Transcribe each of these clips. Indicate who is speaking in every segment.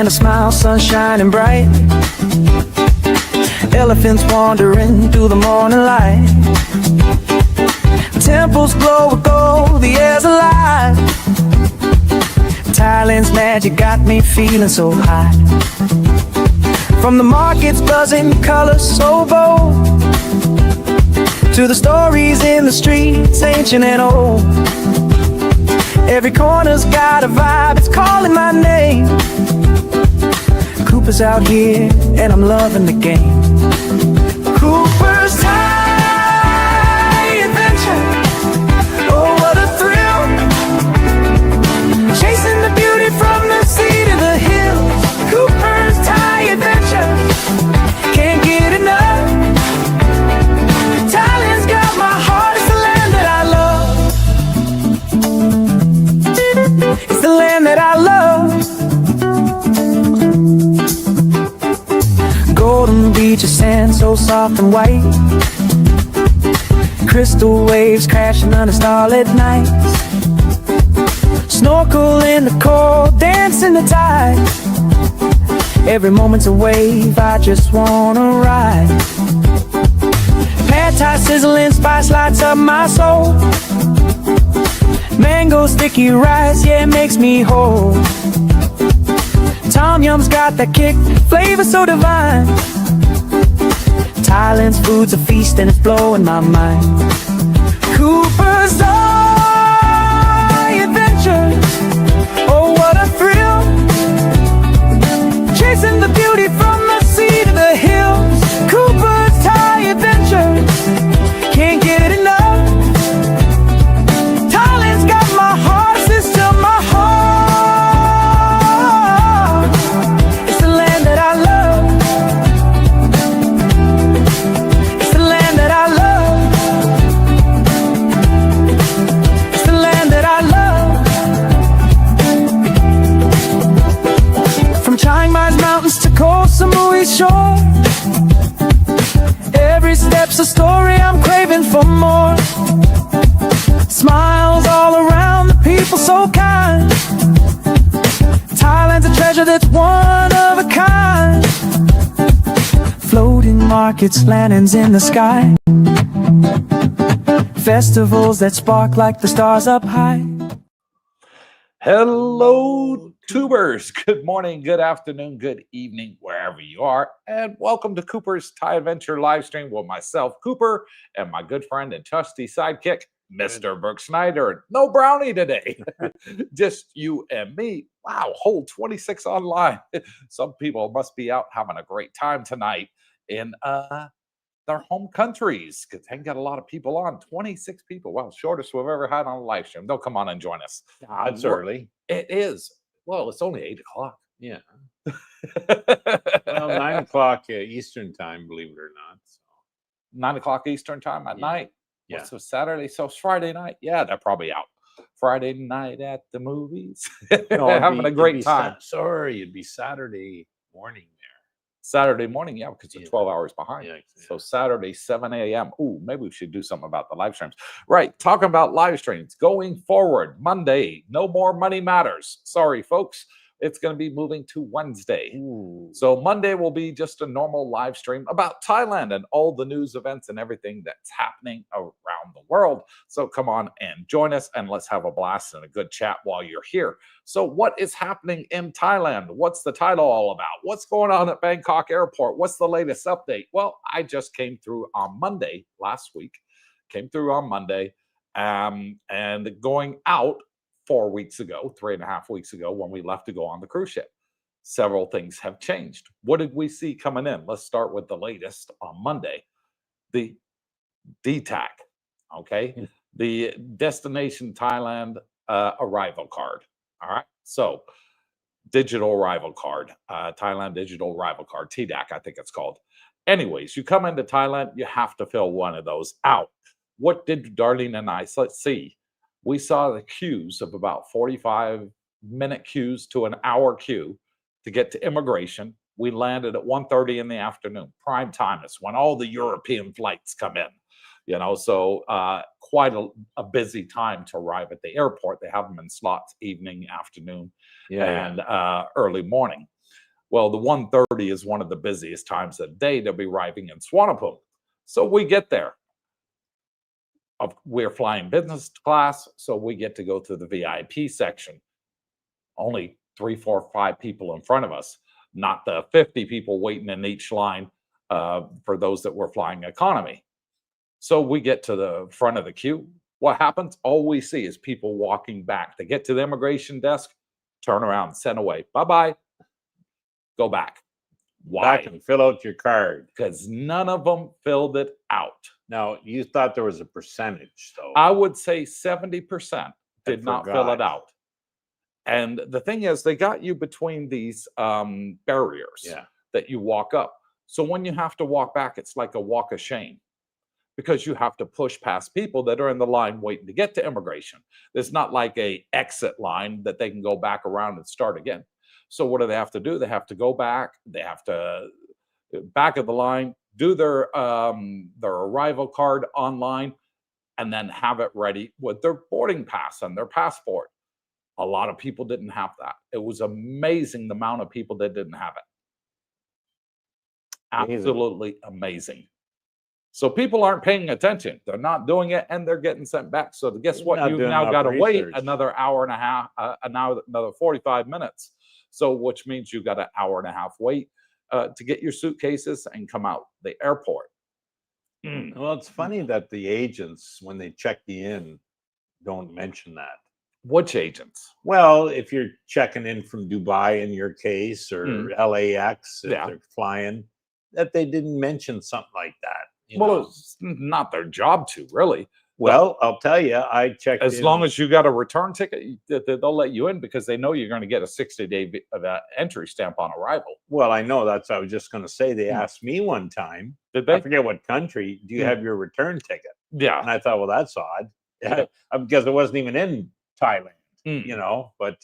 Speaker 1: and a smile, sun shining bright. Elephants wandering through the morning light. Temples glow with gold, the air's alive. Thailand's magic got me feeling so high. From the markets buzzing, colors so bold, to the stories in the streets, ancient and old. Every corner's got a vibe, it's calling my name. Cooper's out here, and I'm loving the game. Cooper's Thaiadventure, oh what a thrill. Chasing the beauty from the sea to the hills. Cooper's Thaiadventure, can't get enough. Thailand's got my heart, it's the land that I love. It's the land that I love. Golden beach of sand so soft and white. Crystal waves crashing under starlit nights. Snorkel in the cold, dance in the tide. Every moment's a wave, I just wanna ride. Pad thai sizzling, spice lights up my soul. Mango sticky rice, yeah, it makes me whole. Tom Yum's got that kick, flavor so divine. Thailand's food's a feast and it's blowing my mind. Cooper's Thaiadventure, oh what a thrill. Chasing the beauty from the sea to the hills. Cooper's Thaiadventure, can't get enough. Thailand's got my heart, it's still my heart. It's the land that I love. It's the land that I love. It's the land that I love. From Chiang Mai's mountains to Koh Samui's shore, every step's a story, I'm craving for more. Smiles all around, the people so kind. Thailand's a treasure that's one of a kind. Floating markets, lanterns in the sky. Festivals that spark like the stars up high.
Speaker 2: Hello, tubers. Good morning, good afternoon, good evening, wherever you are. And welcome to Cooper's Thaiadventure live stream with myself, Cooper, and my good friend and trusty sidekick, Mr. Brooke Snyder. No brownie today. Just you and me. Wow, whole 26 online. Some people must be out having a great time tonight in their home countries, because they got a lot of people on. 26 people. Wow, shortest we've ever had on a live stream. They'll come on and join us.
Speaker 3: It's early.
Speaker 2: It is. Well, it's only 8 o'clock.
Speaker 3: Yeah. Well, 9 o'clock Eastern time, believe it or not. So.
Speaker 2: 9 o'clock Eastern time at night.
Speaker 3: Yeah.
Speaker 2: So Saturday. So it's Friday night. Yeah, they're probably out. Friday night at the movies.
Speaker 3: No,
Speaker 2: having a great time.
Speaker 3: Sorry, it'd be Saturday morning there.
Speaker 2: Saturday morning, yeah, because it's 12 hours behind.
Speaker 3: Yeah.
Speaker 2: So Saturday, 7 a.m. Ooh, maybe we should do something about the live streams. Right, talking about live streams. Going forward, Monday, no more Money Matters. Sorry, folks. It's going to be moving to Wednesday.
Speaker 3: Ooh.
Speaker 2: So Monday will be just a normal live stream about Thailand and all the news events and everything that's happening around the world. So come on and join us, and let's have a blast and a good chat while you're here. So what is happening in Thailand? What's the title all about? What's going on at Bangkok airport? What's the latest update? Well, I just came through on Monday last week, and going out 4 weeks ago, 3.5 weeks ago, when we left to go on the cruise ship. Several things have changed. What did we see coming in? Let's start with the latest on Monday. The DTAC, okay? The Destination Thailand arrival card, all right? So digital arrival card, Thailand digital arrival card, TDAC, I think it's called. Anyways, you come into Thailand, you have to fill one of those out. What did Darlene and I see? We saw the queues of about 45-minute queues to an hour queue to get to immigration. We landed at 1:30 in the afternoon. Prime time is when all the European flights come in. You know, so quite a busy time to arrive at the airport. They have them in slots evening, afternoon, and early morning. Well, the 1:30 is one of the busiest times of the day to be arriving in Swanepoel. So we get there. We're flying business class, so we get to go to the VIP section. Only 3, 4, 5 people in front of us, not the 50 people waiting in each line for those that were flying economy. So we get to the front of the queue. What happens? All we see is people walking back. They get to the immigration desk, turn around, send away. Bye-bye. Go back. Why?
Speaker 3: Back and fill out your card.
Speaker 2: Because none of them filled it out.
Speaker 3: Now, you thought there was a percentage, though.
Speaker 2: I would say 70% did not fill it
Speaker 3: forgot.
Speaker 2: out. And the thing is, they got you between these barriers
Speaker 3: Yeah.
Speaker 2: that you walk up. So when you have to walk back, it's like a walk of shame because you have to push past people that are in the line waiting to get to immigration. There's not like a exit line that they can go back around and start again. So what do they have to do? They have to go back. They have to back of the line, do their arrival card online, and then have it ready with their boarding pass and their passport. A lot of people didn't have that. It was amazing the amount of people that didn't have it.
Speaker 3: Amazing.
Speaker 2: Absolutely amazing. So people aren't paying attention. They're not doing it, and they're getting sent back. So guess
Speaker 3: They're
Speaker 2: what?
Speaker 3: not
Speaker 2: You've
Speaker 3: doing
Speaker 2: now
Speaker 3: enough
Speaker 2: got to wait
Speaker 3: research.
Speaker 2: another hour and a half, another 45 minutes. So which means you've got an hour and a half wait to get your suitcases and come out the airport.
Speaker 3: Well, it's funny that the agents, when they check you in, don't mention that.
Speaker 2: Which agents?
Speaker 3: Well, if you're checking in from Dubai in your case, or LAX, if
Speaker 2: Yeah.
Speaker 3: they're flying, that they didn't mention something like that. you
Speaker 2: Well,
Speaker 3: know?
Speaker 2: it's not their job to really.
Speaker 3: Well, I'll tell you, I checked
Speaker 2: As
Speaker 3: in.
Speaker 2: long as you got a return ticket, they'll let you in because they know you're going to get a 60-day entry stamp on arrival.
Speaker 3: Well, I know that's what I was just going to say. They
Speaker 2: Hmm.
Speaker 3: asked me one time,
Speaker 2: Did
Speaker 3: I
Speaker 2: they?
Speaker 3: forget what country, do you
Speaker 2: Hmm.
Speaker 3: have your return ticket?
Speaker 2: Yeah.
Speaker 3: And I thought, well, that's odd.
Speaker 2: Yeah.
Speaker 3: Because it wasn't even in Thailand,
Speaker 2: Mm.
Speaker 3: you know, but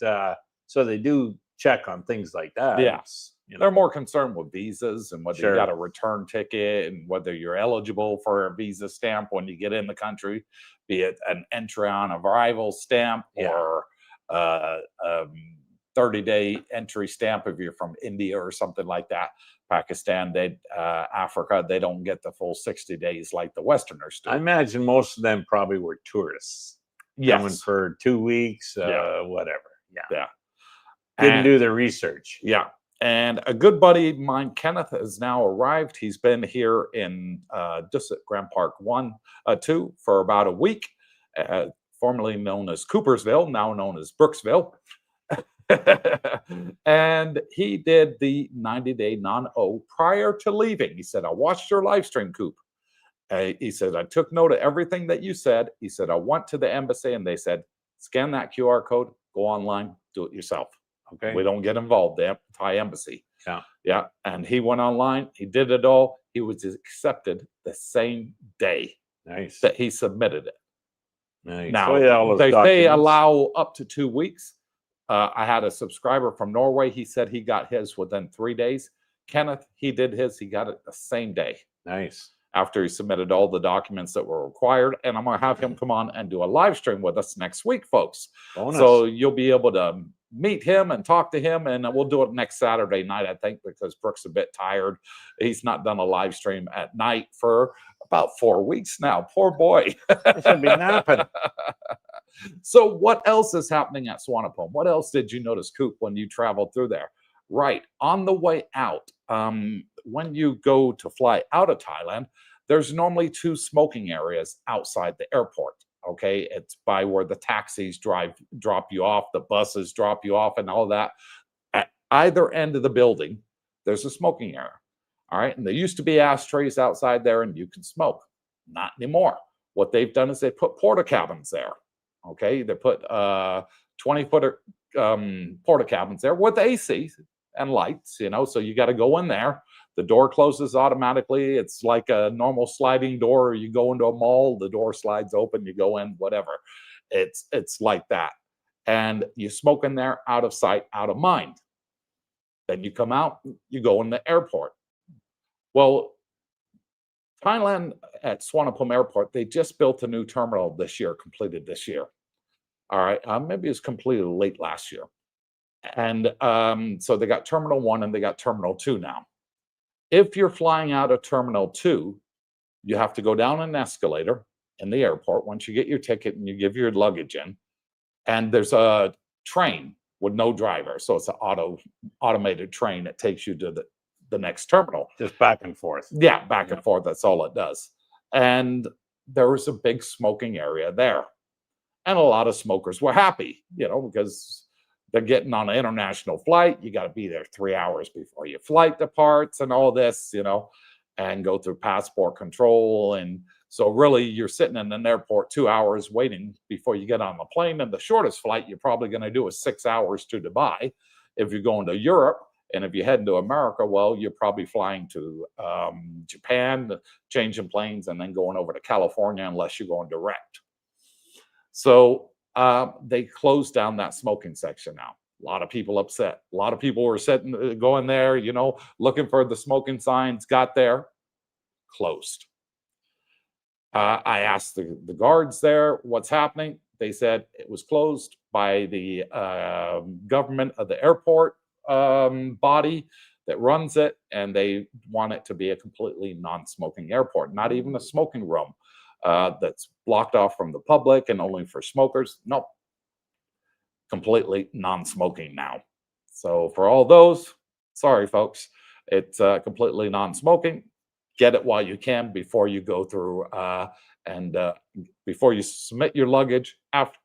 Speaker 3: so they do check on things like that.
Speaker 2: Yeah.
Speaker 3: It's, you
Speaker 2: They're
Speaker 3: know,
Speaker 2: more concerned with visas and whether you
Speaker 3: Sure.
Speaker 2: got a return ticket and whether you're eligible for a visa stamp when you get in the country, be it an entry on arrival stamp
Speaker 3: Yeah.
Speaker 2: or 30-day entry stamp if you're from India or something like that. Pakistan, Africa, they don't get the full 60 days like the Westerners do.
Speaker 3: I imagine most of them probably were tourists coming
Speaker 2: Yes.
Speaker 3: for 2 weeks,
Speaker 2: Yeah.
Speaker 3: whatever. Yeah.
Speaker 2: Yeah.
Speaker 3: Didn't
Speaker 2: And-
Speaker 3: do their research.
Speaker 2: Yeah. And a good buddy of mine, Kenneth, has now arrived. He's been here in just at Grand Park 2 for about a week, formerly known as Coopersville, now known as Brooksville. And he did the 90-day non-O prior to leaving. He said, I watched your live stream, Coop. He said, I took note of everything that you said. He said, I went to the embassy and they said, scan that QR code, go online, do it yourself.
Speaker 3: Okay.
Speaker 2: We don't get involved. The Thai embassy.
Speaker 3: Yeah.
Speaker 2: Yeah. And he went online. He did it all. He was accepted the same day
Speaker 3: Nice.
Speaker 2: that he submitted it.
Speaker 3: Nice.
Speaker 2: Now,
Speaker 3: So, yeah, all those
Speaker 2: they
Speaker 3: documents.
Speaker 2: allow up to 2 weeks. I had a subscriber from Norway. He said he got his within 3 days. Kenneth, he did his. He got it the same day
Speaker 3: Nice.
Speaker 2: after he submitted all the documents that were required. And I'm going to have him come on and do a live stream with us next week, folks.
Speaker 3: Bonus.
Speaker 2: So you'll be able to meet him and talk to him. And we'll do it next Saturday night, I think, because Brooke's a bit tired. He's not done a live stream at night for about 4 weeks now. Poor boy.
Speaker 3: I should be napping.
Speaker 2: So what else is happening at Swanepoel? What else did you notice, Coop, when you traveled through there? Right. On the way out, when you go to fly out of Thailand, there's normally 2 smoking areas outside the airport. Okay. It's by where the taxis drop you off, the buses drop you off, and all that. At either end of the building, there's a smoking area. All right. And there used to be ashtrays outside there and you can smoke. Not anymore. What they've done is they put porta cabins there. Okay. They put 20-footer porta cabins there with AC and lights, you know, so you got to go in there. The door closes automatically. It's like a normal sliding door. You go into a mall, the door slides open, you go in, whatever. It's like that. And you smoke in there, out of sight, out of mind. Then you come out, you go in the airport. Well, Thailand at Swanepoel Airport, they just built a new terminal this year, completed this year. All right. Maybe it was completed late last year. And so they got Terminal 1 and they got Terminal 2 now. If you're flying out of Terminal 2, you have to go down an escalator in the airport once you get your ticket and you give your luggage in. And there's a train with no driver. So it's an automated train that takes you to the next terminal.
Speaker 3: Just back and forth.
Speaker 2: Yeah, back and forth. That's all it does. And there was a big smoking area there. And a lot of smokers were happy, because they're getting on an international flight. You got to be there 3 hours before your flight departs and all this, and go through passport control. And so really you're sitting in an airport 2 hours waiting before you get on the plane. And the shortest flight you're probably going to do is 6 hours to Dubai. If you're going to Europe, and if you're heading to America, well, you're probably flying to Japan, changing planes, and then going over to California unless you're going direct. So they closed down that smoking section now. A lot of people upset. A lot of people were going there, looking for the smoking signs, got there, closed. I asked the guards there what's happening. They said it was closed by the government of the airport body that runs it, and they want it to be a completely non-smoking airport, not even a smoking room that's blocked off from the public and only for smokers. Nope. Completely non-smoking now. So for all those, sorry folks, it's completely non-smoking. Get it while you can before you go through and before you submit your luggage.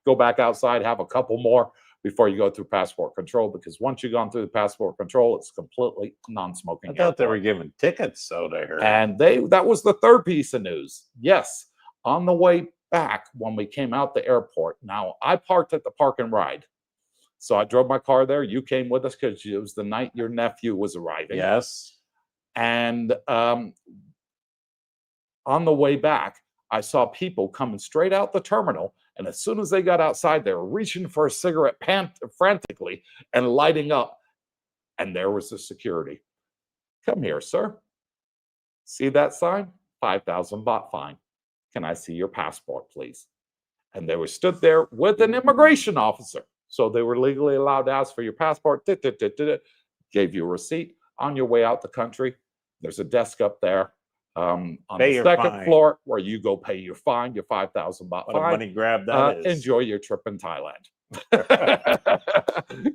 Speaker 2: Go back outside, have a couple more before you go through passport control, because once you've gone through the passport control, it's completely non-smoking.
Speaker 3: I thought they were giving tickets, so I heard.
Speaker 2: And that was the third piece of news. Yes, on the way back when we came out the airport. Now I parked at the Park and Ride. So I drove my car there. You came with us because it was the night your nephew was arriving.
Speaker 3: Yes.
Speaker 2: And on the way back, I saw people coming straight out the terminal. And as soon as they got outside, they were reaching for a cigarette frantically and lighting up. And there was the security. Come here, sir. See that sign? 5,000 baht fine. Can I see your passport, please? And they were stood there with an immigration officer. So they were legally allowed to ask for your passport. Gave you a receipt. On your way out the country, there's a desk up there on the second floor where you go pay your fine, your 5,000 baht fine.
Speaker 3: What a money grab that is.
Speaker 2: Enjoy your trip in Thailand.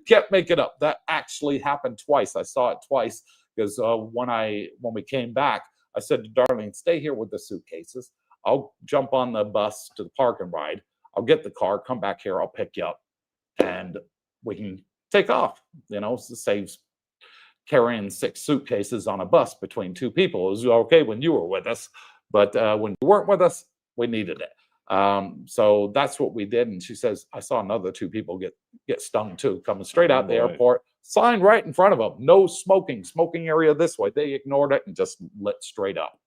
Speaker 2: Kept making up. That actually happened twice. I saw it twice because when we came back, I said to Darlene, stay here with the suitcases. I'll jump on the bus to the Park and Ride. I'll get the car, come back here, I'll pick you up, and we can take off. So it saves carrying 6 suitcases on a bus between 2 people. It was okay when you were with us, but when you weren't with us, we needed it. So that's what we did. And she says, I saw another 2 people get stung too, coming straight out the airport. Sign right in front of them, no smoking area this way. They ignored it and just lit straight up.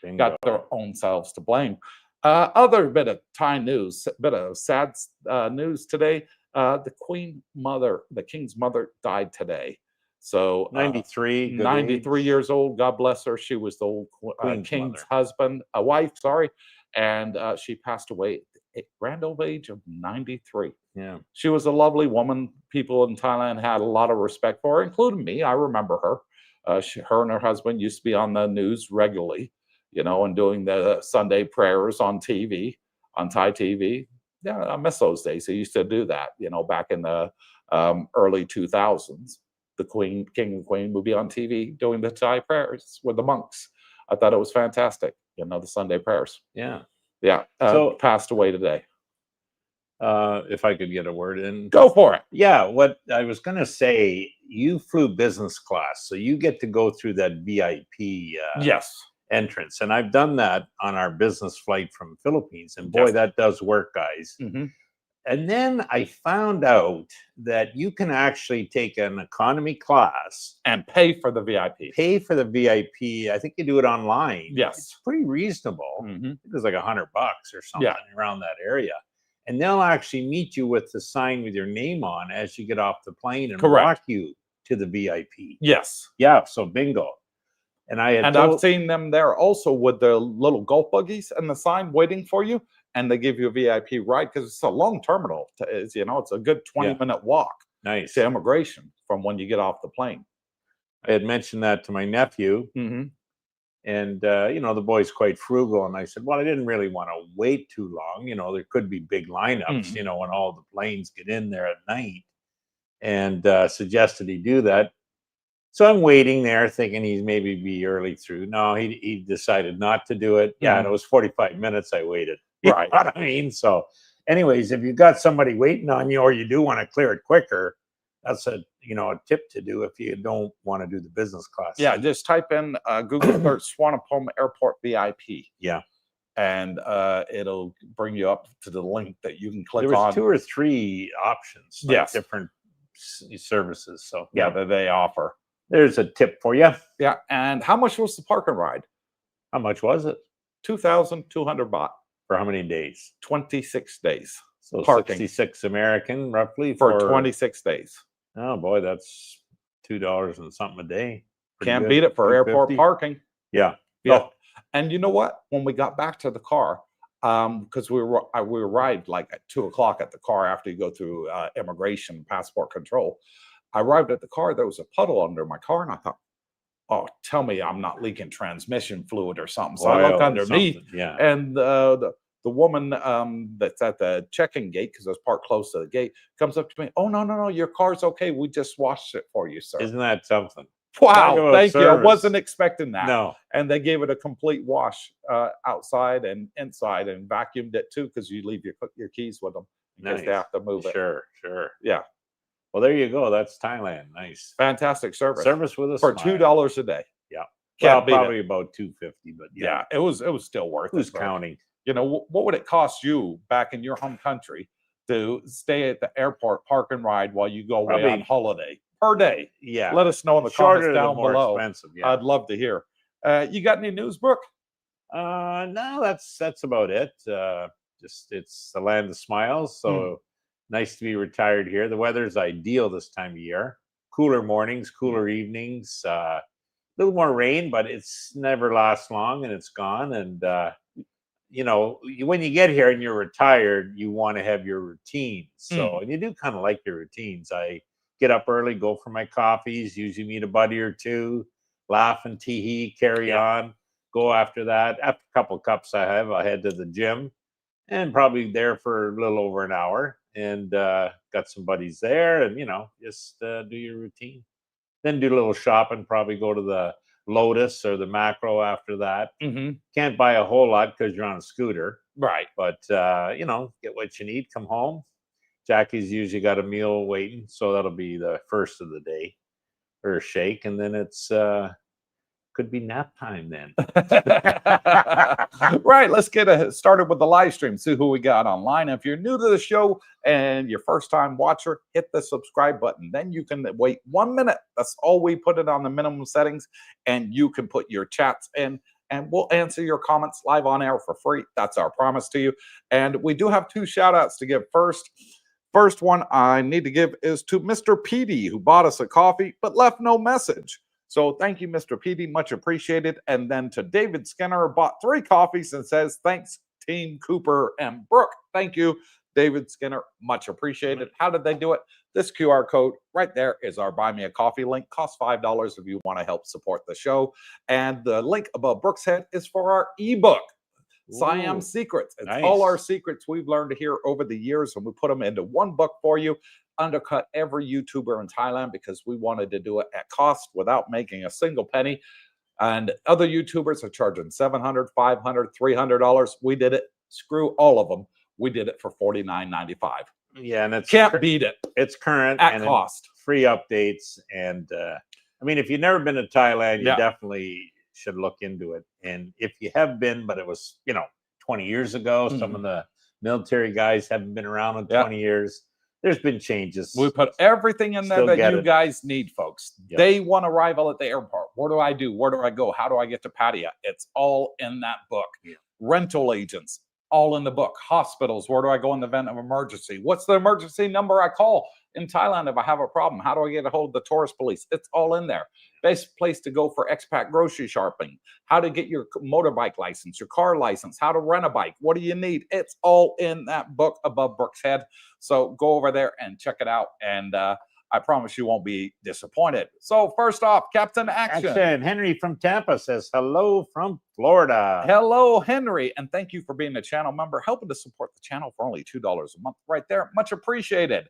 Speaker 2: Bingo. Got their own selves to blame. Other bit of Thai news, bit of sad news today. The king's mother died today. So
Speaker 3: 93
Speaker 2: years old. God bless her. She was the old king's wife, and she passed away at grand old age of 93.
Speaker 3: Yeah, she
Speaker 2: was a lovely woman. People in Thailand had a lot of respect for her, including me. I remember her. Her and her husband used to be on the news regularly, and doing the Sunday prayers on TV, on Thai TV. Yeah, I miss those days. They used to do that, back in the early 2000s. The king and queen would be on TV doing the Thai prayers with the monks. I thought it was fantastic, the Sunday prayers.
Speaker 3: Yeah.
Speaker 2: Yeah. So passed away today.
Speaker 3: If I could get a word in.
Speaker 2: Go for it.
Speaker 3: Yeah. What I was going to say, you flew business class, so you get to go through that VIP
Speaker 2: yes.
Speaker 3: entrance. And I've done that on our business flight from Philippines. And boy, that does work, guys.
Speaker 2: Mm-hmm.
Speaker 3: And then I found out that you can actually take an economy class
Speaker 2: and pay for the VIP.
Speaker 3: I think you do it online.
Speaker 2: Yes.
Speaker 3: It's pretty reasonable.
Speaker 2: Mm-hmm.
Speaker 3: I think it's like $100 or something around that area. And they'll actually meet you with the sign with your name on as you get off the plane and walk you to the VIP.
Speaker 2: Yes.
Speaker 3: Yeah. So bingo. And
Speaker 2: I've seen them there also with the little golf buggies and the sign waiting for you. And they give you a VIP ride because it's a long terminal. It's a good 20-minute walk.
Speaker 3: Nice.
Speaker 2: to immigration from when you get off the plane.
Speaker 3: I had mentioned that to my nephew,
Speaker 2: Mm-hmm.
Speaker 3: and the boy's quite frugal. And I said, well, I didn't really want to wait too long. There could be big lineups,
Speaker 2: Mhm.
Speaker 3: when all the planes get in there at night, and suggested he do that. So I'm waiting there thinking he's maybe be early through. No, he decided not to do it. Yeah, and it was 45 minutes I waited. You know
Speaker 2: Right.
Speaker 3: what I mean? So anyways, if you've got somebody waiting on you or you do want to clear it quicker, that's a tip to do if you don't want to do the business class.
Speaker 2: Yeah, just type in Google search Swanepoel Airport VIP.
Speaker 3: Yeah.
Speaker 2: And it'll bring you up to the link that you can click
Speaker 3: There was
Speaker 2: on.
Speaker 3: 2 or 3 options, like
Speaker 2: Yes.
Speaker 3: different services. So
Speaker 2: Yeah, that they offer.
Speaker 3: there's a tip for you.
Speaker 2: Yeah, and how much was the park and ride?
Speaker 3: How much was it?
Speaker 2: 2,200 baht.
Speaker 3: For how many days?
Speaker 2: 26 days.
Speaker 3: So
Speaker 2: Parking.
Speaker 3: 66 American roughly
Speaker 2: For 26 days.
Speaker 3: Oh boy, that's $2 and something a day. Pretty
Speaker 2: Can't
Speaker 3: good.
Speaker 2: beat it for airport
Speaker 3: 250.
Speaker 2: parking.
Speaker 3: Yeah.
Speaker 2: Yeah.
Speaker 3: Oh,
Speaker 2: And you know what? When we got back to the car, because we arrived like at 2:00 at the car after you go through immigration passport control. I arrived at the car. There was a puddle under my car, and I thought, "Oh, tell me I'm not leaking transmission fluid or something." So I
Speaker 3: oil
Speaker 2: look
Speaker 3: or
Speaker 2: underneath,
Speaker 3: something. Yeah.
Speaker 2: and the woman that's at the check-in gate, because I was parked close to the gate, comes up to me. "Oh, no, your car's okay. We just washed it for you, sir."
Speaker 3: Isn't that something?
Speaker 2: Wow,
Speaker 3: about
Speaker 2: thank you. I
Speaker 3: service.
Speaker 2: wasn't expecting that.
Speaker 3: No.
Speaker 2: And they gave it a complete wash outside and inside, and vacuumed it too, because you leave your keys with them in case they
Speaker 3: Nice.
Speaker 2: have to move it.
Speaker 3: Sure.
Speaker 2: Yeah,
Speaker 3: Well, there you go. That's Thailand. Nice.
Speaker 2: fantastic service
Speaker 3: Service with a
Speaker 2: for
Speaker 3: smile.
Speaker 2: $2 a day.
Speaker 3: Yeah.
Speaker 2: Can't
Speaker 3: Well,
Speaker 2: beat it.
Speaker 3: probably about 250, but
Speaker 2: Yeah, it was still worth
Speaker 3: Who's
Speaker 2: it. bro.
Speaker 3: counting?
Speaker 2: You know, what would it cost you back in your home country to stay at the airport, park and ride while you go away on
Speaker 3: Probably-
Speaker 2: holiday per day?
Speaker 3: Yeah.
Speaker 2: Let us know in the
Speaker 3: Shorter,
Speaker 2: comments
Speaker 3: the
Speaker 2: down
Speaker 3: more
Speaker 2: below.
Speaker 3: expensive. Yeah.
Speaker 2: I'd love to hear. You got any news, Brooke?
Speaker 3: No, that's about it. Just it's the land of smiles. So nice to be retired here. The weather's ideal this time of year. Cooler mornings, cooler evenings. A little more rain, but it's never lasts long, and it's gone. And when you get here and you're retired, you want to have your routines. So and you do kind of like your routines. I get up early, go for my coffees, usually meet a buddy or two, laugh and tee-hee, carry on. Go after that. After a couple cups I head to the gym, and probably there for a little over an hour, and got some buddies there, and just do your routine. Then do a little shopping, probably go to the Lotus or the Macro after that.
Speaker 2: Mm-hmm.
Speaker 3: Can't buy a whole lot because you're on a scooter,
Speaker 2: Right.
Speaker 3: but get what you need, come home. Jackie's usually got a meal waiting, so that'll be the first of the day for a shake, and then it's could be nap time then.
Speaker 2: Right, let's get started with the live stream. See who we got online. If you're new to the show and you're first time watcher, hit the subscribe button. Then you can wait 1 minute. That's all we put it on the minimum settings, and you can put your chats in, and we'll answer your comments live on air for free. That's our promise to you. And we do have 2 shout outs to give first. First one I need to give is to Mr. Petey, who bought us a coffee but left no message. So thank you, Mr. Petey, much appreciated. And then to David Skinner, who bought 3 coffees and says, thanks, Team Cooper and Brooke. Thank you, David Skinner, much appreciated. How did they do it? This QR code right there is our Buy Me a Coffee link. Costs $5 if you want to help support the show. And the link above Brooke's head is for our ebook, Siam Secrets. It's all our secrets we've learned here over the years, and we put them into one book for you. Undercut every YouTuber in Thailand because we wanted to do it at cost without making a single penny. And other YouTubers are charging $700, $500, $300. We did it. Screw all of them. We did it for $49.95.
Speaker 3: Yeah, and it's
Speaker 2: Can't beat it.
Speaker 3: It's current
Speaker 2: at
Speaker 3: and
Speaker 2: cost.
Speaker 3: Free updates. And I mean, if you've never been to Thailand, you definitely should look into it. And if you have been, but it was 20 years ago, some of the military guys haven't been around in 20 years. There's been changes.
Speaker 2: We put everything in there that you guys need, folks. Day one arrival at the airport. What do I do? Where do I go? How do I get to Pattaya? It's all in that book. Rental agents, all in the book. Hospitals, where do I go in the event of emergency? What's the emergency number I call in Thailand if I have a problem? How do I get a hold of the tourist police? It's all in there. Best place to go for expat grocery shopping. How to get your motorbike license, your car license, how to rent a bike. What do you need? It's all in that book above Brooke's head. So go over there and check it out. And I promise you won't be disappointed. So first off, Captain Action.
Speaker 3: Henry from Tampa says hello from Florida.
Speaker 2: Hello, Henry, and thank you for being a channel member, helping to support the channel for only $2 a month right there. Much appreciated.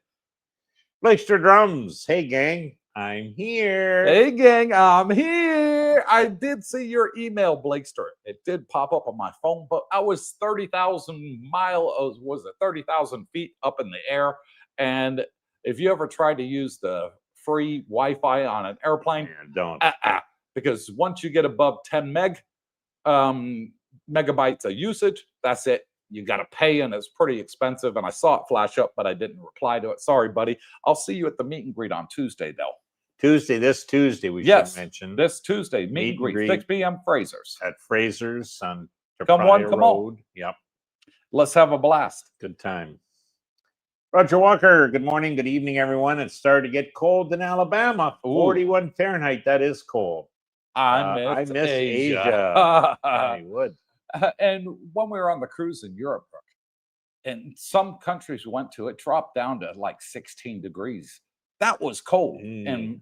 Speaker 3: Blakester Drums. Hey, gang. I'm here.
Speaker 2: Hey, gang, I'm here. I did see your email, Blakester. It did pop up on my phone, but I was 30,000 miles, was it 30,000 feet up in the air? And if you ever tried to use the free Wi-Fi on an airplane,
Speaker 3: Man, don't.
Speaker 2: Because once you get above 10 megabytes of usage, that's it. You got to pay, and it's pretty expensive. And I saw it flash up, but I didn't reply to it. Sorry, buddy. I'll see you at the meet and greet on Tuesday, though.
Speaker 3: This Tuesday, we should mention.
Speaker 2: This Tuesday, meet and greet, 6 p.m. Fraser's.
Speaker 3: At Fraser's on
Speaker 2: Come on, come
Speaker 3: Road.
Speaker 2: on.
Speaker 3: Yep.
Speaker 2: Let's have a blast.
Speaker 3: Good time. Roger Walker, good morning, good evening, everyone. It's starting to get cold in Alabama. 41 Fahrenheit, that is cold.
Speaker 2: I miss
Speaker 3: Asia. I would.
Speaker 2: And when we were on the cruise in Europe, and some countries we went to, it dropped down to like 16 degrees. That was cold in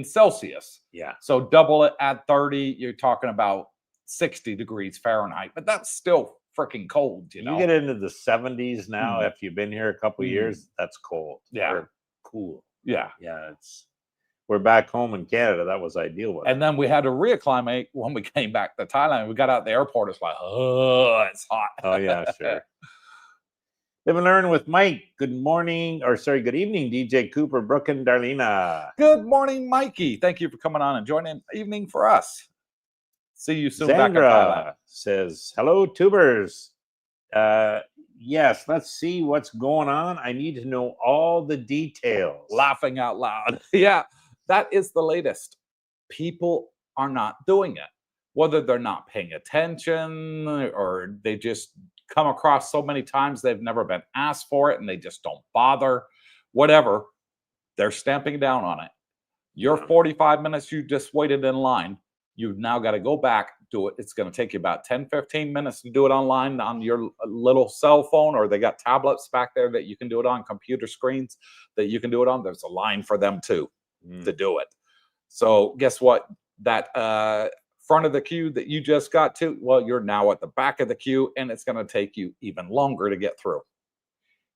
Speaker 2: Celsius.
Speaker 3: Yeah.
Speaker 2: So double it, add 30, you're talking about 60 degrees Fahrenheit. But that's still freaking cold, you know.
Speaker 3: You get into the 70s now, after you've been here a couple years, that's cold.
Speaker 2: Yeah.
Speaker 3: Or cool.
Speaker 2: Yeah.
Speaker 3: Yeah, we're back home in Canada. That was ideal.
Speaker 2: And then we had to reacclimate when we came back to Thailand. We got out the airport. It's like, oh, it's hot.
Speaker 3: Oh, yeah, sure. Live and Learn with Mike. Good morning, good evening, DJ Cooper, Brooke, and Darlena.
Speaker 2: Good morning, Mikey. Thank you for coming on and joining evening for us. See you soon back in Thailand.
Speaker 3: Says, hello, tubers. Yes, let's see what's going on. I need to know all the details.
Speaker 2: Laughing out loud. Yeah, that is the latest. People are not doing it. Whether they're not paying attention or they just come across so many times they've never been asked for it and they just don't bother, whatever, they're stamping down on it. Your 45 minutes you just waited in line, you've now got to go back, do it. It's going to take you about 10-15 minutes to do it online on your little cell phone, or they got tablets back there that you can do it on, computer screens that you can do it on. There's a line for them too to do it. So guess what? That front of the queue that you just got to, well, you're now at the back of the queue, and it's going to take you even longer to get through.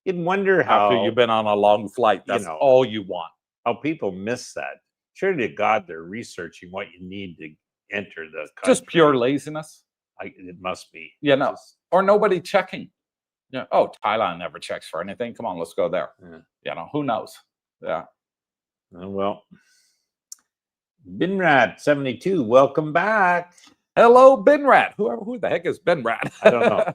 Speaker 3: You'd wonder how,
Speaker 2: after you've been on a long flight, that's all you want.
Speaker 3: How people miss that. Surely to God, they're researching what you need to enter the country.
Speaker 2: Just pure laziness.
Speaker 3: It must be.
Speaker 2: Yeah, no. Or nobody checking. Yeah. Oh, Thailand never checks for anything. Come on, let's go there. Yeah. You know, who knows? Yeah.
Speaker 3: Well, Binrat 72, welcome back.
Speaker 2: Hello, Binrat. Who the heck is Binrat?
Speaker 3: I don't know.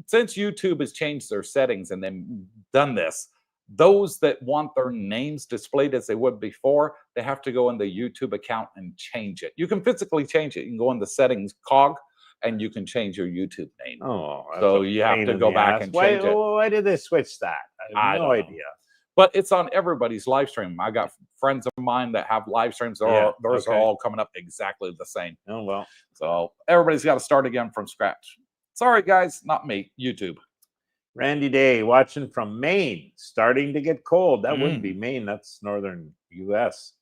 Speaker 2: Since YouTube has changed their settings and they've done this, those that want their names displayed as they would before, they have to go in the YouTube account and change it. You can physically change it. You can go in the settings cog and you can change your YouTube name.
Speaker 3: Oh,
Speaker 2: so you have to go back and change it.
Speaker 3: Why did they switch that? I have no idea.
Speaker 2: But it's on everybody's live stream. I got friends of mine that have live streams. Those are all coming up exactly the same.
Speaker 3: Oh, well.
Speaker 2: So everybody's got to start again from scratch. Sorry, guys, not me. YouTube.
Speaker 3: Randy Day watching from Maine. Starting to get cold. That wouldn't be Maine. That's northern U.S.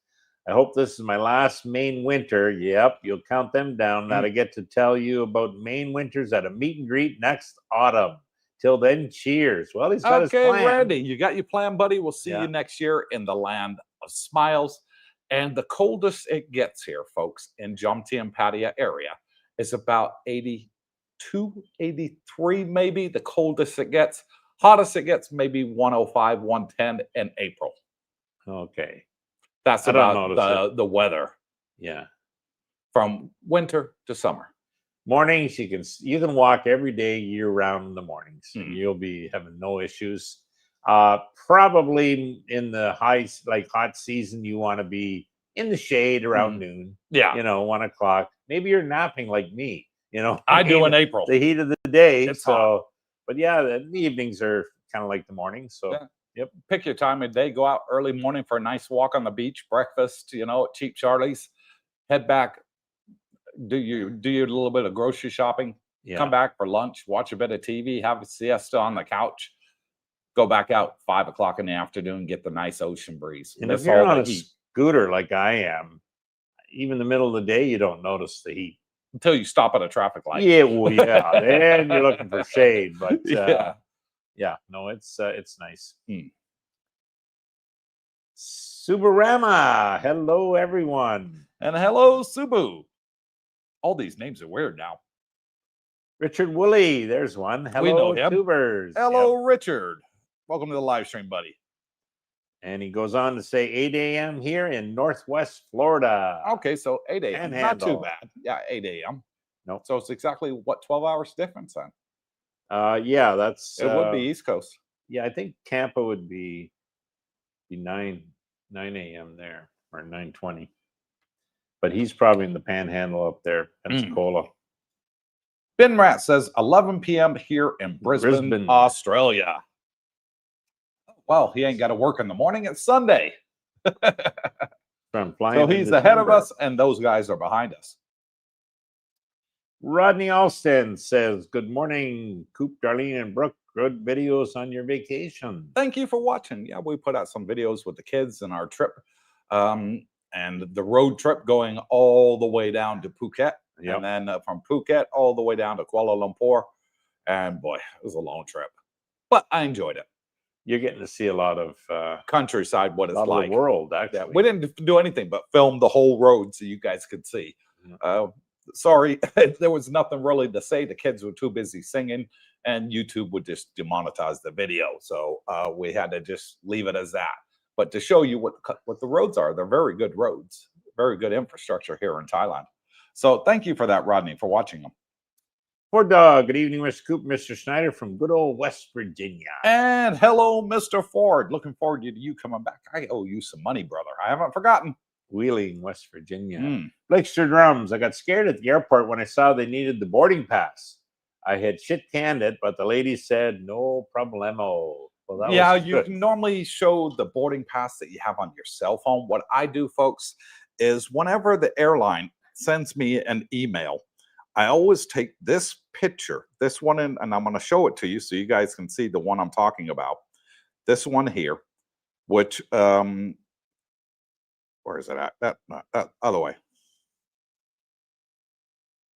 Speaker 3: I hope this is my last Maine winter. Yep, you'll count them down. Now to get to tell you about Maine winters at a meet and greet next autumn. Till then, cheers. Well, he's got his plan.
Speaker 2: Randy, you got your plan, buddy. We'll see you next year in the land of smiles. And the coldest it gets here, folks, in Jomtien-Pattaya area is about 82, 83 maybe, the coldest it gets. Hottest it gets, maybe 105, 110 in April.
Speaker 3: Okay.
Speaker 2: That's about the weather.
Speaker 3: Yeah.
Speaker 2: From winter to summer.
Speaker 3: Mornings, you can walk every day year round in the mornings. You'll be having no issues. Probably in the hot season, you want to be in the shade around noon.
Speaker 2: Yeah.
Speaker 3: 1 o'clock. Maybe you're napping like me.
Speaker 2: I do in April.
Speaker 3: The heat of the day.
Speaker 2: It's hot.
Speaker 3: But yeah, the evenings are kind of like the mornings. So
Speaker 2: yep. Pick your time of day. Go out early morning for a nice walk on the beach, breakfast, at Cheap Charlie's. Head back. Do your little bit of grocery shopping. Come back for lunch. Watch a bit of TV. Have a siesta on the couch. Go back out 5 o'clock in the afternoon, get the nice ocean breeze.
Speaker 3: And if
Speaker 2: Miss
Speaker 3: you're
Speaker 2: all
Speaker 3: on
Speaker 2: the
Speaker 3: a
Speaker 2: heat
Speaker 3: scooter like I am, even the middle of the day, you don't notice the heat.
Speaker 2: until you stop at a traffic light.
Speaker 3: Yeah, well, yeah. Then you're looking for shade, but
Speaker 2: Yeah.
Speaker 3: yeah, no, it's nice.
Speaker 2: Hmm.
Speaker 3: Subarama, hello everyone.
Speaker 2: And hello, Subu. All these names are weird now.
Speaker 3: Richard Woolley, there's one.
Speaker 2: We know
Speaker 3: Hello,
Speaker 2: him.
Speaker 3: tubers.
Speaker 2: Hello,
Speaker 3: Yep.
Speaker 2: Richard. Welcome to the live stream, buddy.
Speaker 3: And he goes on to say 8 a.m. here in Northwest Florida.
Speaker 2: Okay, so 8 a.m. Not too
Speaker 3: Panhandle.
Speaker 2: bad. Yeah, 8 a.m.
Speaker 3: Nope.
Speaker 2: So it's exactly what, 12 hours difference then?
Speaker 3: Yeah, that's
Speaker 2: It would be East Coast.
Speaker 3: yeah, I think Tampa would be 9 a.m. there, or 9:20. But he's probably in the Panhandle up there, Pensacola.
Speaker 2: Ben Rat says 11 p.m. here in Brisbane, Australia. Well, he ain't got to work in the morning. It's Sunday.
Speaker 3: From flying
Speaker 2: So
Speaker 3: in
Speaker 2: he's ahead of
Speaker 3: December.
Speaker 2: us, and those guys are behind us.
Speaker 3: Rodney Alston says, "Good morning, Coop, Darlene, and Brooke. Good videos on your vacation."
Speaker 2: Thank you for watching. Yeah, we put out some videos with the kids and our trip, and the road trip going all the way down to Phuket,
Speaker 3: Yep.
Speaker 2: and then from Phuket all the way down to Kuala Lumpur. And boy, it was a long trip, but I enjoyed it.
Speaker 3: You're getting to see a lot of
Speaker 2: Countryside, what it's
Speaker 3: lot
Speaker 2: like.
Speaker 3: of the world,
Speaker 2: Yeah,
Speaker 3: actually.
Speaker 2: we didn't do anything but film the whole road so you guys could see. Sorry, there was nothing really to say. The kids were too busy singing, and YouTube would just demonetize the video. So we had to just leave it as that. But to show you what the roads are, they're very good roads, very good infrastructure here in Thailand. So thank you for that, Rodney, for watching them.
Speaker 3: Poor dog. Good evening, Mr. Coop, Mr. Schneider from good old West Virginia.
Speaker 2: And hello, Mr. Ford. Looking forward to you coming back. I owe you some money, brother. I haven't forgotten.
Speaker 3: Wheeling, West Virginia.
Speaker 2: Mm.
Speaker 3: Drums. I got scared at the airport when I saw they needed the boarding pass. I had shit canned it, but the lady said no problemo. Well, that
Speaker 2: Yeah,
Speaker 3: was
Speaker 2: you
Speaker 3: good.
Speaker 2: can normally show the boarding pass that you have on your cell phone. What I do, folks, is whenever the airline sends me an email, I always take this picture, this one, and I'm going to show it to you so you guys can see the one I'm talking about. This one here, which, where is it at? That other way.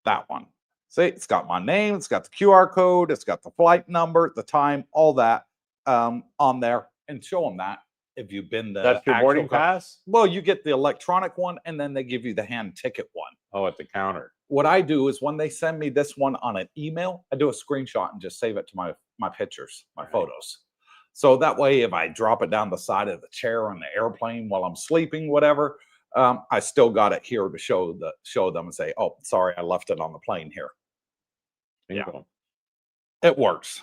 Speaker 2: That one. See, it's got my name, it's got the QR code, it's got the flight number, the time, all that on there, and show them that if you've been the
Speaker 3: That's your boarding
Speaker 2: actual
Speaker 3: pass?
Speaker 2: Well, you get the electronic one, and then they give you the hand ticket one.
Speaker 3: Oh, at the counter.
Speaker 2: What I do is when they send me this one on an email, I do a screenshot and just save it to my pictures, my photos. So that way, if I drop it down the side of the chair on the airplane while I'm sleeping, whatever, I still got it here to show them and say, "Oh, sorry, I left it on the plane here."
Speaker 3: Bingo.
Speaker 2: Yeah, it works.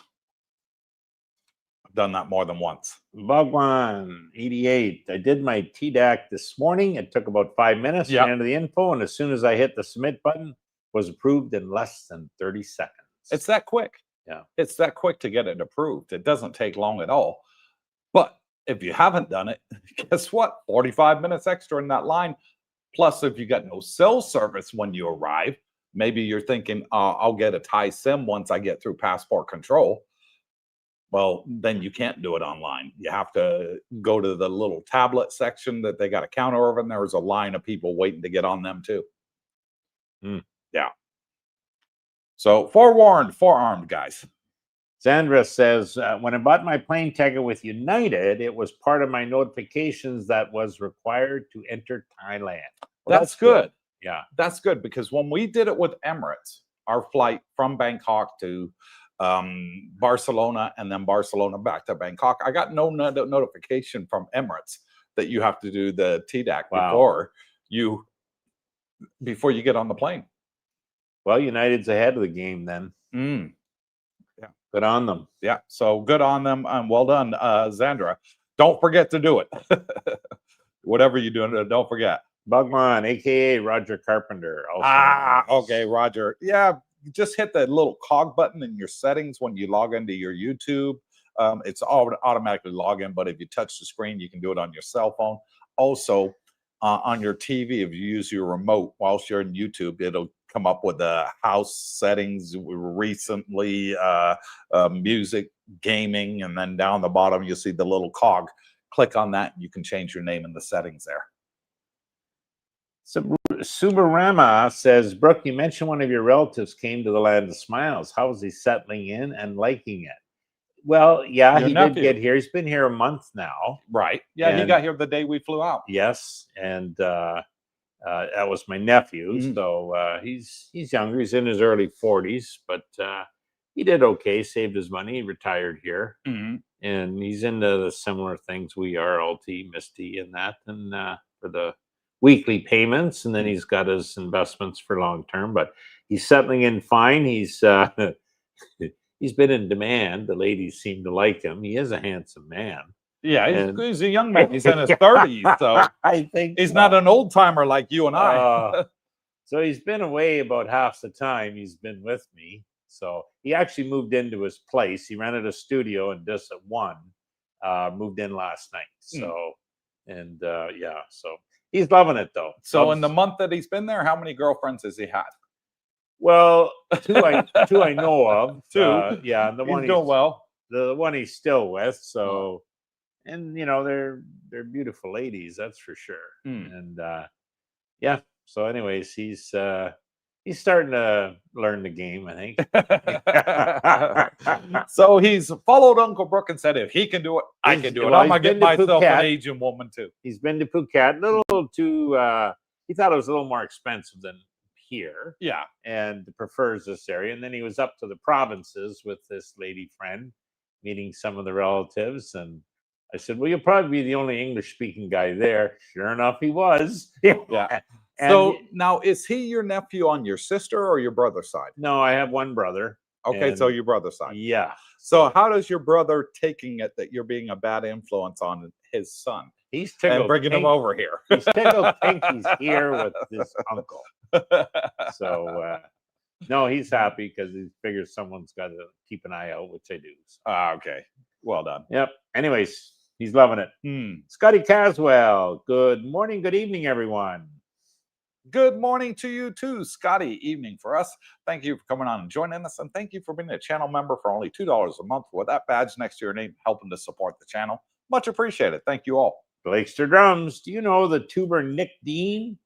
Speaker 2: I've done that more than once.
Speaker 3: Bhagwan 88. I did my TDAC this morning. It took about 5 minutes to enter the info, and as soon as I hit the submit button, was approved in less than 30 seconds.
Speaker 2: It's that quick.
Speaker 3: Yeah.
Speaker 2: It's that quick to get it approved. It doesn't take long at all. But if you haven't done it, guess what? 45 minutes extra in that line. Plus, if you got no cell service when you arrive, maybe you're thinking, I'll get a Thai SIM once I get through passport control. Well, then you can't do it online. You have to go to the little tablet section that they got a counter over, and there's a line of people waiting to get on them too. Yeah. So forearmed, guys.
Speaker 3: Sandra says, when I bought my plane ticket with United, it was part of my notifications that was required to enter Thailand. Well,
Speaker 2: that's good.
Speaker 3: Yeah.
Speaker 2: That's good, because when we did it with Emirates, our flight from Bangkok to Barcelona and then Barcelona back to Bangkok, I got no notification from Emirates that you have to do the TDAC before you get on the plane.
Speaker 3: Well, United's ahead of the game then.
Speaker 2: Yeah.
Speaker 3: Good on them.
Speaker 2: Yeah. So good on them. And well done, Zandra. Don't forget to do it. Whatever you're doing, don't forget.
Speaker 3: Bugman, aka Roger Carpenter.
Speaker 2: Okay, Roger. Yeah, just hit the little cog button in your settings when you log into your YouTube. It's automatically log in, but if you touch the screen, you can do it on your cell phone. Also, on your TV, if you use your remote whilst you're in YouTube, it'll come up with the house settings recently, music, gaming, and then down the bottom you'll see the little cog. Click on that, and you can change your name in the settings there.
Speaker 3: So Subarama says, Brooke, you mentioned one of your relatives came to the Land of Smiles. How is he settling in and liking it? Well, yeah,
Speaker 2: Your
Speaker 3: he
Speaker 2: nephew.
Speaker 3: did get here. He's been here a month now.
Speaker 2: Right. Yeah, he
Speaker 3: And-
Speaker 2: got here the day we flew out.
Speaker 3: Yes, and that was my nephew.
Speaker 2: Mhm.
Speaker 3: So he's younger. He's in his early 40s, but he did okay. Saved his money. He retired here, and he's into the similar things we are, LT, Misty, and that, and for the weekly payments, and then he's got his investments for long term. But he's settling in fine. He's he's been in demand. The ladies seem to like him. He is a handsome man.
Speaker 2: Yeah, he's a young man. He's in his 30s, so
Speaker 3: I think
Speaker 2: he's
Speaker 3: so.
Speaker 2: not an old timer like you and I.
Speaker 3: So he's been away about half the time he's been with me. So he actually moved into his place. He rented a studio in Dis at 1. Moved in last night. So and yeah, so he's loving it though.
Speaker 2: So in the month that he's been there, how many girlfriends has he had?
Speaker 3: Well, two I know of.
Speaker 2: Two.
Speaker 3: Yeah, and the
Speaker 2: He's
Speaker 3: one
Speaker 2: doing well.
Speaker 3: the one he's still with. So, and you know they're beautiful ladies, that's for sure. And yeah. So, anyways, he's starting to learn the game, I think.
Speaker 2: So he's followed Uncle Brooke and said, if he can do it, I can do it. I'm gonna get myself an Asian woman too.
Speaker 3: He's been to Phuket, a little too. He thought it was a little more expensive than here.
Speaker 2: Yeah.
Speaker 3: And prefers this area. And then he was up to the provinces with this lady friend, meeting some of the relatives. And I said, well, you'll probably be the only English speaking guy there. Sure enough, he was.
Speaker 2: Yeah. So now, is he your nephew on your sister or your brother's side?
Speaker 3: No, I have one brother.
Speaker 2: Okay, so your brother's side.
Speaker 3: Yeah.
Speaker 2: So how does your brother taking it that you're being a bad influence on his son?
Speaker 3: He's tickled
Speaker 2: and bringing him over here.
Speaker 3: He's tickled pink. He's here with his uncle. So no, he's happy because he figures someone's got to keep an eye out, which I do. So.
Speaker 2: Okay, well done.
Speaker 3: Yep. Anyways, he's loving it. Scotty Caswell. Good morning. Good evening, everyone.
Speaker 2: Good morning to you too, Scotty. Evening for us. Thank you for coming on and joining us, and thank you for being a channel member for only $2 a month with that badge next to your name, helping to support the channel. Much appreciated. Thank you all.
Speaker 3: Blakester Drums. Do you know the tuber Nick Dean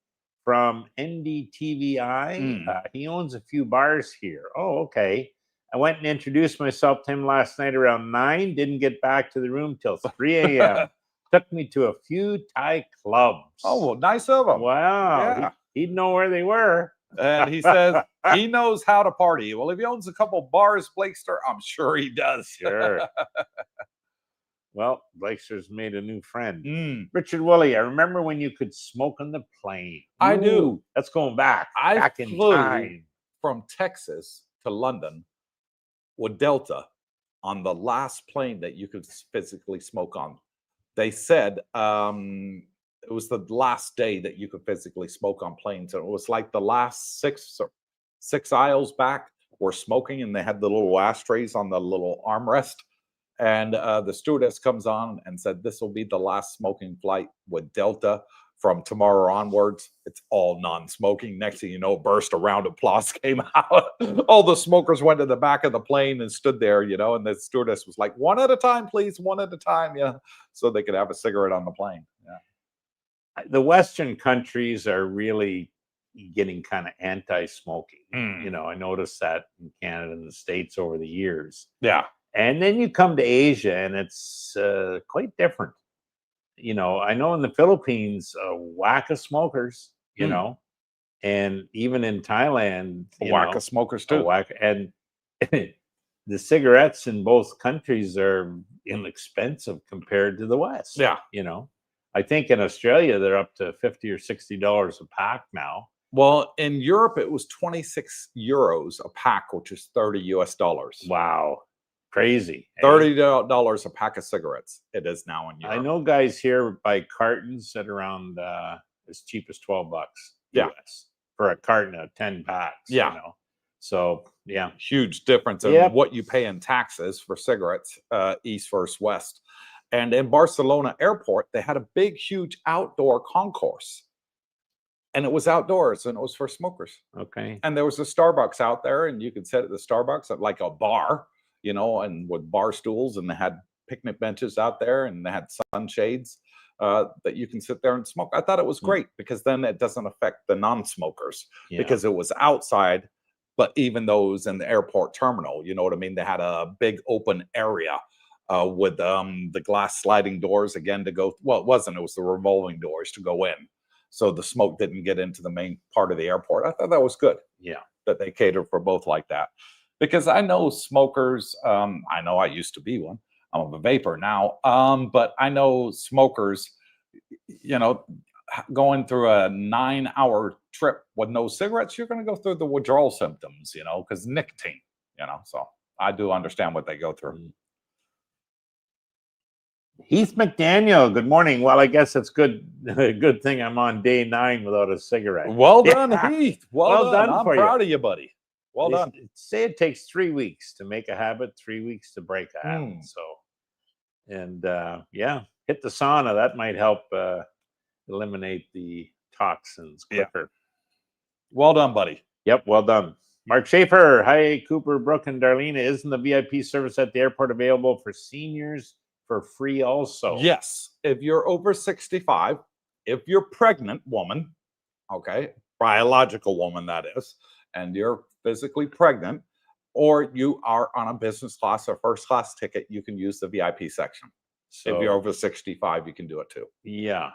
Speaker 3: from NDTVI? He owns a few bars here. Oh, okay. I went and introduced myself to him last night around 9. Didn't get back to the room till 3 a.m. Took me to a few Thai clubs.
Speaker 2: Oh, well, nice of him.
Speaker 3: Wow.
Speaker 2: Yeah.
Speaker 3: He'd know where they were.
Speaker 2: And he says he knows how to party. Well, if he owns a couple bars, Blakester, I'm sure he does.
Speaker 3: Sure. Well, Blakester's made a new friend. Richard Woolley, I remember when you could smoke on the plane.
Speaker 2: I do.
Speaker 3: That's going back.
Speaker 2: I flew
Speaker 3: in time.
Speaker 2: from Texas to London with Delta on the last plane that you could physically smoke on. They said it was the last day that you could physically smoke on planes. And it was like the last six aisles back were smoking, and they had the little ashtrays on the little armrest. And the stewardess comes on and said, this will be the last smoking flight with Delta from tomorrow onwards. It's all non-smoking. Next thing you know, burst a round of applause came out. All the smokers went to the back of the plane and stood there, you know, and the stewardess was like, one at a time, please, one at a time. Yeah. So they could have a cigarette on the plane. Yeah.
Speaker 3: The Western countries are really getting kind of anti-smoking. You know, I noticed that in Canada and the States over the years.
Speaker 2: Yeah.
Speaker 3: And then you come to Asia and it's quite different. You know, I know in the Philippines, a whack of smokers, you know, and even in Thailand,
Speaker 2: A whack of smokers
Speaker 3: a
Speaker 2: too.
Speaker 3: whack. And the cigarettes in both countries are inexpensive compared to the West.
Speaker 2: Yeah.
Speaker 3: You know, I think in Australia, they're up to $50 or $60 a pack now.
Speaker 2: Well, in Europe, it was 26 euros a pack, which is $30 US.
Speaker 3: Wow. Crazy.
Speaker 2: $30 a pack of cigarettes. It is now in Europe.
Speaker 3: I know guys here buy cartons at around as cheap as $12 US for a carton of 10 packs.
Speaker 2: Yeah.
Speaker 3: You know? So, yeah.
Speaker 2: Huge difference in what you pay in taxes for cigarettes, east versus west. And in Barcelona airport, they had a big, huge outdoor concourse. and it was outdoors, and it was for smokers.
Speaker 3: Okay.
Speaker 2: And there was a Starbucks out there, and you could sit at the Starbucks at like a bar, you know, and with bar stools, and they had picnic benches out there, and they had sunshades that you can sit there and smoke. I thought it was great because then it doesn't affect the non-smokers because it was outside. But even those in the airport terminal, you know what I mean? They had a big open area with the glass sliding doors again to go. Well, it wasn't. It was the revolving doors to go in, so the smoke didn't get into the main part of the airport. I thought that was good.
Speaker 3: Yeah,
Speaker 2: that they cater for both like that, because I know smokers. I know I used to be one. I'm a vapor now, but I know smokers. You know, going through a 9-hour trip with no cigarettes, you're going to go through the withdrawal symptoms, you know, because nicotine, you know. So I do understand what they go through.
Speaker 3: Heath McDaniel, good morning. Well, I guess it's good. Good thing I'm on day 9 without a cigarette.
Speaker 2: Well done, Heath. Well done. I'm
Speaker 3: for
Speaker 2: proud of you, buddy. Well done.
Speaker 3: Say it takes 3 weeks to make a habit, 3 weeks to break a habit. So, and yeah, hit the sauna. That might help eliminate the toxins quicker.
Speaker 2: Well done, buddy.
Speaker 3: Yep, well done. Mark Schaefer, hi, Cooper, Brooke, and Darlene. Isn't the VIP service at the airport available for seniors for free also?
Speaker 2: Yes. If you're over 65, if you're pregnant woman, okay, biological woman that is, and you're physically pregnant, or you are on a business class or first class ticket, you can use the VIP section. So if you're over 65, you can do it too.
Speaker 3: Yeah.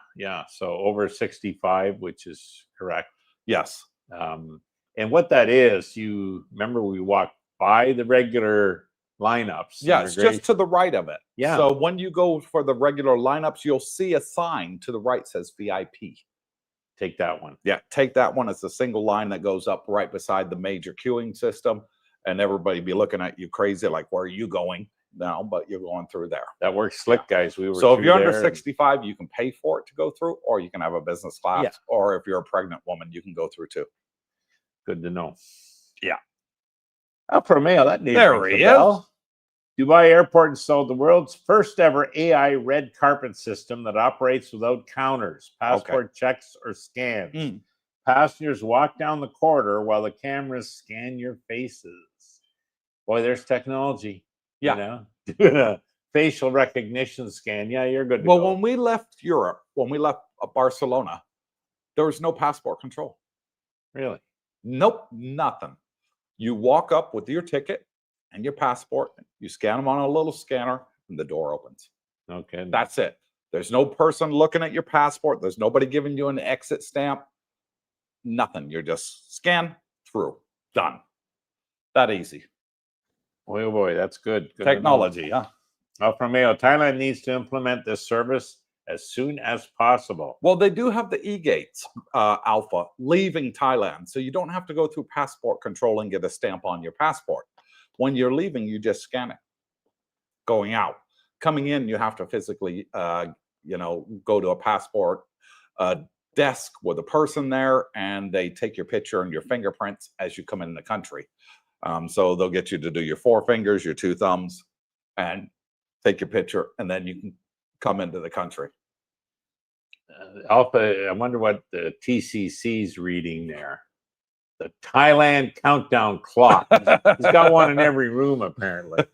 Speaker 3: So over 65, which is correct.
Speaker 2: Yes.
Speaker 3: And what that is, you remember we walked by the regular lineups.
Speaker 2: Yeah, it's just to the right of it.
Speaker 3: Yeah.
Speaker 2: So when you go for the regular lineups, you'll see a sign to the right says VIP.
Speaker 3: Take that one.
Speaker 2: Yeah, take that one. It's a single line that goes up right beside the major queuing system, and everybody be looking at you crazy, like, where are you going? No, but you're going through there.
Speaker 3: That works slick, guys. We were
Speaker 2: so if you're under 65, you can pay for it to go through, or you can have a business class,
Speaker 3: Yeah.
Speaker 2: or if you're a pregnant woman, you can go through too.
Speaker 3: Good to know.
Speaker 2: Yeah.
Speaker 3: Alpha Romeo, that name
Speaker 2: There
Speaker 3: rings
Speaker 2: he
Speaker 3: a bell.
Speaker 2: is.
Speaker 3: Dubai Airport installed the world's first ever AI red carpet system that operates without counters, passport checks, or scans. Passengers walk down the corridor while the cameras scan your faces. Boy, there's technology.
Speaker 2: Yeah.
Speaker 3: You know? Doing a facial recognition scan. Yeah, you're good to
Speaker 2: Well,
Speaker 3: go.
Speaker 2: when we left Europe, when we left Barcelona, there was no passport control.
Speaker 3: Really?
Speaker 2: Nope, nothing. You walk up with your ticket and your passport, you scan them on a little scanner, and the door opens.
Speaker 3: Okay.
Speaker 2: That's it. There's no person looking at your passport. There's nobody giving you an exit stamp. Nothing. You're just scan through. Done. That easy.
Speaker 3: Boy, oh boy, that's good. Good
Speaker 2: Technology, huh?
Speaker 3: Alpha Romeo, Thailand needs to implement this service as soon as possible.
Speaker 2: Well, they do have the e-gates, Alpha, leaving Thailand. So you don't have to go through passport control and get a stamp on your passport. When you're leaving, you just scan it. Going out. Coming in, you have to physically, go to a passport desk with a person there, and they take your picture and your fingerprints as you come in the country. So they'll get you to do your 4 fingers, your 2 thumbs, and take your picture, and then you can come into the country.
Speaker 3: Alpha, I wonder what the TCC's reading there. The Thailand countdown clock. He's got one in every room, apparently.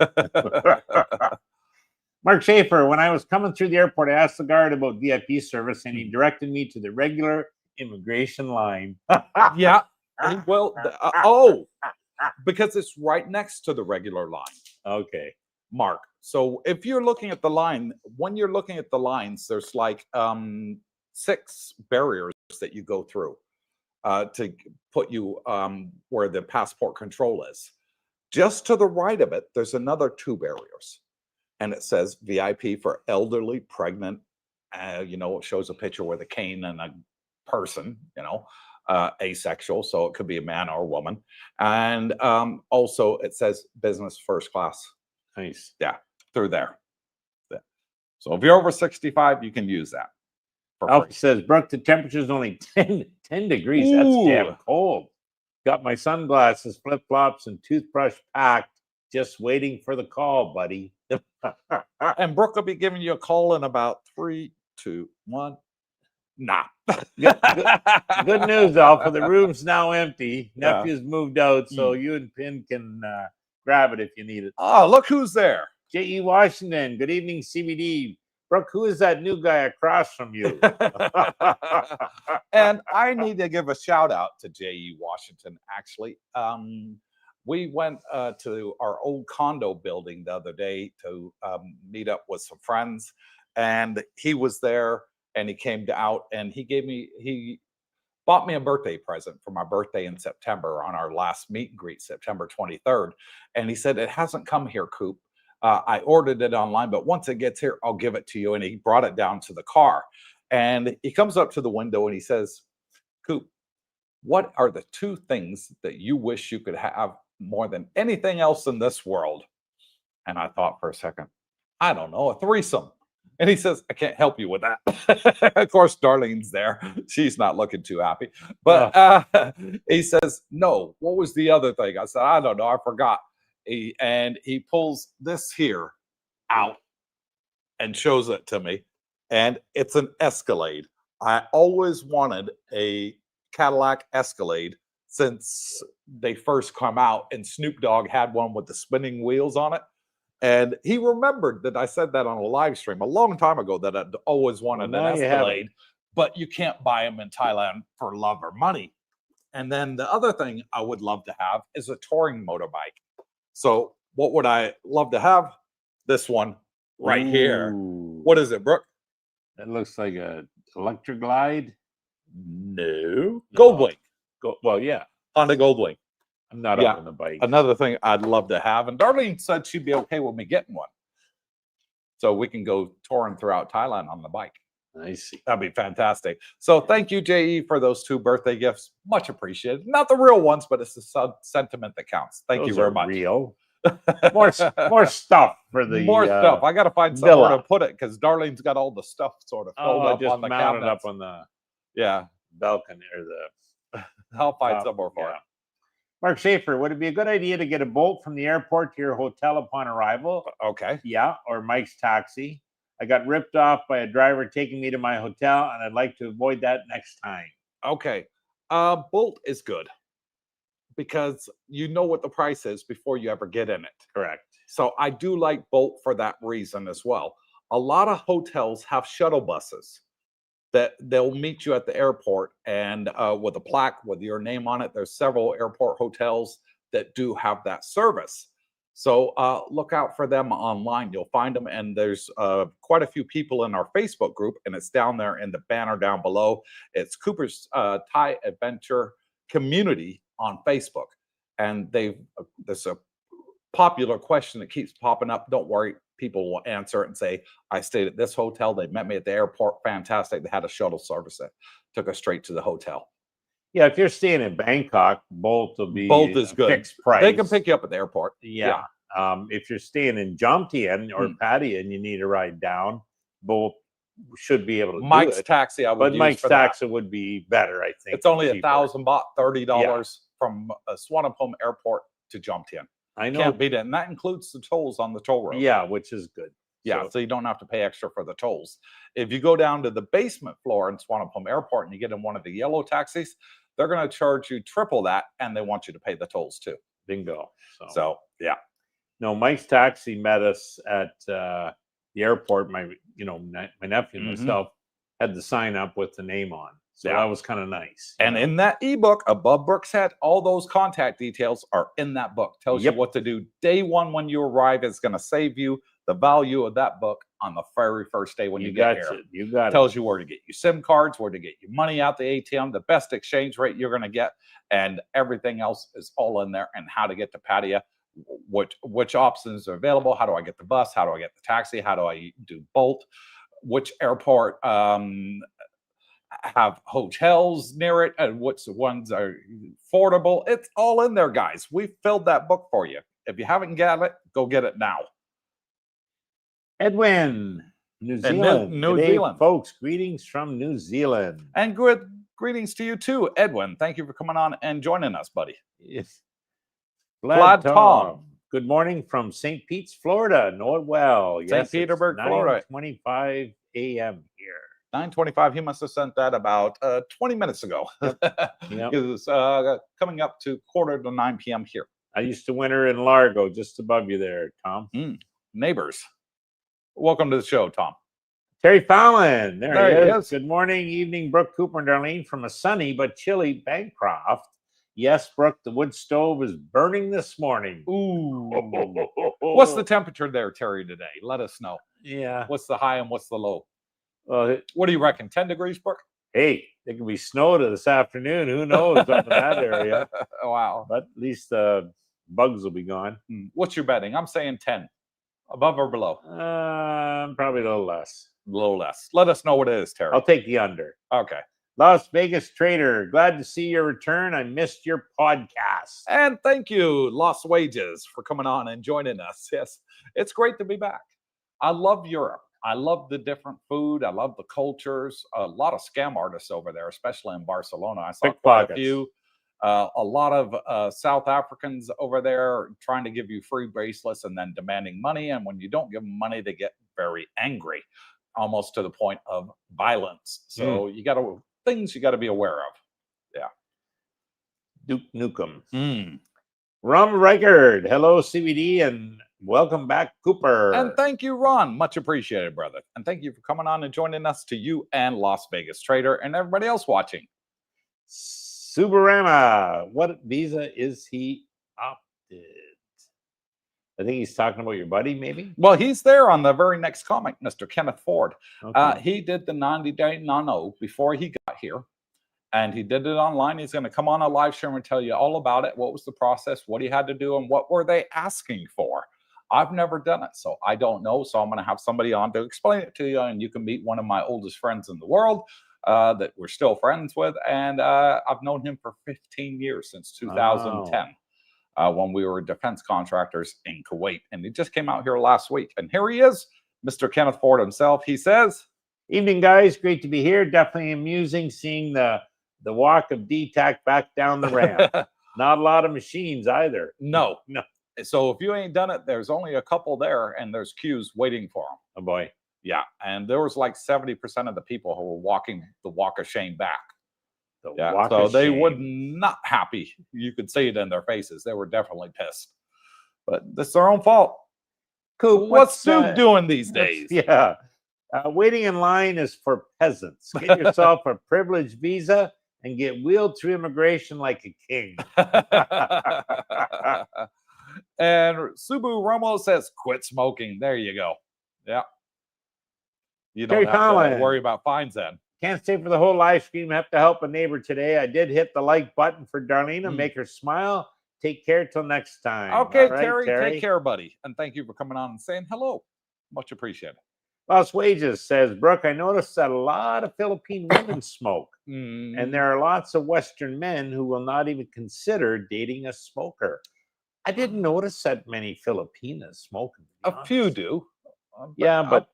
Speaker 3: Mark Schaefer, when I was coming through the airport, I asked the guard about VIP service, and he directed me to the regular immigration line.
Speaker 2: Yeah. Well, because it's right next to the regular line.
Speaker 3: Okay.
Speaker 2: Mark. So if you're looking at the line, when you're looking at the lines, there's like 6 barriers that you go through to put you where the passport control is. Just to the right of it, there's another 2 barriers. And it says VIP for elderly, pregnant. It shows a picture with a cane and a person, asexual. So it could be a man or a woman. And also it says business first class.
Speaker 3: Nice.
Speaker 2: Yeah, through there. So if you're over 65, you can use that.
Speaker 3: Alpha says, Brooke, the temperature is only 10 degrees.
Speaker 2: Ooh.
Speaker 3: That's damn cold. Got my sunglasses, flip-flops, and toothbrush packed. Just waiting for the call, buddy.
Speaker 2: And Brooke will be giving you a call in about 3, 2, 1. Nah.
Speaker 3: Good news, Alpha. The room's now empty.
Speaker 2: Yeah.
Speaker 3: Nephew's moved out, so you and Pin can grab it if you need it.
Speaker 2: Oh, look who's there.
Speaker 3: J.E. Washington. Good evening, CBD. Brooke, who is that new guy across from you?
Speaker 2: And I need to give a shout out to J.E. Washington, actually. We went to our old condo building the other day to meet up with some friends, and he was there, and he came out, and he bought me a birthday present for my birthday in September on our last meet and greet, September 23rd. And he said, it hasn't come here, Coop. I ordered it online, but once it gets here, I'll give it to you. And he brought it down to the car. And he comes up to the window and he says, Coop, what are the 2 things that you wish you could have more than anything else in this world? And I thought for a second, I don't know, a threesome. And he says, I can't help you with that. Of course, Darlene's there. She's not looking too happy. But he says, no, what was the other thing? I said, I don't know. I forgot. And he pulls this here out and shows it to me. And it's an Escalade. I always wanted a Cadillac Escalade since they first come out. And Snoop Dogg had one with the spinning wheels on it. And he remembered that I said that on a live stream a long time ago that I'd always wanted an Escalade, but you can't buy them in Thailand for love or money. And then the other thing I would love to have is a touring motorbike. So what would I love to have? This one right here. What is it, Brooke?
Speaker 3: That looks like a Electric Glide.
Speaker 2: No. Goldwing.
Speaker 3: Well, yeah.
Speaker 2: Honda Goldwing.
Speaker 3: I'm not up on the bike.
Speaker 2: Another thing I'd love to have, and Darlene said she'd be okay with me getting one. So we can go touring throughout Thailand on the bike.
Speaker 3: I see.
Speaker 2: That'd be fantastic. So thank you, J.E., for those 2 birthday gifts. Much appreciated. Not the real ones, but it's the sentiment that counts. Thank you very much.
Speaker 3: Real. more stuff for the
Speaker 2: more stuff. I got to find somewhere to put it because Darlene's got all the stuff sort of filled up on the cabinet.
Speaker 3: Up on the balcony or the.
Speaker 2: I'll find somewhere for it.
Speaker 3: Mark Schaefer, would it be a good idea to get a bolt from the airport to your hotel upon arrival?
Speaker 2: Okay.
Speaker 3: Yeah, or Mike's taxi. I got ripped off by a driver taking me to my hotel, and I'd like to avoid that next time.
Speaker 2: Okay. Bolt is good because you know what the price is before you ever get in it.
Speaker 3: Correct.
Speaker 2: So I do like Bolt for that reason as well. A lot of hotels have shuttle buses that they'll meet you at the airport and with a plaque with your name on it. There's several airport hotels that do have that service. So look out for them online. You'll find them. And there's quite a few people in our Facebook group, and it's down there in the banner down below. It's Coopersthaiadventure community on Facebook. And there's a popular question that keeps popping up. Don't worry. People will answer it and say, I stayed at this hotel. They met me at the airport. Fantastic. They had a shuttle service that took us straight to the hotel.
Speaker 3: Yeah, if you're staying in Bangkok, Bolt
Speaker 2: is good.
Speaker 3: Fixed price.
Speaker 2: They can pick you up at the airport.
Speaker 3: Yeah. If you're staying in Jomtien or Pattaya and you need a ride down, Bolt should be able to
Speaker 2: Mike's
Speaker 3: do it.
Speaker 2: taxi,
Speaker 3: but Mike's taxi would be better, I think.
Speaker 2: It's only 1,000 baht, $30 from Swanepoel Airport to Jomtien.
Speaker 3: I know.
Speaker 2: Can't beat it. And that includes the tolls on the toll road.
Speaker 3: Yeah, which is good.
Speaker 2: Yeah, so you don't have to pay extra for the tolls. If you go down to the basement floor in Swanepoel Airport and you get in one of the yellow taxis, they're going to charge you triple that, and they want you to pay the tolls too.
Speaker 3: Bingo.
Speaker 2: So yeah.
Speaker 3: No, Mike's taxi met us at the airport. My nephew and myself had the sign up with the name on. So that was kind of nice.
Speaker 2: And in that ebook, above Brooke's head, all those contact details are in that book. Tells you what to do day one when you arrive. It's going to save you the value of that book on the very first day when you get here.
Speaker 3: You got it.
Speaker 2: Tells you where to get your SIM cards, where to get your money out the ATM, the best exchange rate you're going to get, and everything else is all in there. And how to get to Pattaya, which options are available. How do I get the bus? How do I get the taxi? How do I do Bolt? Which airport have hotels near it, and which ones are affordable? It's all in there, guys. We filled that book for you. If you haven't got it, go get it now.
Speaker 3: Edwin, New Zealand.
Speaker 2: New Zealand.
Speaker 3: Folks, greetings from New Zealand.
Speaker 2: And good greetings to you too, Edwin. Thank you for coming on and joining us, buddy.
Speaker 3: Yes.
Speaker 2: Glad Tom.
Speaker 3: Good morning from St. Pete's, Florida. Know it well.
Speaker 2: St. Petersburg, Florida.
Speaker 3: 9:25 a.m. here.
Speaker 2: 9:25. He must have sent that about 20 minutes ago.
Speaker 3: Yep.
Speaker 2: It was coming up to 8:45 p.m. here.
Speaker 3: I used to winter in Largo, just above you there, Tom.
Speaker 2: Neighbors. Welcome to the show, Tom.
Speaker 3: Terry Fallon, there he is.
Speaker 2: is.
Speaker 3: Good morning, evening, Brooke, Cooper, and Darlene from a sunny but chilly Bancroft. Yes, Brooke, the wood stove is burning this morning.
Speaker 2: Ooh. What's the temperature there, Terry, today? Let us know.
Speaker 3: Yeah.
Speaker 2: What's the high and what's the low?
Speaker 3: Well,
Speaker 2: What do you reckon? 10 degrees, Brooke?
Speaker 3: hey, it could be snow to this afternoon. Who knows up in that area?
Speaker 2: Wow.
Speaker 3: But at least the bugs will be gone.
Speaker 2: What's your betting? I'm saying 10. Above or below?
Speaker 3: Probably a little less.
Speaker 2: A little less. Let us know what it is, Terry.
Speaker 3: I'll take the under.
Speaker 2: Okay.
Speaker 3: Las Vegas Trader, glad to see your return. I missed your podcast.
Speaker 2: And thank you, Lost Wages, for coming on and joining us. Yes, it's great to be back. I love Europe. I love the different food. I love the cultures. A lot of scam artists over there, especially in Barcelona. I saw quite a few. A lot of South Africans over there trying to give you free bracelets and then demanding money. And when you don't give them money, they get very angry, almost to the point of violence. So you got to things you got to be aware of. Yeah.
Speaker 3: Duke Nukem. Ron Reichard. Hello, CBD, and welcome back, Cooper.
Speaker 2: And thank you, Ron. Much appreciated, brother. And thank you for coming on and joining us, to you and Las Vegas Trader and everybody else watching.
Speaker 3: Subarama, what visa is he opted? I think he's talking about your buddy, maybe?
Speaker 2: Well, he's there on the very next comic, Mr. Kenneth Ford.
Speaker 3: Okay.
Speaker 2: He did the 90-day no before he got here. And he did it online. He's going to come on a live stream and tell you all about it. What was the process? What he had to do? And what were they asking for? I've never done it, so I don't know. So I'm going to have somebody on to explain it to you. And you can meet one of my oldest friends in the world that we're still friends with. And I've known him for 15 years, since 2010. When we were defense contractors in Kuwait. And he just came out here last week. And here he is, Mr. Kenneth Ford himself. He says,
Speaker 3: evening, guys. Great to be here. Definitely amusing seeing the walk of DTAC back down the ramp. Not a lot of machines either.
Speaker 2: No. So if you ain't done it, there's only a couple there, and there's queues waiting for them.
Speaker 3: Oh, boy.
Speaker 2: Yeah. And there was like 70% of the people who were walking the walk of shame back. So they were not happy. You could see it in their faces. They were definitely pissed. But it's their own fault.
Speaker 3: Coop,
Speaker 2: what's Duke doing these days?
Speaker 3: Yeah. Waiting in line is for peasants. Get yourself a privileged visa and get wheeled through immigration like a king.
Speaker 2: And Subu Romo says, quit smoking. There you go. Yeah. You don't have to worry about fines then.
Speaker 3: Can't stay for the whole live stream. Have to help a neighbor today. I did hit the like button for Darlene. Make her smile. Take care till next time.
Speaker 2: Okay, right, Terry, take care, buddy. And thank you for coming on and saying hello. Much appreciated.
Speaker 3: Lost Wages says, Brooke, I noticed that a lot of Philippine women smoke. And there are lots of Western men who will not even consider dating a smoker. I didn't notice that many Filipinas smoking.
Speaker 2: A few do.
Speaker 3: Yeah, but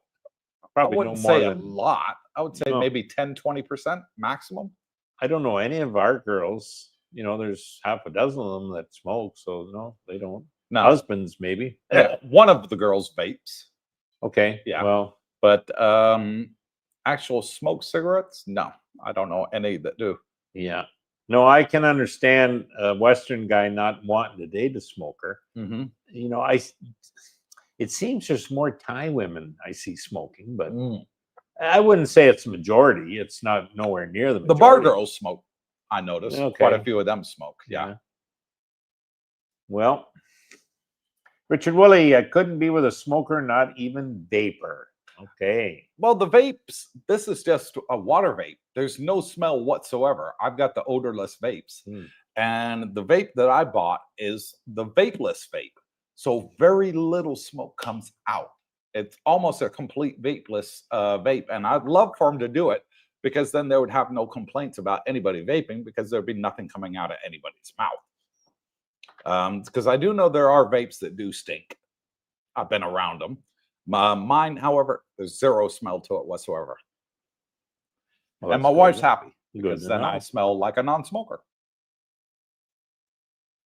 Speaker 3: probably
Speaker 2: I wouldn't
Speaker 3: no more
Speaker 2: say
Speaker 3: than
Speaker 2: a lot. I would say maybe 10-20% maximum.
Speaker 3: I don't know any of our girls. You know, there's half a dozen of them that smoke. So no, they don't.
Speaker 2: No.
Speaker 3: Husbands, maybe.
Speaker 2: One of the girls vapes.
Speaker 3: Okay.
Speaker 2: Yeah.
Speaker 3: Well,
Speaker 2: but actual smoke cigarettes, no. I don't know any that do.
Speaker 3: Yeah. No, I can understand a Western guy not wanting to date a smoker. You know, it seems there's more Thai women I see smoking, but I wouldn't say it's a majority. It's not nowhere near the majority.
Speaker 2: The bar girls smoke. I noticed quite a
Speaker 3: Okay.
Speaker 2: few of them smoke. Yeah.
Speaker 3: Well, Richard Woolley, I couldn't be with a smoker, not even vapor. Okay.
Speaker 2: Well, the vapes, this is just a water vape. There's no smell whatsoever. I've got the odorless vapes. And the vape that I bought is the vapeless vape. So very little smoke comes out. It's almost a complete vapeless vape. And I'd love for them to do it, because then they would have no complaints about anybody vaping, because there'd be nothing coming out of anybody's mouth. Because I do know there are vapes that do stink. I've been around them. Mine, however, there's zero smell to it whatsoever.
Speaker 3: Well,
Speaker 2: and my wife's happy,
Speaker 3: Good
Speaker 2: because
Speaker 3: to
Speaker 2: then
Speaker 3: know.
Speaker 2: I smell like a non-smoker.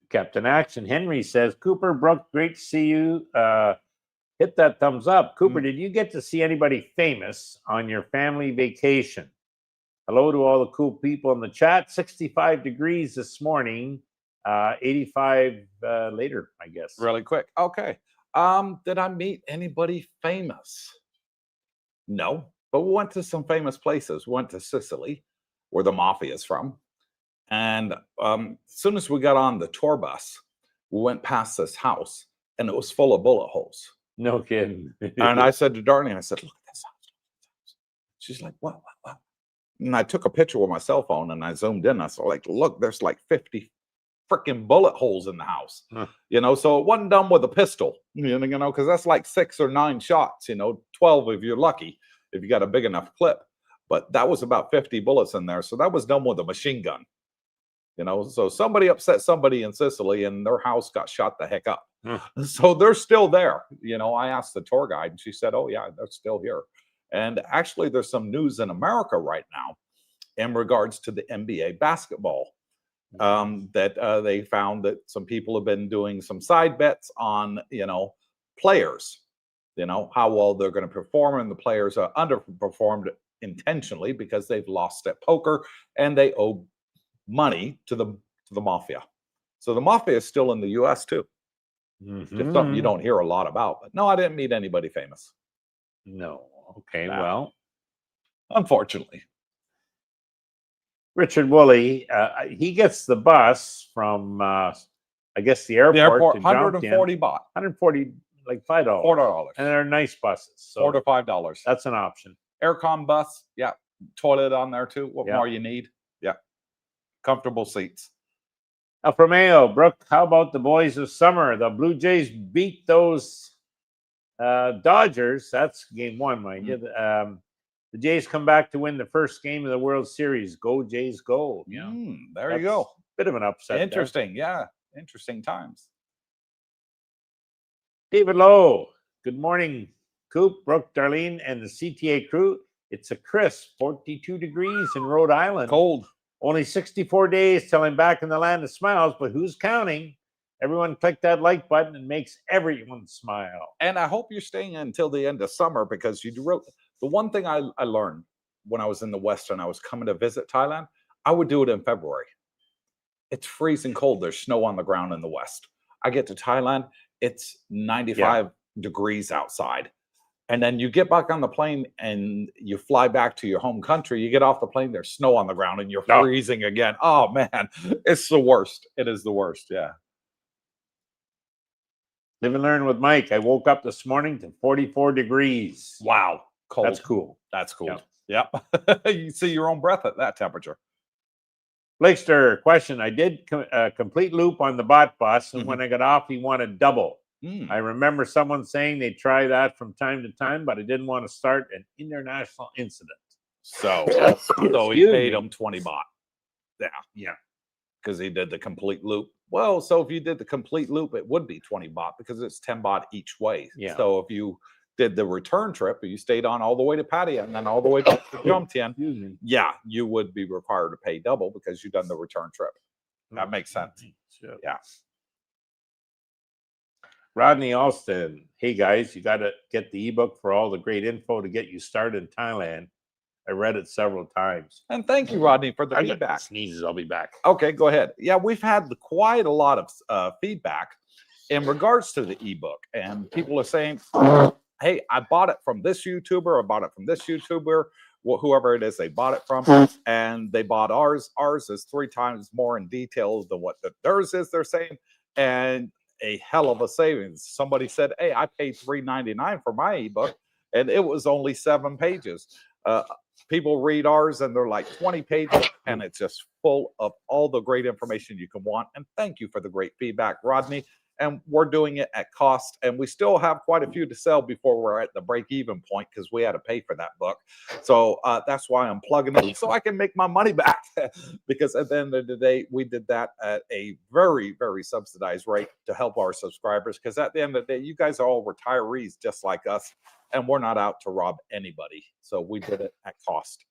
Speaker 3: Captain Action Henry says, Cooper, Brooke, great to see you. Hit that thumbs up. Cooper,
Speaker 2: Mm.
Speaker 3: did you get to see anybody famous on your family vacation? Hello to all the cool people in the chat. 65 degrees this morning, 85 later, I guess.
Speaker 2: Really quick. Okay. Did I meet anybody famous? No, but we went to some famous places. We went to Sicily, where the mafia is from. And as soon as we got on the tour bus, we went past this house and it was full of bullet holes.
Speaker 3: No kidding.
Speaker 2: And I said to Darlene, I said, look at this house. She's like, what? And I took a picture with my cell phone and I zoomed in. I saw, like, look, there's like 50 freaking bullet holes in the house.
Speaker 3: Huh.
Speaker 2: You know, so it wasn't done with a pistol, you know, because that's like 6 or 9 shots, you know, 12 if you're lucky, if you got a big enough clip. But that was about 50 bullets in there. So that was done with a machine gun. You know, so somebody upset somebody in Sicily and their house got shot the heck up. So they're still there. You know, I asked the tour guide and she said, oh, yeah, they're still here. And actually, there's some news in America right now in regards to the NBA basketball that they found that some people have been doing some side bets on, you know, players, you know, how well they're going to perform. And the players are underperformed intentionally because they've lost at poker and they owe money to the mafia. So the mafia is still in the US too. Just something you don't hear a lot about. But no, I didn't meet anybody famous.
Speaker 3: No. Okay,
Speaker 2: No.
Speaker 3: well,
Speaker 2: Unfortunately.
Speaker 3: Richard Woolley, he gets the bus from, I guess, the airport.
Speaker 2: The airport,
Speaker 3: to
Speaker 2: 140 baht.
Speaker 3: 140, like $5.
Speaker 2: $4.
Speaker 3: And they're nice buses. So
Speaker 2: $4 to $5.
Speaker 3: that's an option.
Speaker 2: Aircon bus, yeah. Toilet on there too. What
Speaker 3: Yeah.
Speaker 2: more you need? Yeah. Comfortable seats.
Speaker 3: Alfa Romeo, Brooke, how about the boys of summer? The Blue Jays beat those Dodgers. That's game one, mind you. The Jays come back to win the first game of the World Series. Go Jays, go! Yeah,
Speaker 2: There you go.
Speaker 3: Bit of an upset.
Speaker 2: Interesting, yeah. Interesting times.
Speaker 3: David Lowe, good morning, Coop, Brooke, Darlene, and the CTA crew. It's a crisp 42 degrees in Rhode Island.
Speaker 2: Cold.
Speaker 3: Only 64 days till I'm back in the land of smiles, but who's counting? Everyone click that like button and makes everyone smile.
Speaker 2: And I hope you're staying until the end of summer because you do. The one thing I learned when I was in the West and I was coming to visit Thailand, I would do it in February. It's freezing cold. There's snow on the ground in the West. I get to Thailand, it's 95 degrees outside. And then you get back on the plane and you fly back to your home country. You get off the plane, there's snow on the ground and you're freezing again. Oh, man, it's the worst. It is the worst, yeah.
Speaker 3: Live and learn with Mike. I woke up this morning to 44 degrees.
Speaker 2: Wow. Cold.
Speaker 3: That's cool.
Speaker 2: That's cool. Yep. You see your own breath at that temperature.
Speaker 3: Blakester, question. I did a complete loop on the bot bus, and when I got off, he wanted double. I remember someone saying they try that from time to time, but I didn't want to start an international incident.
Speaker 2: So he paid him 20 baht. Yeah. Because he did the complete loop. Well, so if you did the complete loop, it would be 20 baht because it's 10 baht each way.
Speaker 3: Yeah.
Speaker 2: So if you did the return trip, you stayed on all the way to Pattaya and then all the way back to Jomtien, yeah, you would be required to pay double because you've done the return trip. That makes sense. Yeah.
Speaker 3: Rodney Alston, hey guys, you got to get the ebook for all the great info to get you started in Thailand. I read it several times.
Speaker 2: And thank you, Rodney, for the feedback.
Speaker 3: Sneezes, I'll be back.
Speaker 2: Okay, go ahead. Yeah, we've had quite a lot of feedback in regards to the ebook, and people are saying, hey, I bought it from this YouTuber, I bought it from this YouTuber, whoever it is they bought it from, and they bought ours. Ours is 3 times more in detail than what theirs is, they're saying, and a hell of a savings. Somebody said, hey, I paid $3.99 for my ebook, and it was only 7 pages. People read ours, and they're like 20 pages, and it's just full of all the great information you can want. And thank you for the great feedback, Rodney. And we're doing it at cost, and we still have quite a few to sell before we're at the break-even point because we had to pay for that book. So that's why I'm plugging it so I can make my money back because at the end of the day, we did that at a very, very subsidized rate to help our subscribers because at the end of the day, you guys are all retirees just like us, and we're not out to rob anybody. So we did it at cost.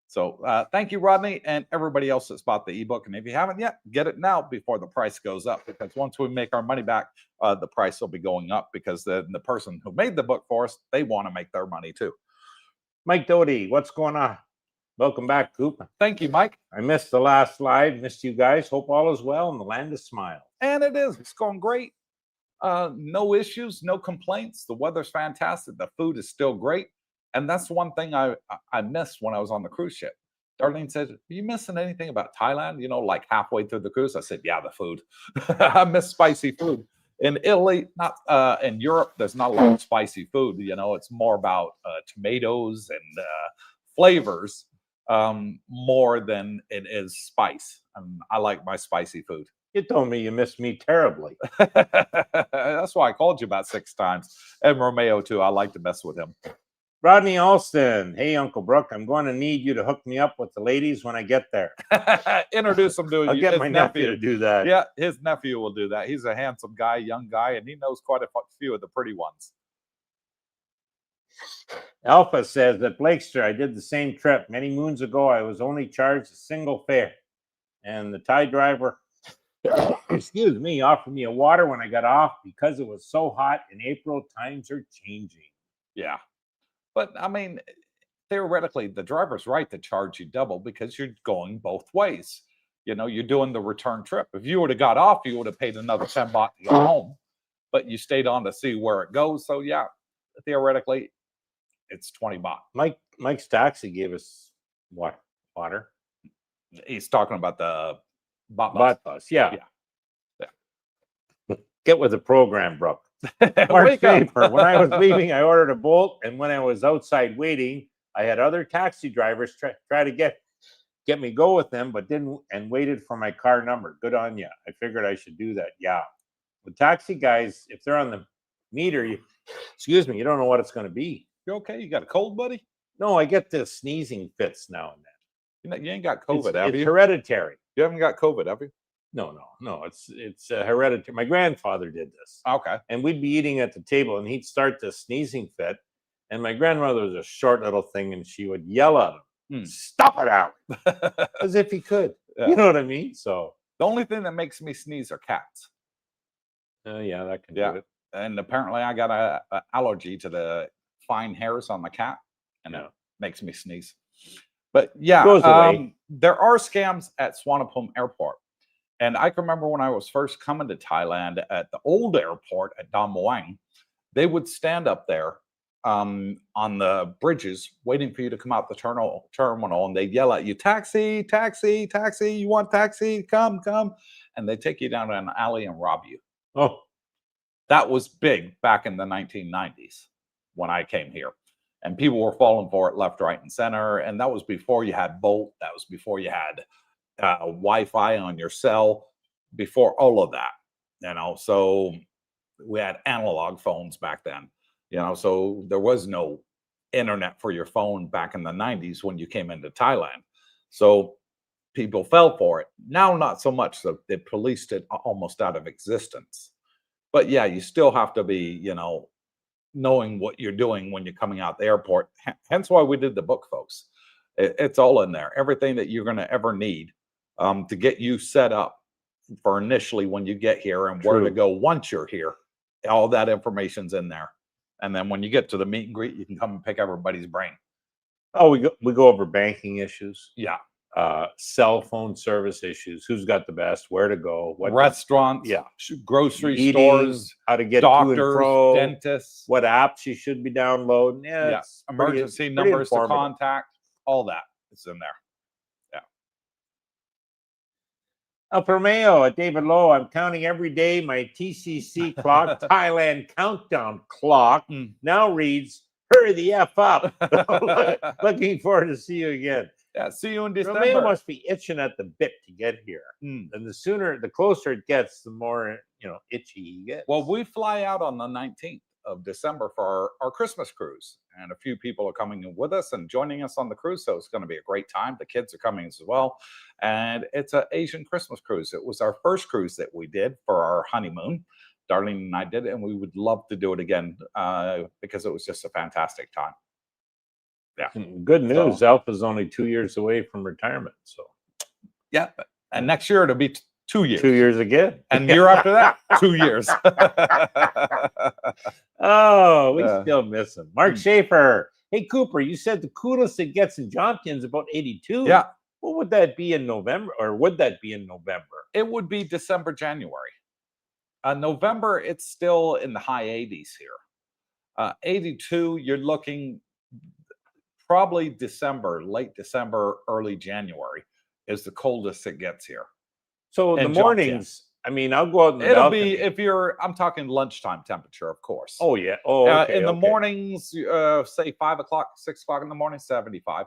Speaker 2: So thank you, Rodney, and everybody else that's bought the ebook. And if you haven't yet, get it now before the price goes up, because once we make our money back, the price will be going up, because the person who made the book for us, they want to make their money too.
Speaker 3: Mike Doty, what's going on? Welcome back, Coop.
Speaker 2: Thank you, Mike.
Speaker 3: I missed the last live. Missed you guys. Hope all is well in the land of smiles.
Speaker 2: And it is. It's going great. No issues, no complaints. The weather's fantastic. The food is still great. And that's one thing I missed when I was on the cruise ship. Darlene said, "Are you missing anything about Thailand?" You know, like halfway through the cruise, I said, "Yeah, the food. I miss spicy food." In Italy, not in Europe, there's not a lot of spicy food. You know, it's more about tomatoes and flavors more than it is spice. I like my spicy food.
Speaker 3: You told me you missed me terribly.
Speaker 2: That's why I called you about 6 times. And Romeo too. I like to mess with him.
Speaker 3: Rodney Alston, hey Uncle Brooke, I'm going to need you to hook me up with the ladies when I get there.
Speaker 2: Introduce him to
Speaker 3: I'll get my nephew to do that.
Speaker 2: Yeah, his nephew will do that. He's a handsome guy, young guy, and he knows quite a few of the pretty ones.
Speaker 3: Alpha says that Blakester, I did the same trip. Many moons ago, I was only charged a single fare. And the Thai driver, excuse me, offered me a water when I got off because it was so hot in April. Times are changing.
Speaker 2: Yeah. But I mean, theoretically, the driver's right to charge you double, because you're going both ways. You know, you're doing the return trip. If you would have got off, you would have paid another 10 baht to go home, but you stayed on to see where it goes. So yeah, theoretically, it's 20 baht.
Speaker 3: Mike's taxi gave us what? Water.
Speaker 2: He's talking about the
Speaker 3: Bot bus. Yeah.
Speaker 2: Yeah.
Speaker 3: Get with the program, Brooke. Mark
Speaker 2: Wake up.
Speaker 3: Paper. When I was leaving, I ordered a Bolt, and when I was outside waiting, I had other taxi drivers try to get me go with them, but didn't, and waited for my car number. Good on you. I figured I should do that. Yeah. The taxi guys, if they're on the meter, excuse me, you don't know what it's going to be.
Speaker 2: You okay? You got a cold, buddy?
Speaker 3: No, I get the sneezing fits now and then.
Speaker 2: You ain't got COVID, have
Speaker 3: it's
Speaker 2: you?
Speaker 3: hereditary.
Speaker 2: You haven't got COVID, have you?
Speaker 3: No. It's hereditary. My grandfather did this.
Speaker 2: Okay.
Speaker 3: And we'd be eating at the table, and he'd start the sneezing fit. And my grandmother was a short little thing, and she would yell at him, "Stop it out!" As if he could.
Speaker 2: Yeah.
Speaker 3: You know what I mean? So
Speaker 2: the only thing that makes me sneeze are cats.
Speaker 3: yeah, that can do it.
Speaker 2: And apparently, I got a allergy to the fine hairs on the cat, and it makes me sneeze. But yeah,
Speaker 3: Goes away.
Speaker 2: There are scams at Suvarnabhumi Airport. And I can remember when I was first coming to Thailand at the old airport at Dam Muang, they would stand up there on the bridges waiting for you to come out the terminal, and they'd yell at you, "Taxi, taxi, taxi, you want taxi? Come, come." And they take you down an alley and rob you.
Speaker 3: Oh,
Speaker 2: that was big back in the 1990s when I came here. And people were falling for it left, right, and center. And that was before you had Bolt. That was before you had Wi-Fi on your cell, before all of that, you know. So we had analog phones back then, you know, so there was no internet for your phone back in the 90s when you came into Thailand. So people fell for it. Now, not so much. So they policed it almost out of existence. But yeah, you still have to be, you know, knowing what you're doing when you're coming out the airport. Hence why we did the book, folks. It's all in there. Everything that you're going to ever need to get you set up for initially when you get here, and where to go once you're here. All that information's in there. And then when you get to the meet and greet, you can come and pick everybody's brain.
Speaker 3: Oh, we go over banking issues.
Speaker 2: Yeah.
Speaker 3: Cell phone service issues. Who's got the best? Where to go? What
Speaker 2: restaurants?
Speaker 3: Yeah.
Speaker 2: Grocery
Speaker 3: Eating,
Speaker 2: stores.
Speaker 3: how to get
Speaker 2: doctors,
Speaker 3: to and fro,
Speaker 2: dentists.
Speaker 3: what apps you should be downloading. Yeah.
Speaker 2: Emergency numbers to contact. All that is in there.
Speaker 3: Alfa Romeo at David Lowe. I'm counting every day. My TCC clock, Thailand countdown clock, now reads, "Hurry the F up." Looking forward to see you again.
Speaker 2: Yeah, see you in December.
Speaker 3: Romeo must be itching at the bit to get here. And the closer it gets, the more, you know, itchy he gets.
Speaker 2: Well, we fly out on the 19th of December for our Christmas cruise. And a few people are coming with us and joining us on the cruise. So it's going to be a great time. The kids are coming as well. And it's an Asian Christmas cruise. It was our first cruise that we did for our honeymoon. Darlene and I did it, and we would love to do it again because it was just a fantastic time. Yeah.
Speaker 3: Good news.
Speaker 2: So-
Speaker 3: Alpha's only 2 years away from retirement. So
Speaker 2: Yeah. And next year it'll be 2 years.
Speaker 3: 2 years again.
Speaker 2: And year after that, 2 years.
Speaker 3: Oh, we
Speaker 2: Yeah.
Speaker 3: still miss him. Mark
Speaker 2: Hmm.
Speaker 3: Schaefer. Hey, Cooper, you said the coolest it gets in Jompton's about 82.
Speaker 2: Yeah.
Speaker 3: What would that be in November? Or would that be in November?
Speaker 2: It would be December, January. November, it's still in the high 80s here. 82, you're looking probably December, late December, early January is the coldest it gets here.
Speaker 3: So the
Speaker 2: And Jompton.
Speaker 3: mornings, I mean, I'll go out in the
Speaker 2: It'll
Speaker 3: balcony.
Speaker 2: be, if you're, I'm talking lunchtime temperature, of course.
Speaker 3: Oh, yeah. Oh, okay,
Speaker 2: in the
Speaker 3: okay.
Speaker 2: mornings, say 5 o'clock, 6 o'clock in the morning, 75.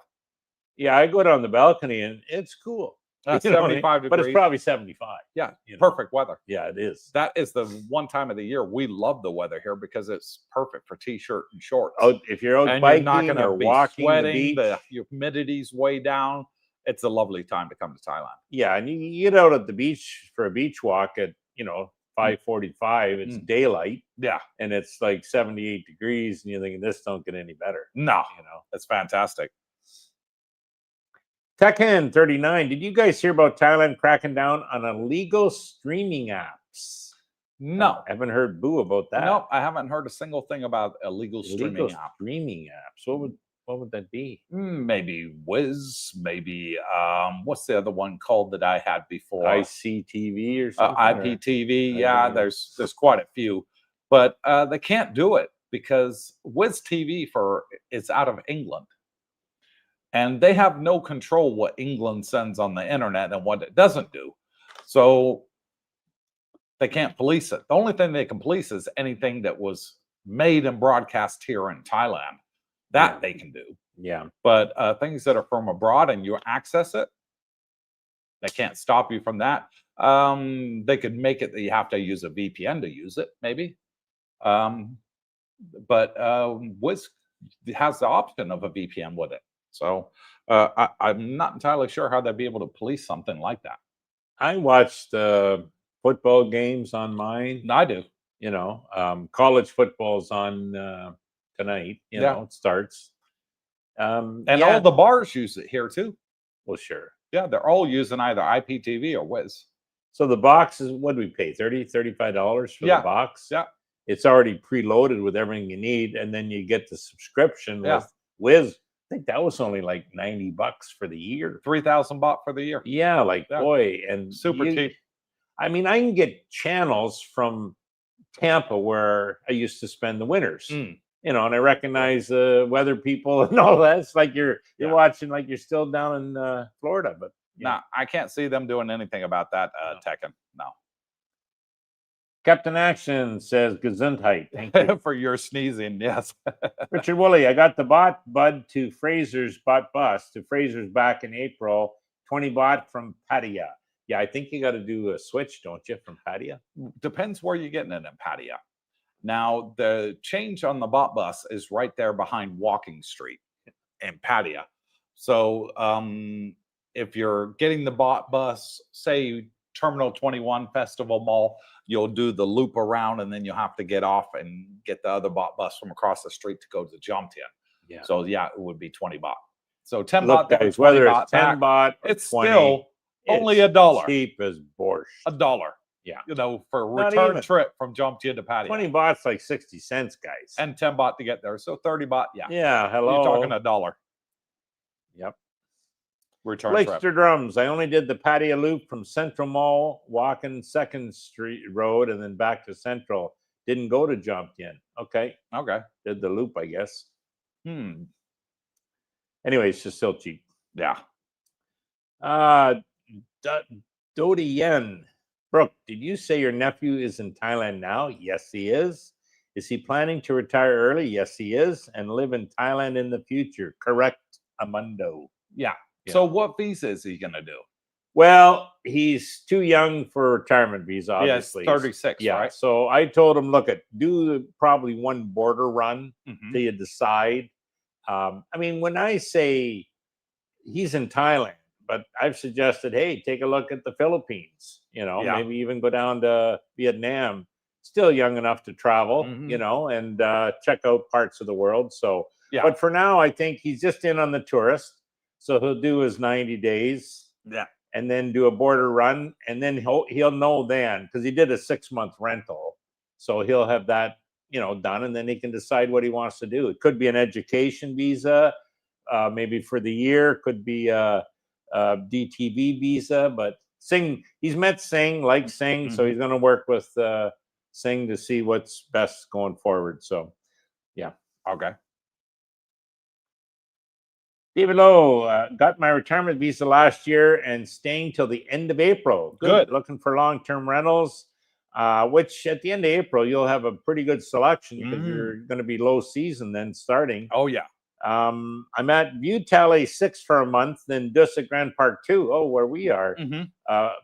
Speaker 3: Yeah, I go down the balcony and it's cool. You know what I mean?
Speaker 2: 75
Speaker 3: But it's
Speaker 2: degrees.
Speaker 3: probably 75.
Speaker 2: Yeah,
Speaker 3: you know?
Speaker 2: perfect weather.
Speaker 3: Yeah, it is.
Speaker 2: That is the one time of the year we love the weather here because it's perfect for t-shirt and shorts.
Speaker 3: Out, if you're out
Speaker 2: And
Speaker 3: biking
Speaker 2: you're not going to
Speaker 3: or
Speaker 2: be
Speaker 3: walking
Speaker 2: sweating.
Speaker 3: the beach.
Speaker 2: The humidity's way down. It's a lovely time to come to Thailand.
Speaker 3: Yeah, and you get out at the beach for a beach walk at, 5:45. It's daylight.
Speaker 2: Yeah.
Speaker 3: And it's like 78 degrees, and you're thinking this don't get any better.
Speaker 2: No, it's fantastic.
Speaker 3: Tekken 39. Did you guys hear about Thailand cracking down on illegal streaming apps?
Speaker 2: No.
Speaker 3: I haven't heard boo about that.
Speaker 2: Nope, I haven't heard a single thing about illegal streaming
Speaker 3: Illegal
Speaker 2: app.
Speaker 3: streaming apps. What would that be?
Speaker 2: Maybe Wiz, maybe what's the other one called that I had before?
Speaker 3: ICTV or something?
Speaker 2: IPTV.
Speaker 3: I
Speaker 2: Yeah,
Speaker 3: don't know.
Speaker 2: there's quite a few, but they can't do it because Wiz TV is out of England, and they have no control what England sends on the internet and what it doesn't do. So they can't police it. The only thing they can police is anything that was made and broadcast here in Thailand. That they can do.
Speaker 3: Yeah.
Speaker 2: But things that are from abroad and you access it, they can't stop you from that. They could make it that you have to use a VPN to use it, maybe. But Wiz has the option of a VPN with it. So I'm not entirely sure how they'd be able to police something like that.
Speaker 3: I watched football games on mine.
Speaker 2: I do.
Speaker 3: College football's on tonight. It starts.
Speaker 2: And all the bars use it here too.
Speaker 3: Well, sure.
Speaker 2: Yeah, they're all using either IPTV or Wiz.
Speaker 3: So the box is, what do we pay? $35 for the box?
Speaker 2: Yeah.
Speaker 3: It's already preloaded with everything you need, and then you get the subscription
Speaker 2: Yeah.
Speaker 3: with Wiz. I think that was only like $90 for the year.
Speaker 2: 3,000 baht for the year.
Speaker 3: Yeah,
Speaker 2: Yeah.
Speaker 3: boy, and
Speaker 2: Super cheap.
Speaker 3: I mean, I can get channels from Tampa where I used to spend the winters. And I recognize weather people and all that. It's like you're watching like you're still down in Florida, but
Speaker 2: No, I can't see them doing anything about that, Tekken. No.
Speaker 3: Captain Action says Gesundheit. Thank you.
Speaker 2: For your sneezing, yes.
Speaker 3: Richard Woolley, I got the bud to Fraser's bus to Fraser's back in April. 20 baht from Pattaya. Yeah, I think you got to do a switch, don't you, from Pattaya?
Speaker 2: Depends where you're getting it in Pattaya. Now, the change on the bot bus is right there behind Walking Street in Pattaya. So if you're getting the bot bus, say Terminal 21 Festival Mall, you'll do the loop around and then you'll have to get off and get the other bot bus from across the street to go to Jompton.
Speaker 3: Yeah.
Speaker 2: So yeah, it would be 20 baht. So 10
Speaker 3: Look,
Speaker 2: baht, there,
Speaker 3: guys,
Speaker 2: 20
Speaker 3: whether
Speaker 2: baht
Speaker 3: it's 10
Speaker 2: back,
Speaker 3: baht or
Speaker 2: it's
Speaker 3: 20,
Speaker 2: still only
Speaker 3: it's
Speaker 2: $1.
Speaker 3: cheap as borscht.
Speaker 2: $1.
Speaker 3: Yeah.
Speaker 2: For a
Speaker 3: Not
Speaker 2: return
Speaker 3: even.
Speaker 2: trip from Jompton to Pattaya.
Speaker 3: 20 baht's like 60 cents, guys.
Speaker 2: And 10 baht to get there. So 30 baht, yeah.
Speaker 3: Yeah, hello.
Speaker 2: You're talking $1.
Speaker 3: Yep.
Speaker 2: Return trip.
Speaker 3: Blakester Drums. I only did the Pattaya loop from Central Mall, walking 2nd Street Road, and then back to Central. Didn't go to Jompton. Okay.
Speaker 2: Okay.
Speaker 3: Did the loop, I guess.
Speaker 2: Hmm.
Speaker 3: Anyway, it's just still cheap.
Speaker 2: Yeah.
Speaker 3: Dodi Yen. Brooke, did you say your nephew is in Thailand now? Yes, he is. Is he planning to retire early? Yes, he is. And live in Thailand in the future. Correct, Amundo.
Speaker 2: Yeah.
Speaker 3: Yeah.
Speaker 2: So what visa is he going to do?
Speaker 3: Well, he's too young for a retirement visa,
Speaker 2: Yes,
Speaker 3: obviously.
Speaker 2: 36,
Speaker 3: Yeah.
Speaker 2: right?
Speaker 3: So I told him, look, do probably one border run
Speaker 2: Mhm.
Speaker 3: till you decide. I mean, when I say he's in Thailand, but I've suggested, hey, take a look at the Philippines,
Speaker 2: Yeah.
Speaker 3: maybe even go down to Vietnam. Still young enough to travel,
Speaker 2: Mhm.
Speaker 3: and check out parts of the world. So
Speaker 2: Yeah.
Speaker 3: But for now, I think he's just in on the tourist. So he'll do his 90 days.
Speaker 2: Yeah.
Speaker 3: And then do a border run. And then he'll know then, because he did a 6-month rental. So he'll have that, done. And then he can decide what he wants to do. It could be an education visa, maybe for the year. Could be a DTV visa. But he's met Singh, likes Singh. So he's going to work with Singh to see what's best going forward. So, yeah.
Speaker 2: Okay.
Speaker 3: David Lowe, got my retirement visa last year and staying till the end of April.
Speaker 2: Good.
Speaker 3: Looking for long-term rentals, which at the end of April, you'll have a pretty good selection because you're going to be low season then starting.
Speaker 2: Oh, yeah.
Speaker 3: I'm at Butale 6 for a month, then Dusit Grand Park 2, where we are,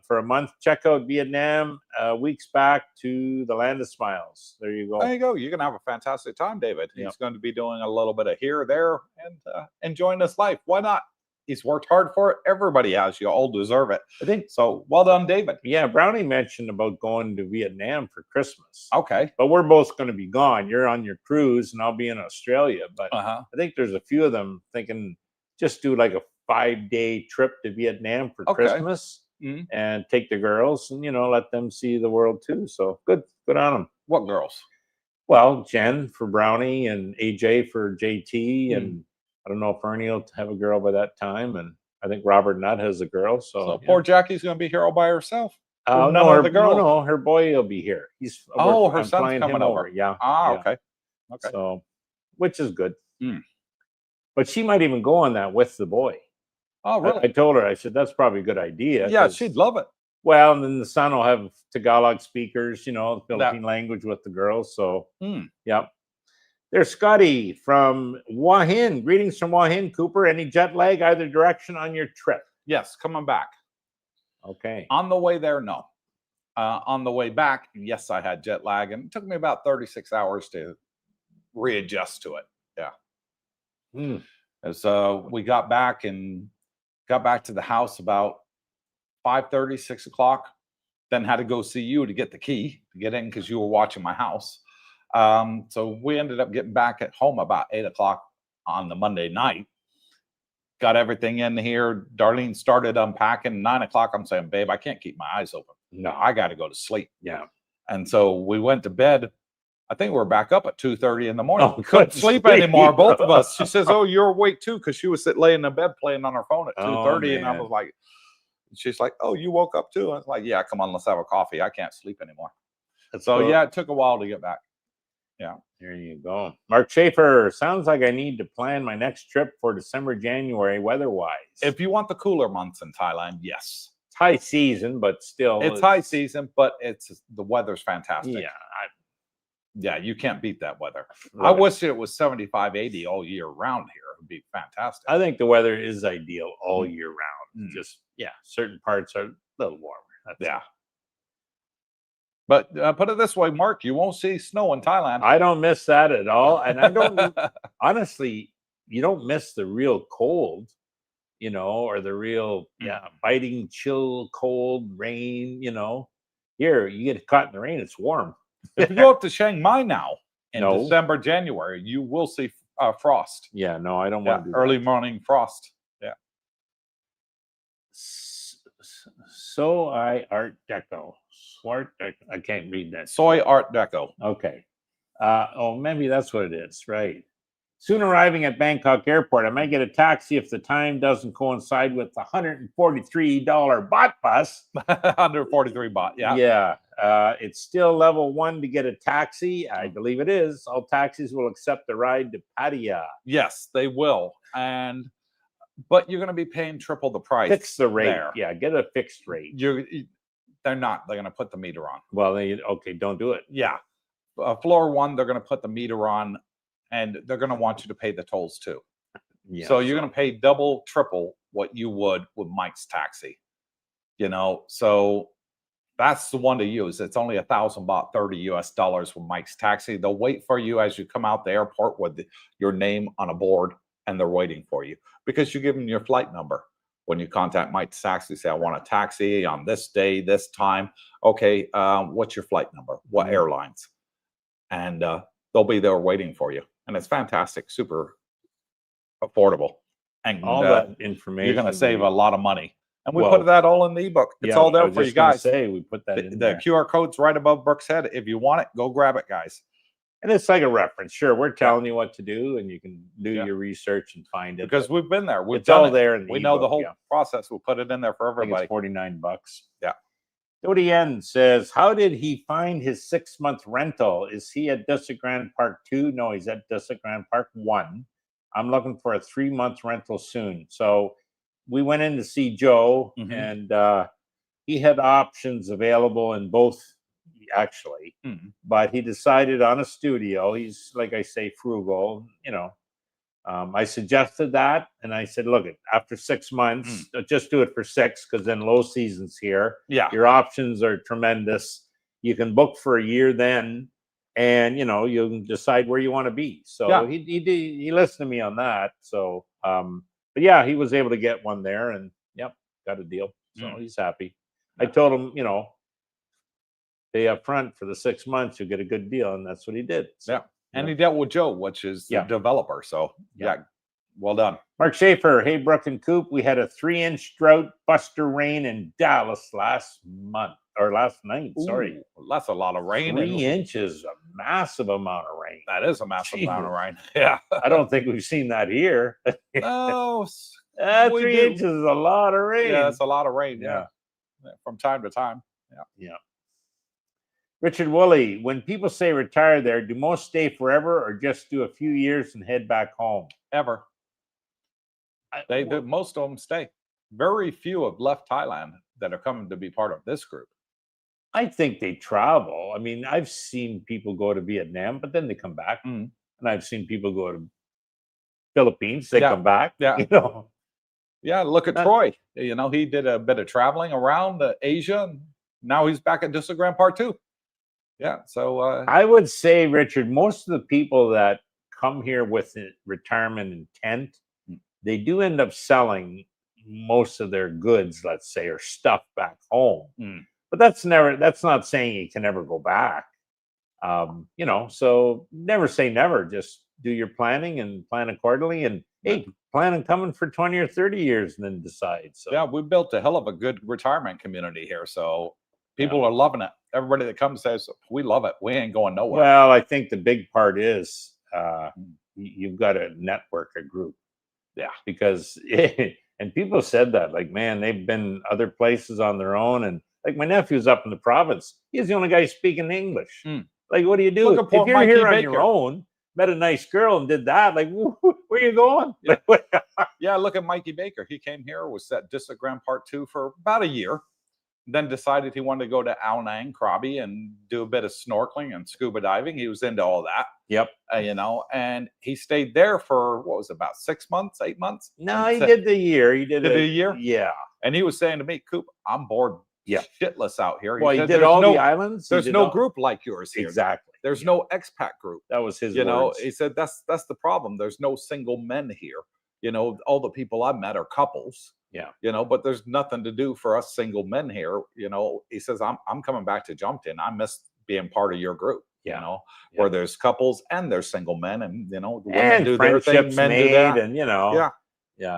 Speaker 3: for a month. Check out Vietnam, weeks back to the Land of Smiles. There you go.
Speaker 2: There you go. You're going to have a fantastic time, David. He's going to be doing a little bit of here, there, and enjoying this life. Why not? He's worked hard for it. Everybody has. You all deserve it.
Speaker 3: I think
Speaker 2: so. Well done, David.
Speaker 3: Yeah, Brownie mentioned about going to Vietnam for Christmas.
Speaker 2: Okay.
Speaker 3: But we're both going to be gone. You're on your cruise and I'll be in Australia. But I think there's a few of them thinking just do like a 5-day trip to Vietnam for Christmas and take the girls and, let them see the world too. So good on them.
Speaker 2: What girls?
Speaker 3: Well, Jen for Brownie and AJ for JT. And I don't know if Ernie will have a girl by that time. And I think Robert Nutt has a girl. So
Speaker 2: poor Jackie's going to be here all by herself.
Speaker 3: No, her boy will be here.
Speaker 2: Her son's coming over.
Speaker 3: Yeah.
Speaker 2: Okay.
Speaker 3: So, which is good. But she might even go on that with the boy.
Speaker 2: Oh, really?
Speaker 3: I told her, I said, that's probably a good idea.
Speaker 2: Yeah, she'd love it.
Speaker 3: Well, and then the son will have Tagalog speakers, the Philippine language with the girls. So, yeah. There's Scotty from Wahin. Greetings from Wahin, Cooper. Any jet lag either direction on your trip?
Speaker 2: Yes, coming back.
Speaker 3: Okay.
Speaker 2: On the way there, no. On the way back, yes, I had jet lag, and it took me about 36 hours to readjust to it. Yeah. As we got back to the house about 5:30, 6 o'clock. Then had to go see you to get the key to get in because you were watching my house. So we ended up getting back at home about 8 o'clock on the Monday night. Got everything in here. Darlene started unpacking. 9 o'clock, I'm saying, babe, I can't keep my eyes open. No, I got to go to sleep.
Speaker 3: Yeah.
Speaker 2: And so we went to bed. I think we were back up at 2:30 in the morning.
Speaker 3: We
Speaker 2: couldn't sleep anymore, both of us. She says, oh, you're awake too, because she was laying in bed playing on her phone at 2:30. And I was like, she's like, oh, you woke up too? I was like, yeah, come on, let's have a coffee. I can't sleep anymore. So yeah, it took a while to get back. Yeah.
Speaker 3: There you go. Mark Schaefer, sounds like I need to plan my next trip for December, January, weather-wise.
Speaker 2: If you want the cooler months in Thailand, yes.
Speaker 3: It's high season, but still.
Speaker 2: It's high season, but the weather's fantastic.
Speaker 3: Yeah.
Speaker 2: Yeah, you can't beat that weather.
Speaker 3: Right.
Speaker 2: I wish it was 75, 80 all year round here. It would be fantastic.
Speaker 3: I think the weather is ideal all year round. Just, certain parts are a little warmer.
Speaker 2: But put it this way, Mark, you won't see snow in Thailand.
Speaker 3: I don't miss that at all. And I don't, honestly, you don't miss the real cold, or the real, biting, chill, cold rain, Here, you get caught in the rain, it's warm.
Speaker 2: If you go up to Chiang Mai now in December, January, you will see frost.
Speaker 3: Yeah, no, I don't want to do
Speaker 2: early morning frost. Yeah.
Speaker 3: So Art Deco. I can't read that.
Speaker 2: Soy Art Deco.
Speaker 3: Okay. Maybe that's what it is. Right. Soon arriving at Bangkok Airport, I might get a taxi if the time doesn't coincide with the $143 bot bus.
Speaker 2: 143 baht. Yeah.
Speaker 3: Yeah. It's still level 1 to get a taxi. I believe it is. All taxis will accept the ride to Pattaya.
Speaker 2: Yes, they will. But you're going to be paying triple the price.
Speaker 3: Fix the rate. There. Yeah, get a fixed rate.
Speaker 2: They're not. They're going to put the meter on.
Speaker 3: Well, don't do it.
Speaker 2: Yeah. Floor 1, they're going to put the meter on, and they're going to want you to pay the tolls too. Yeah, so you're going to pay double, triple what you would with Mike's taxi. So that's the one to use. It's only 1,000 baht, $30 with Mike's taxi. They'll wait for you as you come out the airport with your name on a board, and they're waiting for you because you give them your flight number. When you contact Mike's taxi, say, I want a taxi on this day, this time. Okay, what's your flight number? What airlines? And they'll be there waiting for you. And it's fantastic. Super, affordable. And
Speaker 3: All that information.
Speaker 2: you're going to save a lot of money. And we
Speaker 3: Well,
Speaker 2: put that all in the ebook. It's
Speaker 3: yeah,
Speaker 2: all
Speaker 3: I
Speaker 2: there
Speaker 3: was
Speaker 2: for you
Speaker 3: just gonna
Speaker 2: guys.
Speaker 3: say we put that
Speaker 2: The,
Speaker 3: in
Speaker 2: the
Speaker 3: there.
Speaker 2: QR code's right above Brooke's head. If you want it, go grab it, guys.
Speaker 3: And it's like a reference. Sure, we're telling you what to do, and you can do
Speaker 2: Yeah.
Speaker 3: your research and find it.
Speaker 2: Because we've been there. We've
Speaker 3: it's
Speaker 2: done
Speaker 3: all
Speaker 2: it.
Speaker 3: there in the
Speaker 2: We know the
Speaker 3: ebook,
Speaker 2: whole
Speaker 3: yeah.
Speaker 2: process. We'll put it in there for
Speaker 3: I think
Speaker 2: everybody.
Speaker 3: it's $49.
Speaker 2: Yeah.
Speaker 3: Dodie N says, how did he find his 6-month rental? Is he at Grand Park 2? No, he's at Grand Park 1. I'm looking for a 3-month rental soon. So we went in to see Joe,
Speaker 2: Mhm.
Speaker 3: and he had options available in both, actually.
Speaker 2: Mhm.
Speaker 3: But he decided on a studio. He's, like I say, frugal, you know. I suggested that, and I said, look, after 6 months, just do it for 6, because then low season's here.
Speaker 2: Yeah.
Speaker 3: Your options are tremendous. You can book for a year then, and, you know, you can decide where you want to be. So
Speaker 2: Yeah.
Speaker 3: he listened to me on that. So, but yeah, he was able to get one there, and yep, got a deal. So he's happy. I told him, you know, pay up front for the 6 months, you get a good deal, and that's what he did. So,
Speaker 2: Yeah. And he dealt with Joe, which is the developer. So, yeah, well done.
Speaker 3: Mark Schaefer, hey, Brooke and Coop, we had a 3-inch drought buster rain in Dallas last night. Sorry.
Speaker 2: Ooh, that's a lot of rain.
Speaker 3: 3 inches, a massive amount of rain.
Speaker 2: That is a massive amount of rain. Yeah.
Speaker 3: I don't think we've seen that here.
Speaker 2: No.
Speaker 3: 3 inches is a lot of rain.
Speaker 2: Yeah, that's a lot of rain. Yeah. From time to time.
Speaker 3: Yeah. Richard Woolley, when people say retire there, do most stay forever or just do a few years and head back home?
Speaker 2: Ever. They do. Most of them stay. Very few have left Thailand that are coming to be part of this group.
Speaker 3: I think they travel. I mean, I've seen people go to Vietnam, but then they come back. And I've seen people go to Philippines, they come back.
Speaker 2: Yeah.
Speaker 3: You know.
Speaker 2: Yeah, look at Troy. You know, he did a bit of traveling around Asia. And now he's back at Grand Park 2. Yeah, so
Speaker 3: I would say, Richard, most of the people that come here with retirement intent, they do end up selling most of their goods, let's say, or stuff back home. But that's not saying you can never go back. You know, so never say never. Just do your planning and plan accordingly. And hey, plan on coming for 20 or 30 years and then decide. So
Speaker 2: yeah, we built a hell of a good retirement community here. So people are loving it. Everybody that comes says, we love it. We ain't going nowhere.
Speaker 3: Well, I think the big part is you've got to network a group.
Speaker 2: Yeah.
Speaker 3: Because, and people said that, like, man, they've been other places on their own. And like my nephew's up in the province. He's the only guy speaking English. Like, what do you do? If you're
Speaker 2: Mikey
Speaker 3: here on
Speaker 2: Baker.
Speaker 3: your own, met a nice girl and did that, like, where you going?
Speaker 2: Yeah, look at Mikey Baker. He came here, was at Grand Park 2 for about a year. Then decided he wanted to go to Ao Nang, Krabi, and do a bit of snorkeling and scuba diving. He was into all that.
Speaker 3: Yep.
Speaker 2: You know, and he stayed there for, what was it, about 6 months, 8 months?
Speaker 3: No, he did the year. He did
Speaker 2: a year?
Speaker 3: Yeah.
Speaker 2: And he was saying to me, Coop, I'm bored shitless out here.
Speaker 3: Well, he did all the islands.
Speaker 2: There's no group like yours here.
Speaker 3: Exactly.
Speaker 2: There's no expat group.
Speaker 3: That was his
Speaker 2: You know,
Speaker 3: words.
Speaker 2: he said, that's the problem. There's no single men here. You know, all the people I've met are couples.
Speaker 3: Yeah.
Speaker 2: You know, but there's nothing to do for us single men here. You know, he says, I'm coming back to Jumpton. I miss being part of your group. You know, where there's couples and there's single men, and you know, the women do their thing, men do that,
Speaker 3: and you know,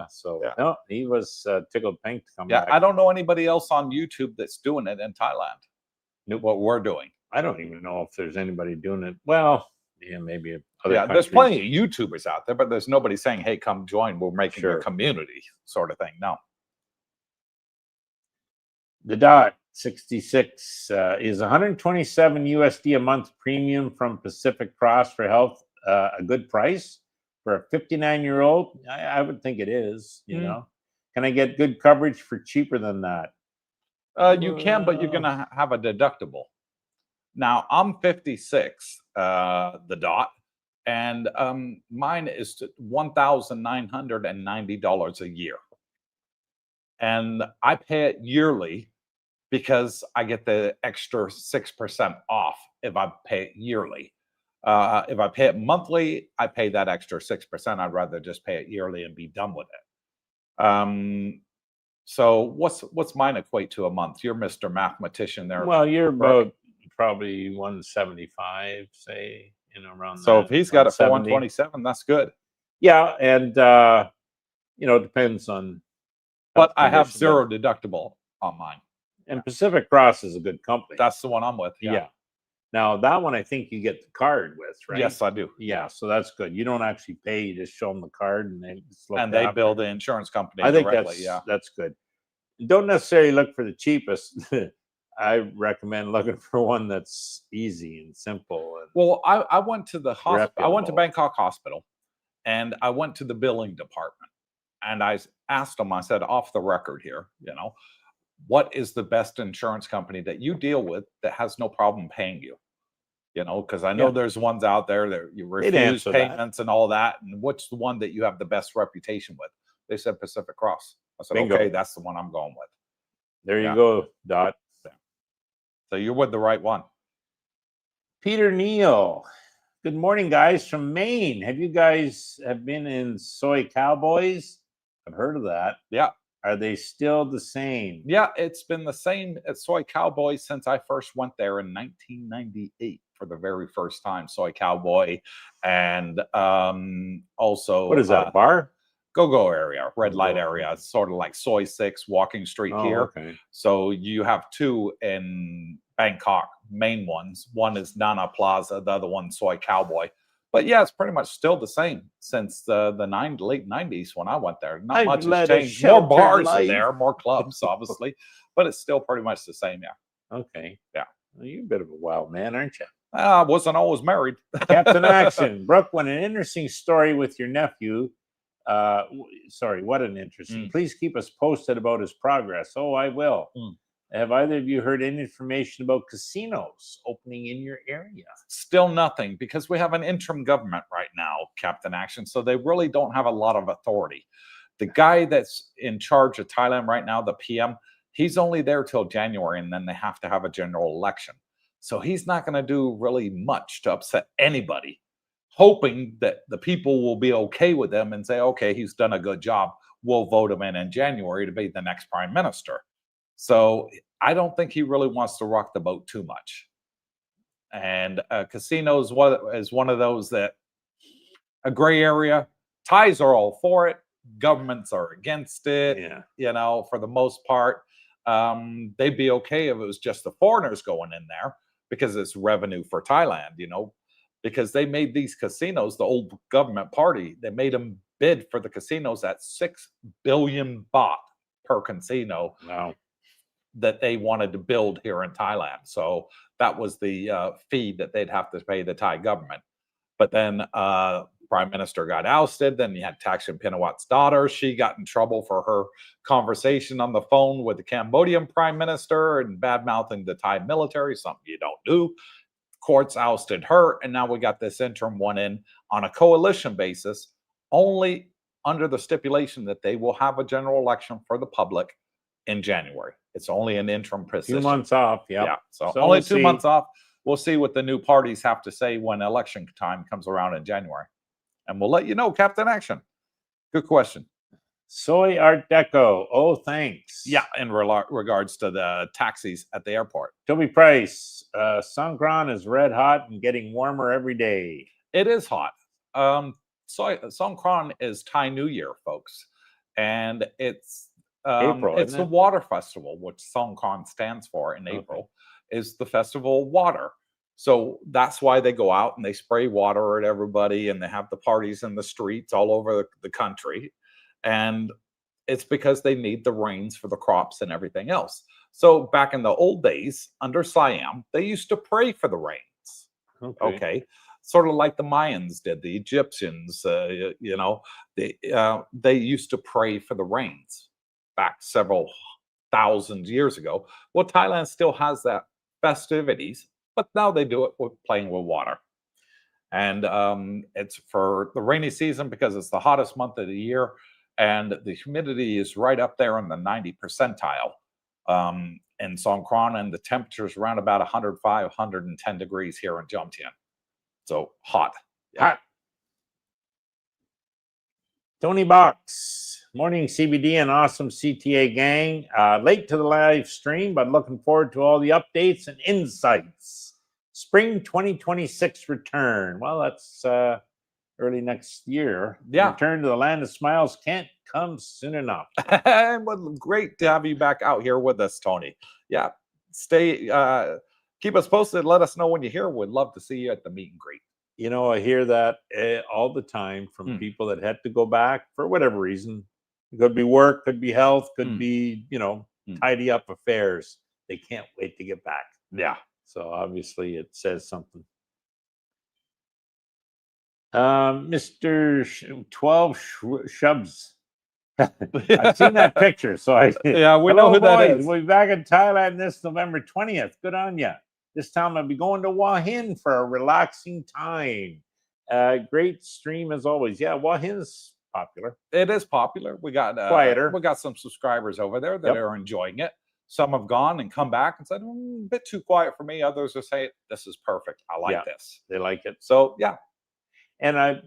Speaker 3: So no, he was tickled pink to come back.
Speaker 2: I don't know anybody else on YouTube that's doing it in Thailand. What we're doing,
Speaker 3: I don't even know if there's anybody doing it. Well, yeah, maybe.
Speaker 2: There's plenty of YouTubers out there, but there's nobody saying, "Hey, come join. We're making a community," sort of thing. No.
Speaker 3: The Dot 66 is 127 USD a month premium from Pacific Cross for health a good price for a 59-year-old? I would think it is. You know, can I get good coverage for cheaper than that?
Speaker 2: You can, but you're gonna have a deductible. Now I'm 56, the Dot, and mine is $1,990 a year, and I pay it yearly because I get the extra 6% off if I pay it yearly. If I pay it monthly, I pay that extra 6%. I'd rather just pay it yearly and be done with it. So what's mine equate to a month? You're Mr. Mathematician there.
Speaker 3: Well, you're about probably 175, say, around.
Speaker 2: So if he's got it for 127, that's good.
Speaker 3: Yeah, and it depends on
Speaker 2: But
Speaker 3: health
Speaker 2: I have
Speaker 3: condition,
Speaker 2: zero deductible on mine.
Speaker 3: and Pacific Cross is a good company.
Speaker 2: That's the one I'm with.
Speaker 3: Yeah. Now that one, I think you get the card with, right?
Speaker 2: Yes, I do.
Speaker 3: Yeah, so that's good. You don't actually pay; you just show them the card, and they just look.
Speaker 2: And they bill the insurance company
Speaker 3: I think
Speaker 2: directly. Yeah.
Speaker 3: that's good. Don't necessarily look for the cheapest. I recommend looking for one that's easy and simple. And
Speaker 2: Well, I went to the hospital. I went to
Speaker 3: reputable.
Speaker 2: Bangkok Hospital, and I went to the billing department, and I asked them. I said, off the record here, what is the best insurance company that you deal with that has no problem paying you? Because I know
Speaker 3: Yeah.
Speaker 2: there's ones out there that you
Speaker 3: They'd
Speaker 2: refuse
Speaker 3: answer that.
Speaker 2: payments and all that. And what's the one that you have the best reputation with? They said Pacific Cross. I said,
Speaker 3: Bingo.
Speaker 2: okay, that's the one I'm going with.
Speaker 3: There
Speaker 2: Yeah.
Speaker 3: you go, Dot.
Speaker 2: So you're with the right one.
Speaker 3: Peter Neal. Good morning, guys, from Maine. Have you guys been in Soy Cowboys? I've heard of that.
Speaker 2: Yeah.
Speaker 3: Are they still the same?
Speaker 2: Yeah, it's been the same at Soy Cowboy since I first went there in 1998 for the very first time. Soy Cowboy, and also
Speaker 3: What is that, a bar?
Speaker 2: Go-go area, red light
Speaker 3: Go-go,
Speaker 2: area.
Speaker 3: okay.
Speaker 2: It's sort of like Soy 6 Walking Street here.
Speaker 3: Okay.
Speaker 2: So you have two in Bangkok, main ones. One is Nana Plaza, the other one Soy Cowboy. But yeah, it's pretty much still the same since the late 90s when I went there. Not much has changed. More bars in there, more clubs, obviously, but it's still pretty much the same. Yeah.
Speaker 3: Okay.
Speaker 2: Yeah.
Speaker 3: Well, you're a bit of a wild man, aren't you?
Speaker 2: I wasn't always married.
Speaker 3: Captain Action. Brooke, what an interesting story with your nephew. Sorry, what an interesting. Please keep us posted about his progress. Oh, I will. Have either of you heard any information about casinos opening in your area?
Speaker 2: Still nothing, because we have an interim government right now, Captain Action. So they really don't have a lot of authority. The guy that's in charge of Thailand right now, the PM, he's only there till January, and then they have to have a general election. So he's not going to do really much to upset anybody, hoping that the people will be okay with him and say, okay, he's done a good job. We'll vote him in January to be the next prime minister. So I don't think he really wants to rock the boat too much. And casinos is one of those that a gray area. Thais are all for it. Governments are against it.
Speaker 3: Yeah.
Speaker 2: For the most part, they'd be okay if it was just the foreigners going in there because it's revenue for Thailand, because they made these casinos, the old government party, they made them bid for the casinos at 6 billion baht per casino.
Speaker 3: Wow.
Speaker 2: That they wanted to build here in Thailand. So that was the fee that they'd have to pay the Thai government. But then Prime Minister got ousted. Then you had Thaksin Shinawat's daughter. She got in trouble for her conversation on the phone with the Cambodian Prime Minister and bad-mouthing the Thai military, something you don't do. Courts ousted her. And now we got this interim one in on a coalition basis, only under the stipulation that they will have a general election for the public in January. It's only an interim position.
Speaker 3: 2 months off. Yep.
Speaker 2: Yeah. So only
Speaker 3: we'll
Speaker 2: 2 months off. We'll see what the new parties have to say when election time comes around in January. And we'll let you know, Captain Action. Good question.
Speaker 3: Soy Art Deco. Oh, thanks.
Speaker 2: Yeah, in regards to the taxis at the airport.
Speaker 3: Toby Price. Songkran is red hot and getting warmer every day.
Speaker 2: It is hot. Songkran is Thai New Year, folks. And it's
Speaker 3: April,
Speaker 2: it's the water festival, which Songkran stands for in April, is the festival of water. So that's why they go out and they spray water at everybody, and they have the parties in the streets all over the country. And it's because they need the rains for the crops and everything else. So back in the old days, under Siam, they used to pray for the rains. Okay. Sort of like the Mayans did, the Egyptians, they used to pray for the rains back several thousand years ago. Well, Thailand still has that festivities, but now they do it with playing with water. And it's for the rainy season because it's the hottest month of the year, and the humidity is right up there in the 90 percentile in Songkran, and the temperature is around about 105, 110 degrees here in Jomtien. So hot. Yeah.
Speaker 3: Hot. Tony Box. Morning, CBD and awesome CTA gang. Late to the live stream, but looking forward to all the updates and insights. Spring 2026 return. Well, that's early next year.
Speaker 2: Yeah.
Speaker 3: Return to the land of smiles can't come soon enough.
Speaker 2: Well, great to have you back out here with us, Tony. Yeah, stay. Keep us posted. Let us know when you're here. We'd love to see you at the meet and greet.
Speaker 3: You know, I hear that all the time from people that had to go back for whatever reason. It could be work, could be health, could be, you know, tidy up affairs. They can't wait to get back.
Speaker 2: Yeah.
Speaker 3: So obviously it says something. Mr. 12 Shubs. I've seen that picture. So
Speaker 2: yeah, we know who that is.
Speaker 3: We'll be back in Thailand this November 20th. Good on you. This time I'll be going to Hua Hin for a relaxing time. Great stream as always. Yeah, Hua Hin's popular.
Speaker 2: It is popular. We got
Speaker 3: quieter.
Speaker 2: We got some subscribers over there that are enjoying it. Some have gone and come back and said, a bit too quiet for me. Others are saying, this is perfect. I like this.
Speaker 3: They like it.
Speaker 2: So, yeah.
Speaker 3: And I've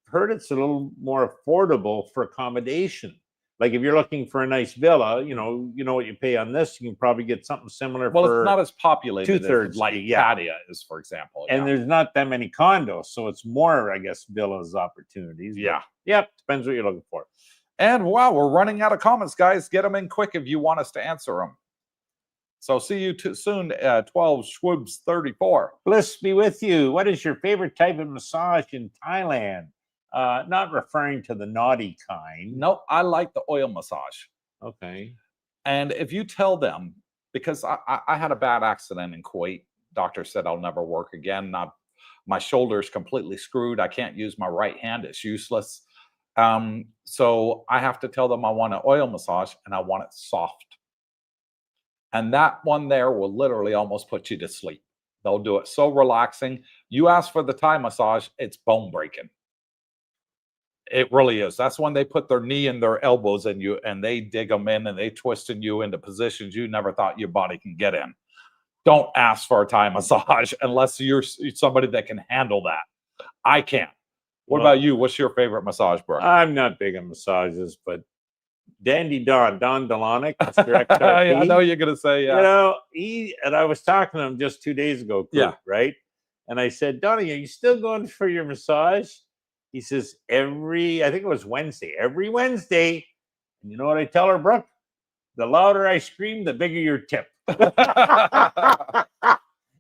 Speaker 3: heard it's a little more affordable for accommodation. Like if you're looking for a nice villa, you know what you pay on this. You can probably get something similar.
Speaker 2: Well, it's not as populated
Speaker 3: two-thirds,
Speaker 2: like Pattaya is, for example.
Speaker 3: And there's not that many condos, so it's more, I guess, villas opportunities.
Speaker 2: Yeah.
Speaker 3: Yep. Depends what you're looking for.
Speaker 2: And wow, we're running out of comments, guys. Get them in quick if you want us to answer them. So see you soon, 12 Schwibs 34.
Speaker 3: Bliss be with you. What is your favorite type of massage in Thailand? Not referring to the naughty kind.
Speaker 2: No, I like the oil massage.
Speaker 3: Okay.
Speaker 2: And if you tell them, because I had a bad accident in Kuwait, doctor said I'll never work again. My shoulder's completely screwed. I can't use my right hand. It's useless. So I have to tell them I want an oil massage and I want it soft. And that one there will literally almost put you to sleep. They'll do it so relaxing. You ask for the Thai massage, it's bone breaking. It really is. That's when they put their knee and their elbows in you and they dig them in and they twisting you into positions you never thought your body can get in. Don't ask for a Thai massage unless you're somebody that can handle that. I can't. What about you? What's your favorite massage, Brooke?
Speaker 3: I'm not big on massages, but Dandy Don Delonic, Mr.
Speaker 2: I know you're going to say,
Speaker 3: You know, and I was talking to him just 2 days ago, right? And I said, Donnie, are you still going for your massage? He says, I think it was Wednesday, every Wednesday. And you know what I tell her, Brooke? The louder I scream, the bigger your tip.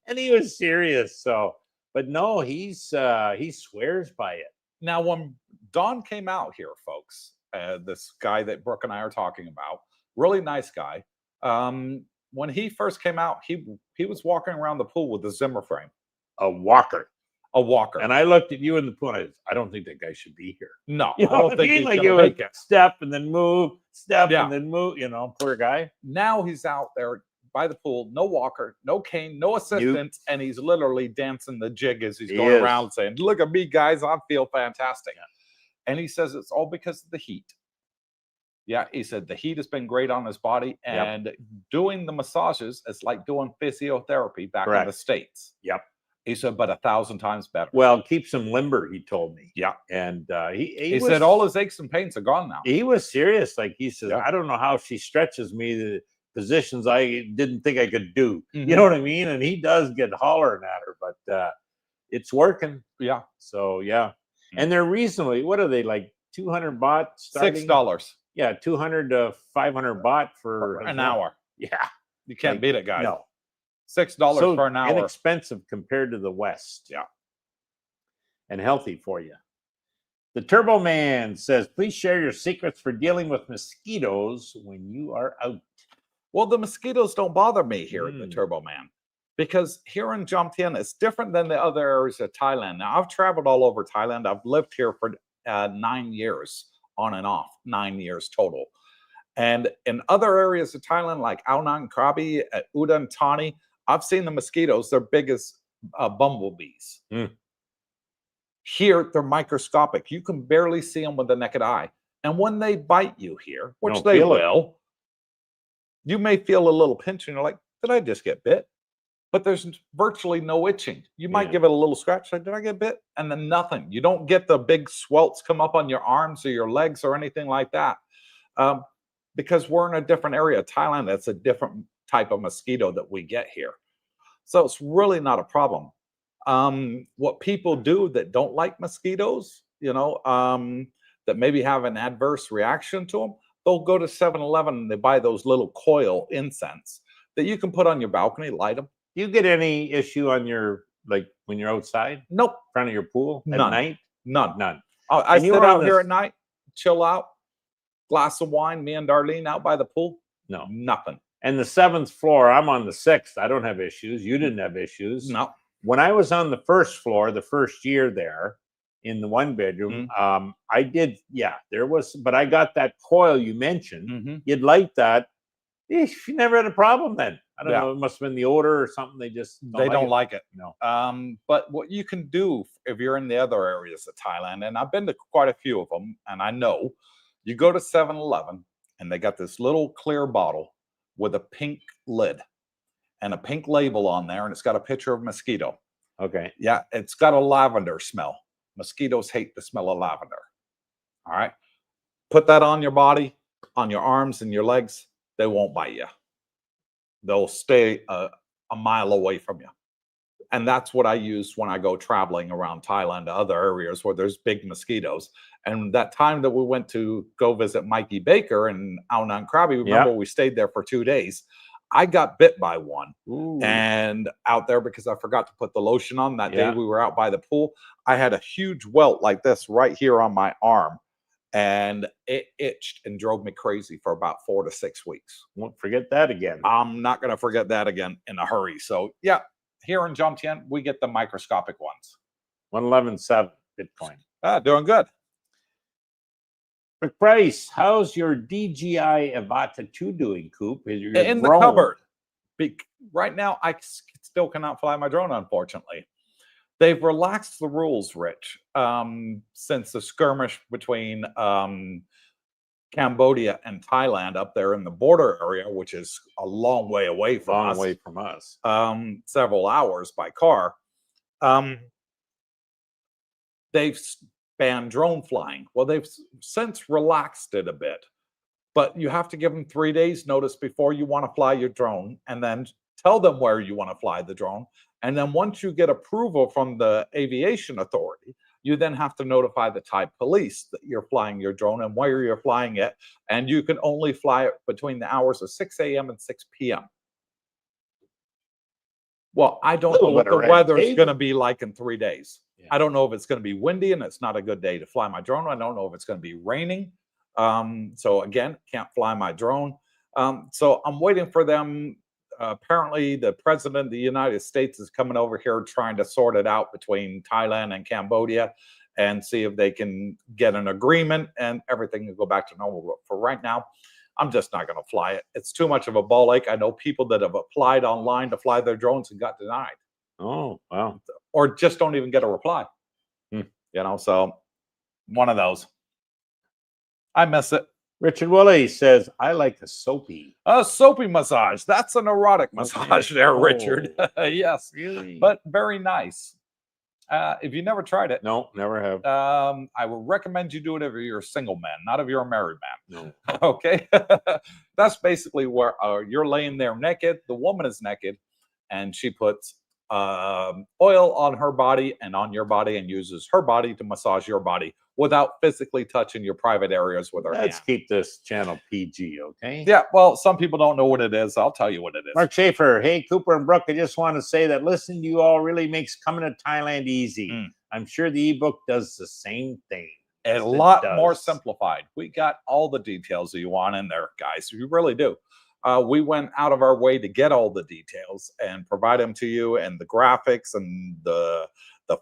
Speaker 3: And he was serious. So, but no, he swears by it.
Speaker 2: Now, when Don came out here, folks, this guy that Brooke and I are talking about, really nice guy. When he first came out, he was walking around the pool with a Zimmer frame.
Speaker 3: A walker.
Speaker 2: And
Speaker 3: I looked at you in the pool. And I don't think that guy should be here.
Speaker 2: No,
Speaker 3: I don't think he's
Speaker 2: like
Speaker 3: going to make it. Step and then move, and then move. You know, poor guy.
Speaker 2: Now he's out there by the pool, no walker, no cane, no assistant, and he's literally dancing the jig as he's going around saying, "Look at me, guys, I feel fantastic." Yeah. And he says it's all because of the heat. Yeah, he said the heat has been great on his body, and doing the massages is like doing physiotherapy back in the States.
Speaker 3: Yep.
Speaker 2: He said, but 1,000 times better.
Speaker 3: Well, keeps him limber, he told me.
Speaker 2: Yeah.
Speaker 3: And
Speaker 2: he said all his aches and pains are gone now.
Speaker 3: He was serious. Like he says, I don't know how she stretches me the positions I didn't think I could do. You know what I mean? And he does get hollering at her, but it's working.
Speaker 2: Yeah.
Speaker 3: So, yeah. And they're reasonably, what are they, like 200 baht starting?
Speaker 2: $6.
Speaker 3: Yeah, 200 to 500 baht for
Speaker 2: an hour.
Speaker 3: Yeah.
Speaker 2: You can't beat it, guys.
Speaker 3: No.
Speaker 2: $6 for an hour.
Speaker 3: Inexpensive compared to the West. Yeah. And healthy for you. The Turbo Man says, please share your secrets for dealing with mosquitoes when you are out.
Speaker 2: Well, the mosquitoes don't bother me here at the Turbo Man because here in Jomtien, it's different than the other areas of Thailand. Now, I've traveled all over Thailand. I've lived here for 9 years, on and off, 9 years total. And in other areas of Thailand, like Ao Nang Krabi, Udon Thani, I've seen the mosquitoes. They're big as bumblebees. Here, they're microscopic. You can barely see them with the naked eye. And when they bite you here, which they will, you may feel a little pinch and you're like, did I just get bit? But there's virtually no itching. You might give it a little scratch, like, did I get bit? And then nothing. You don't get the big swelts come up on your arms or your legs or anything like that. Because we're in a different area of Thailand. That's a different type of mosquito that we get here. So it's really not a problem. What people do that don't like mosquitoes, that maybe have an adverse reaction to them, they'll go to 7-Eleven and they buy those little coil incense that you can put on your balcony, light them.
Speaker 3: Do you get any issue on your, like, when you're outside,
Speaker 2: Nope,
Speaker 3: in front of your pool at
Speaker 2: None.
Speaker 3: night?
Speaker 2: none.
Speaker 3: None.
Speaker 2: I
Speaker 3: And you
Speaker 2: sit
Speaker 3: were on
Speaker 2: out here
Speaker 3: this-
Speaker 2: at night, chill out, glass of wine, me and Darlene out by the pool.
Speaker 3: No.
Speaker 2: Nothing.
Speaker 3: And the 7th floor, I'm on the 6th. I don't have issues. You didn't have issues.
Speaker 2: No.
Speaker 3: When I was on the 1st floor, the first year there in the 1-bedroom, I did, there was, but I got that coil you mentioned.
Speaker 2: Mhm.
Speaker 3: You'd light that. You never had a problem then. I don't
Speaker 2: Yeah.
Speaker 3: know. It must have been the odor or something. They just
Speaker 2: They don't like it.
Speaker 3: No.
Speaker 2: But what you can do if you're in the other areas of Thailand, and I've been to quite a few of them, and I know, you go to 7-Eleven and they got this little clear bottle with a pink lid and a pink label on there, and it's got a picture of mosquito.
Speaker 3: Okay.
Speaker 2: Yeah, it's got a lavender smell. Mosquitoes hate the smell of lavender. All right. Put that on your body, on your arms and your legs. They won't bite you. They'll stay a mile away from you. And that's what I use when I go traveling around Thailand to other areas where there's big mosquitoes. And that time that we went to go visit Mikey Baker in Ao Nang Krabi, remember we stayed there for 2 days. I got bit by one.
Speaker 3: Ooh.
Speaker 2: And out there, because I forgot to put the lotion on that day
Speaker 3: Yeah.
Speaker 2: we were out by the pool, I had a huge welt like this right here on my arm. And it itched and drove me crazy for about 4 to 6 weeks.
Speaker 3: Won't forget that again.
Speaker 2: I'm not going to forget that again in a hurry. So, yeah, here in Jomtien, we get the microscopic ones.
Speaker 3: 111.7 Bitcoin.
Speaker 2: Doing good.
Speaker 3: Rick Price, how's your DJI Avata 2 doing, Coop? Is your
Speaker 2: In the
Speaker 3: drone-
Speaker 2: cupboard. Right now, I still cannot fly my drone, unfortunately. They've relaxed the rules, Rich, since the skirmish between Cambodia and Thailand up there in the border area, which is a long way away from
Speaker 3: Long
Speaker 2: us.
Speaker 3: way from us.
Speaker 2: Several hours by car. They've banned drone flying. Well, they've since relaxed it a bit, but you have to give them 3 days notice before you want to fly your drone, and then tell them where you want to fly the drone. And then once you get approval from the aviation authority, you then have to notify the Thai police that you're flying your drone and where you're flying it. And you can only fly it between the hours of 6 a.m. and 6 p.m. Well, I don't know
Speaker 3: Little
Speaker 2: what
Speaker 3: bit
Speaker 2: the
Speaker 3: of red
Speaker 2: weather's
Speaker 3: tape.
Speaker 2: going to be like in 3 days.
Speaker 3: Yeah.
Speaker 2: I don't know if it's going to be windy and it's not a good day to fly my drone. I don't know if it's going to be raining. So again, can't fly my drone. So I'm waiting for them. Apparently, the president of the United States is coming over here trying to sort it out between Thailand and Cambodia and see if they can get an agreement and everything will go back to normal. But for right now, I'm just not going to fly it. It's too much of a ball ache. I know people that have applied online to fly their drones and got denied,
Speaker 3: Oh, wow.
Speaker 2: or just don't even get a reply. So one of those. I miss it.
Speaker 3: Richard Woolley says, I like a soapy.
Speaker 2: A soapy massage. That's an erotic massage there, Richard. Yes,
Speaker 3: Really?
Speaker 2: but very nice. If you never tried it,
Speaker 3: No, never have.
Speaker 2: I would recommend you do it if you're a single man, not if you're a married man.
Speaker 3: No.
Speaker 2: Okay. That's basically where you're laying there naked. The woman is naked, and she puts oil on her body and on your body and uses her body to massage your body without physically touching your private areas with her
Speaker 3: Let's
Speaker 2: hand.
Speaker 3: keep this channel PG, okay?
Speaker 2: Yeah, well, some people don't know what it is. I'll tell you what it is.
Speaker 3: Mark Schaefer, hey, Cooper and Brooke, I just want to say that listening to you all really makes coming to Thailand easy. I'm sure the ebook does the same thing.
Speaker 2: A
Speaker 3: Yes, it
Speaker 2: lot more
Speaker 3: does.
Speaker 2: simplified. We got all the details that you want in there, guys. We really do. We went out of our way to get all the details and provide them to you, and the graphics and the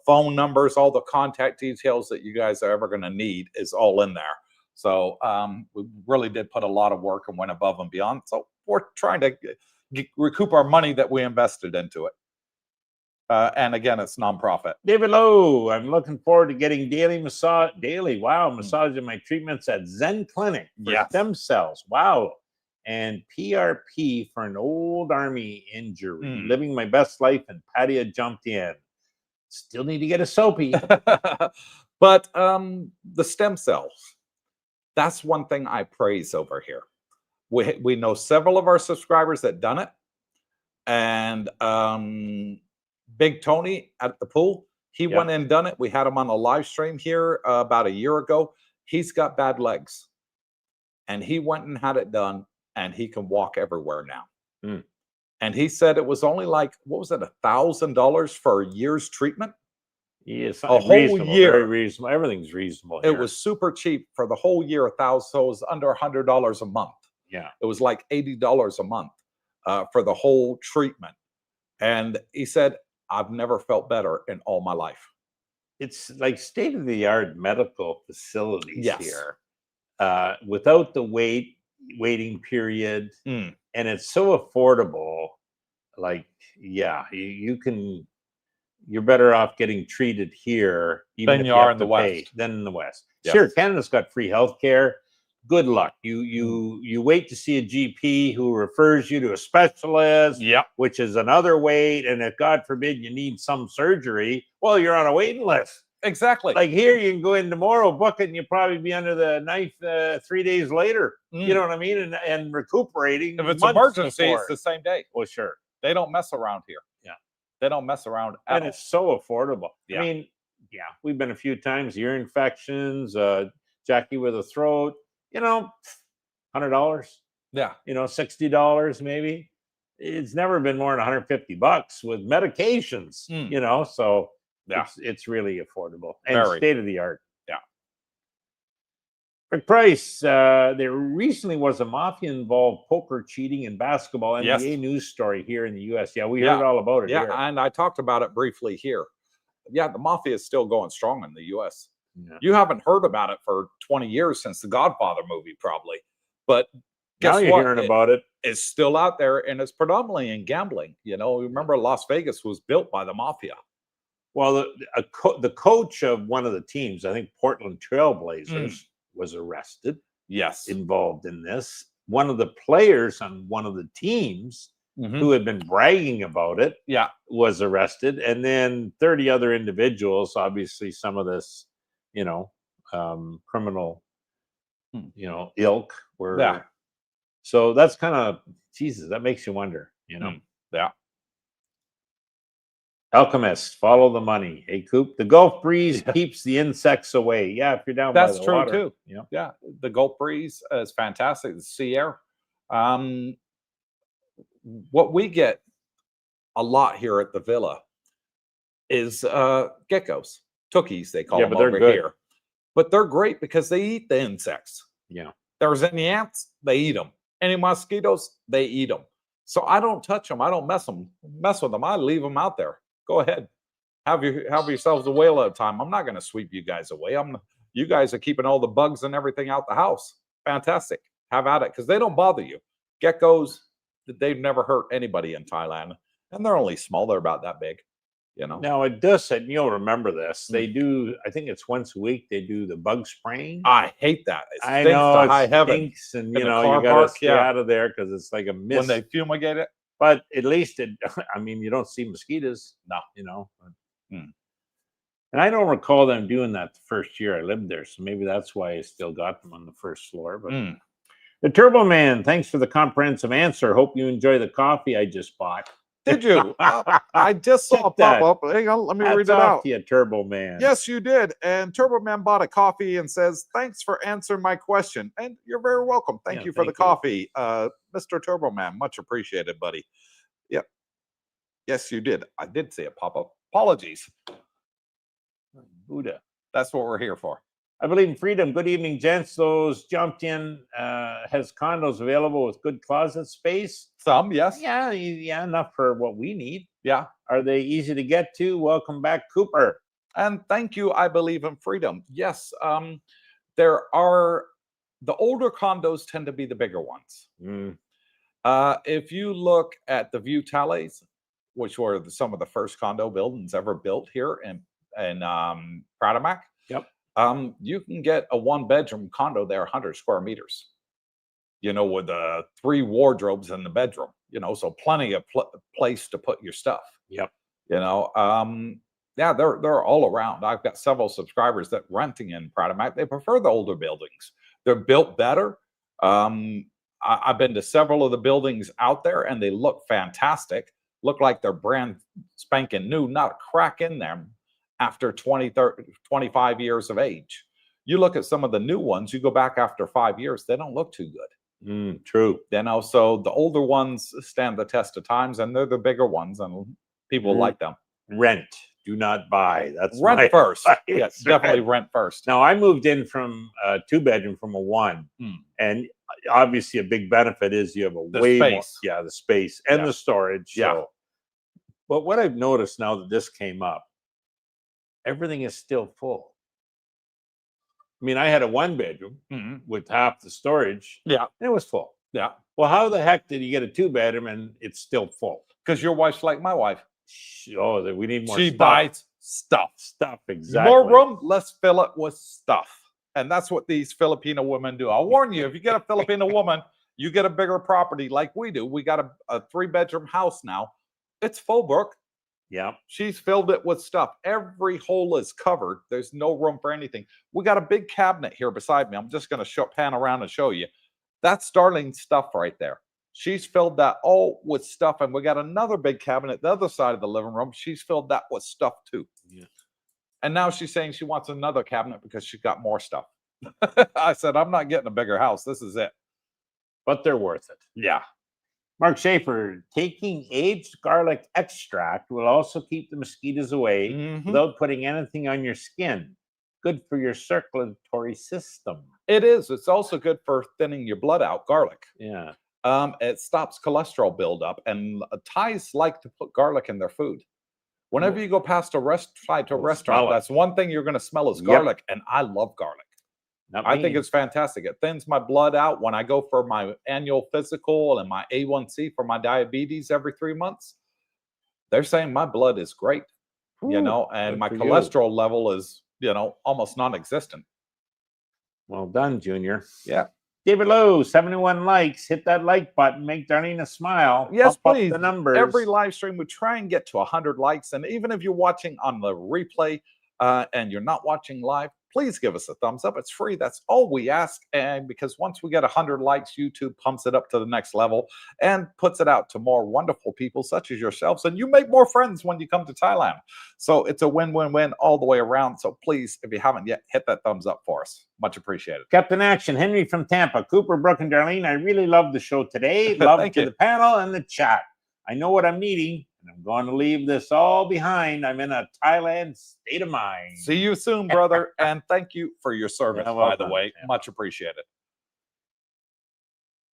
Speaker 2: phone numbers, all the contact details that you guys are ever going to need is all in there. So we really did put a lot of work and went above and beyond. So we're trying to recoup our money that we invested into it. And again, it's nonprofit.
Speaker 3: David Lowe, I'm looking forward to getting massage in my treatments at Zen Clinic for
Speaker 2: Yes.
Speaker 3: stem cells. Wow. And PRP for an old army injury. Living my best life, and Patia jumped in. Still need to get a soapy.
Speaker 2: But the stem cells, that's one thing I praise over here. We know several of our subscribers that done it. And Big Tony at the pool, He went and done it. We had him on a live stream here about a year ago. He's got bad legs, and he went and had it done, and he can walk everywhere now.
Speaker 3: Mm.
Speaker 2: And he said it was only like, what was it, $1,000 for a year's treatment?
Speaker 3: Yeah, it's
Speaker 2: A whole year.
Speaker 3: very reasonable. Everything's reasonable
Speaker 2: It
Speaker 3: here.
Speaker 2: was super cheap for the whole year, 1,000. So it was under $100 a month.
Speaker 3: Yeah.
Speaker 2: It was like $80 a month for the whole treatment. And he said, I've never felt better in all my life.
Speaker 3: It's like state-of-the-art medical facilities
Speaker 2: Yes.
Speaker 3: here, without the waiting period,
Speaker 2: Mm.
Speaker 3: and it's so affordable. Like, yeah, you're better off getting treated here even
Speaker 2: Than
Speaker 3: if
Speaker 2: you
Speaker 3: you
Speaker 2: are
Speaker 3: have
Speaker 2: in the
Speaker 3: to pay
Speaker 2: West.
Speaker 3: than in the West.
Speaker 2: Yes.
Speaker 3: Sure, Canada's got free healthcare. Good luck. You wait to see a GP who refers you to a specialist,
Speaker 2: Yep.
Speaker 3: which is another wait. And if God forbid you need some surgery, well, you're on a waiting list.
Speaker 2: Exactly.
Speaker 3: Like here, you can go in tomorrow, book it, and you'll probably be under the knife 3 days later. You know what I mean? And recuperating.
Speaker 2: If it's
Speaker 3: months
Speaker 2: emergency,
Speaker 3: before.
Speaker 2: it's the same day.
Speaker 3: Well, sure.
Speaker 2: They don't mess around here.
Speaker 3: Yeah.
Speaker 2: They don't mess around at
Speaker 3: And
Speaker 2: all.
Speaker 3: it's so affordable.
Speaker 2: Yeah.
Speaker 3: I mean, yeah, we've been a few times, ear infections, Jackie with a throat, $100,
Speaker 2: Yeah.
Speaker 3: $60 maybe. It's never been more than $150 with medications, so
Speaker 2: Yeah.
Speaker 3: it's really affordable and
Speaker 2: Very.
Speaker 3: state of the art.
Speaker 2: Yeah.
Speaker 3: Rick Price, there recently was a mafia-involved poker cheating in basketball NBA
Speaker 2: Yes.
Speaker 3: news story here in the U.S. Yeah, we
Speaker 2: Yeah.
Speaker 3: heard all about it
Speaker 2: Yeah.
Speaker 3: here.
Speaker 2: And I talked about it briefly here. Yeah. The mafia is still going strong in the US.
Speaker 3: Yeah.
Speaker 2: You haven't heard about it for 20 years since the Godfather movie, probably. But
Speaker 3: Now
Speaker 2: guess
Speaker 3: you're
Speaker 2: what?
Speaker 3: hearing about it.
Speaker 2: It's still out there, and it's predominantly in gambling. Remember Las Vegas was built by the mafia.
Speaker 3: Well, the coach of one of the teams, I think Portland Trailblazers, was arrested,
Speaker 2: Yes.
Speaker 3: involved in this. One of the players on one of the teams who had been bragging about it
Speaker 2: Yeah.
Speaker 3: was arrested. And then 30 other individuals, obviously some of this, criminal, ilk were.
Speaker 2: Yeah.
Speaker 3: So that's kind of, Jesus, that makes you wonder,
Speaker 2: Yeah.
Speaker 3: Alchemist, follow the money. Hey, Coop. The Gulf breeze keeps the insects away. Yeah, if you're down by
Speaker 2: That's
Speaker 3: the
Speaker 2: true
Speaker 3: water.
Speaker 2: too.
Speaker 3: Yeah.
Speaker 2: Yeah. The Gulf breeze is fantastic. The sea air. What we get a lot here at the villa is geckos, tookies, they call
Speaker 3: Yeah,
Speaker 2: them
Speaker 3: but they're
Speaker 2: over
Speaker 3: good.
Speaker 2: here. But they're great because they eat the insects.
Speaker 3: Yeah.
Speaker 2: There's any ants, they eat them. Any mosquitoes, they eat them. So I don't touch them. I don't mess with them. I leave them out there. Go ahead. Have yourselves a whale of a time. I'm not going to sweep you guys away. You guys are keeping all the bugs and everything out the house. Fantastic. Have at it, because they don't bother you. Geckos, they've never hurt anybody in Thailand. And they're only small. They're about that big.
Speaker 3: Now it does, and you'll remember this. They do, I think it's once a week, they do the bug spraying.
Speaker 2: I hate that. It
Speaker 3: I
Speaker 2: stinks
Speaker 3: know,
Speaker 2: to
Speaker 3: it
Speaker 2: high heaven.
Speaker 3: stinks, and
Speaker 2: In
Speaker 3: you
Speaker 2: the
Speaker 3: know,
Speaker 2: car
Speaker 3: you gotta
Speaker 2: park,
Speaker 3: stay
Speaker 2: yeah.
Speaker 3: out of there because it's like a mist.
Speaker 2: When they fumigate it.
Speaker 3: But at least I mean, you don't see mosquitoes.
Speaker 2: No.
Speaker 3: And I don't recall them doing that the first year I lived there, so maybe that's why I still got them on the first floor. But the Turbo Man, thanks for the comprehensive answer. Hope you enjoy the coffee I just bought.
Speaker 2: Did you? I just saw a
Speaker 3: Check that.
Speaker 2: pop up. Hang on, let me read
Speaker 3: Hats
Speaker 2: it
Speaker 3: off
Speaker 2: out.
Speaker 3: to you, Turbo Man.
Speaker 2: Yes, you did. And Turbo Man bought a coffee and says, "Thanks for answering my question." And you're very welcome. Thank
Speaker 3: Yeah,
Speaker 2: you for
Speaker 3: thank
Speaker 2: the
Speaker 3: you.
Speaker 2: coffee, Mr. Turbo Man. Much appreciated, buddy. Yep. Yes, you did. I did see a pop up. Apologies.
Speaker 3: Buddha.
Speaker 2: That's what we're here for.
Speaker 3: I believe in freedom. Good evening, gents. Those jumped in has condos available with good closet space.
Speaker 2: Some, yes.
Speaker 3: Yeah, enough for what we need.
Speaker 2: Yeah.
Speaker 3: Are they easy to get to? Welcome back, Cooper.
Speaker 2: And thank you. I believe in freedom. Yes. There are the older condos tend to be the bigger ones. If you look at the View Tallies, which were some of the first condo buildings ever built here in Pratamac.
Speaker 3: Yep.
Speaker 2: You can get a 1-bedroom condo there, 100 square meters. With 3 wardrobes in the bedroom. So plenty of place to put your stuff.
Speaker 3: Yep.
Speaker 2: Yeah, they're all around. I've got several subscribers that renting in Pratamac. They prefer the older buildings. They're built better. I've been to several of the buildings out there, and they look fantastic. Look like they're brand spanking new, not a crack in them. after 20, 30, 25 years of age. You look at some of the new ones, you go back after 5 years, they don't look too good.
Speaker 3: True.
Speaker 2: You know, so the older ones stand the test of times, and they're the bigger ones, and people like them.
Speaker 3: Rent, do not buy. That's
Speaker 2: Rent
Speaker 3: my
Speaker 2: first.
Speaker 3: advice.
Speaker 2: Yes, definitely rent first.
Speaker 3: Now, I moved in from a 2-bedroom from a 1, and obviously a big benefit is you have a
Speaker 2: The
Speaker 3: way more,
Speaker 2: space.
Speaker 3: the space and
Speaker 2: Yeah.
Speaker 3: the storage.
Speaker 2: Yeah.
Speaker 3: So, but what I've noticed now that this came up, everything is still full. I mean, I had a 1-bedroom with half the storage.
Speaker 2: Yeah.
Speaker 3: And it was full.
Speaker 2: Yeah.
Speaker 3: Well, how the heck did you get a 2-bedroom and it's still full?
Speaker 2: Because your wife's like my wife.
Speaker 3: Oh, we need more
Speaker 2: She
Speaker 3: stuff.
Speaker 2: buys stuff.
Speaker 3: Stuff, exactly.
Speaker 2: More room, let's fill it with stuff. And that's what these Filipino women do. I'll warn you, if you get a Filipino woman, you get a bigger property like we do. We got a 3-bedroom house now. It's full, Brooke.
Speaker 3: Yeah.
Speaker 2: She's filled it with stuff. Every hole is covered. There's no room for anything. We got a big cabinet here beside me. I'm just going to pan around and show you. That's Darlene's stuff right there. She's filled that all with stuff. And we got another big cabinet the other side of the living room. She's filled that with stuff too.
Speaker 3: Yeah.
Speaker 2: And now she's saying she wants another cabinet because she's got more stuff. I said, I'm not getting a bigger house. This is it.
Speaker 3: But they're worth it.
Speaker 2: Yeah.
Speaker 3: Mark Schaefer, taking aged garlic extract will also keep the mosquitoes away without putting anything on your skin. Good for your circulatory system.
Speaker 2: It is. It's also good for thinning your blood out, garlic.
Speaker 3: Yeah.
Speaker 2: It stops cholesterol buildup, and Thais like to put garlic in their food. Whenever you go past a restaurant, that's one thing you're going to smell is garlic, and I love garlic. I think it's fantastic. It thins my blood out when I go for my annual physical and my A1C for my diabetes every 3 months. They're saying my blood is great, you know, and my cholesterol level is, you know, almost non-existent.
Speaker 3: Well done, Junior.
Speaker 2: Yeah.
Speaker 3: David Lowe, 71 likes. Hit that like button. Make Darlene smile.
Speaker 2: Yes,
Speaker 3: Pump
Speaker 2: please.
Speaker 3: Up the numbers.
Speaker 2: Every live stream, we try and get to 100 likes. And even if you're watching on the replay and you're not watching live, please give us a thumbs up. It's free. That's all we ask. And because once we get 100 likes, YouTube pumps it up to the next level and puts it out to more wonderful people such as yourselves. And you make more friends when you come to Thailand. So it's a win-win-win all the way around. So please, if you haven't yet, hit that thumbs up for us. Much appreciated.
Speaker 3: Captain Action, Henry from Tampa, Cooper, Brooke, and Darlene. I really love the show today. Love to the panel and the chat. I know what I'm needing. And I'm going to leave this all behind. I'm in a Thailand state of mind.
Speaker 2: See you soon, brother. And thank you for your service, by the way. Much appreciated.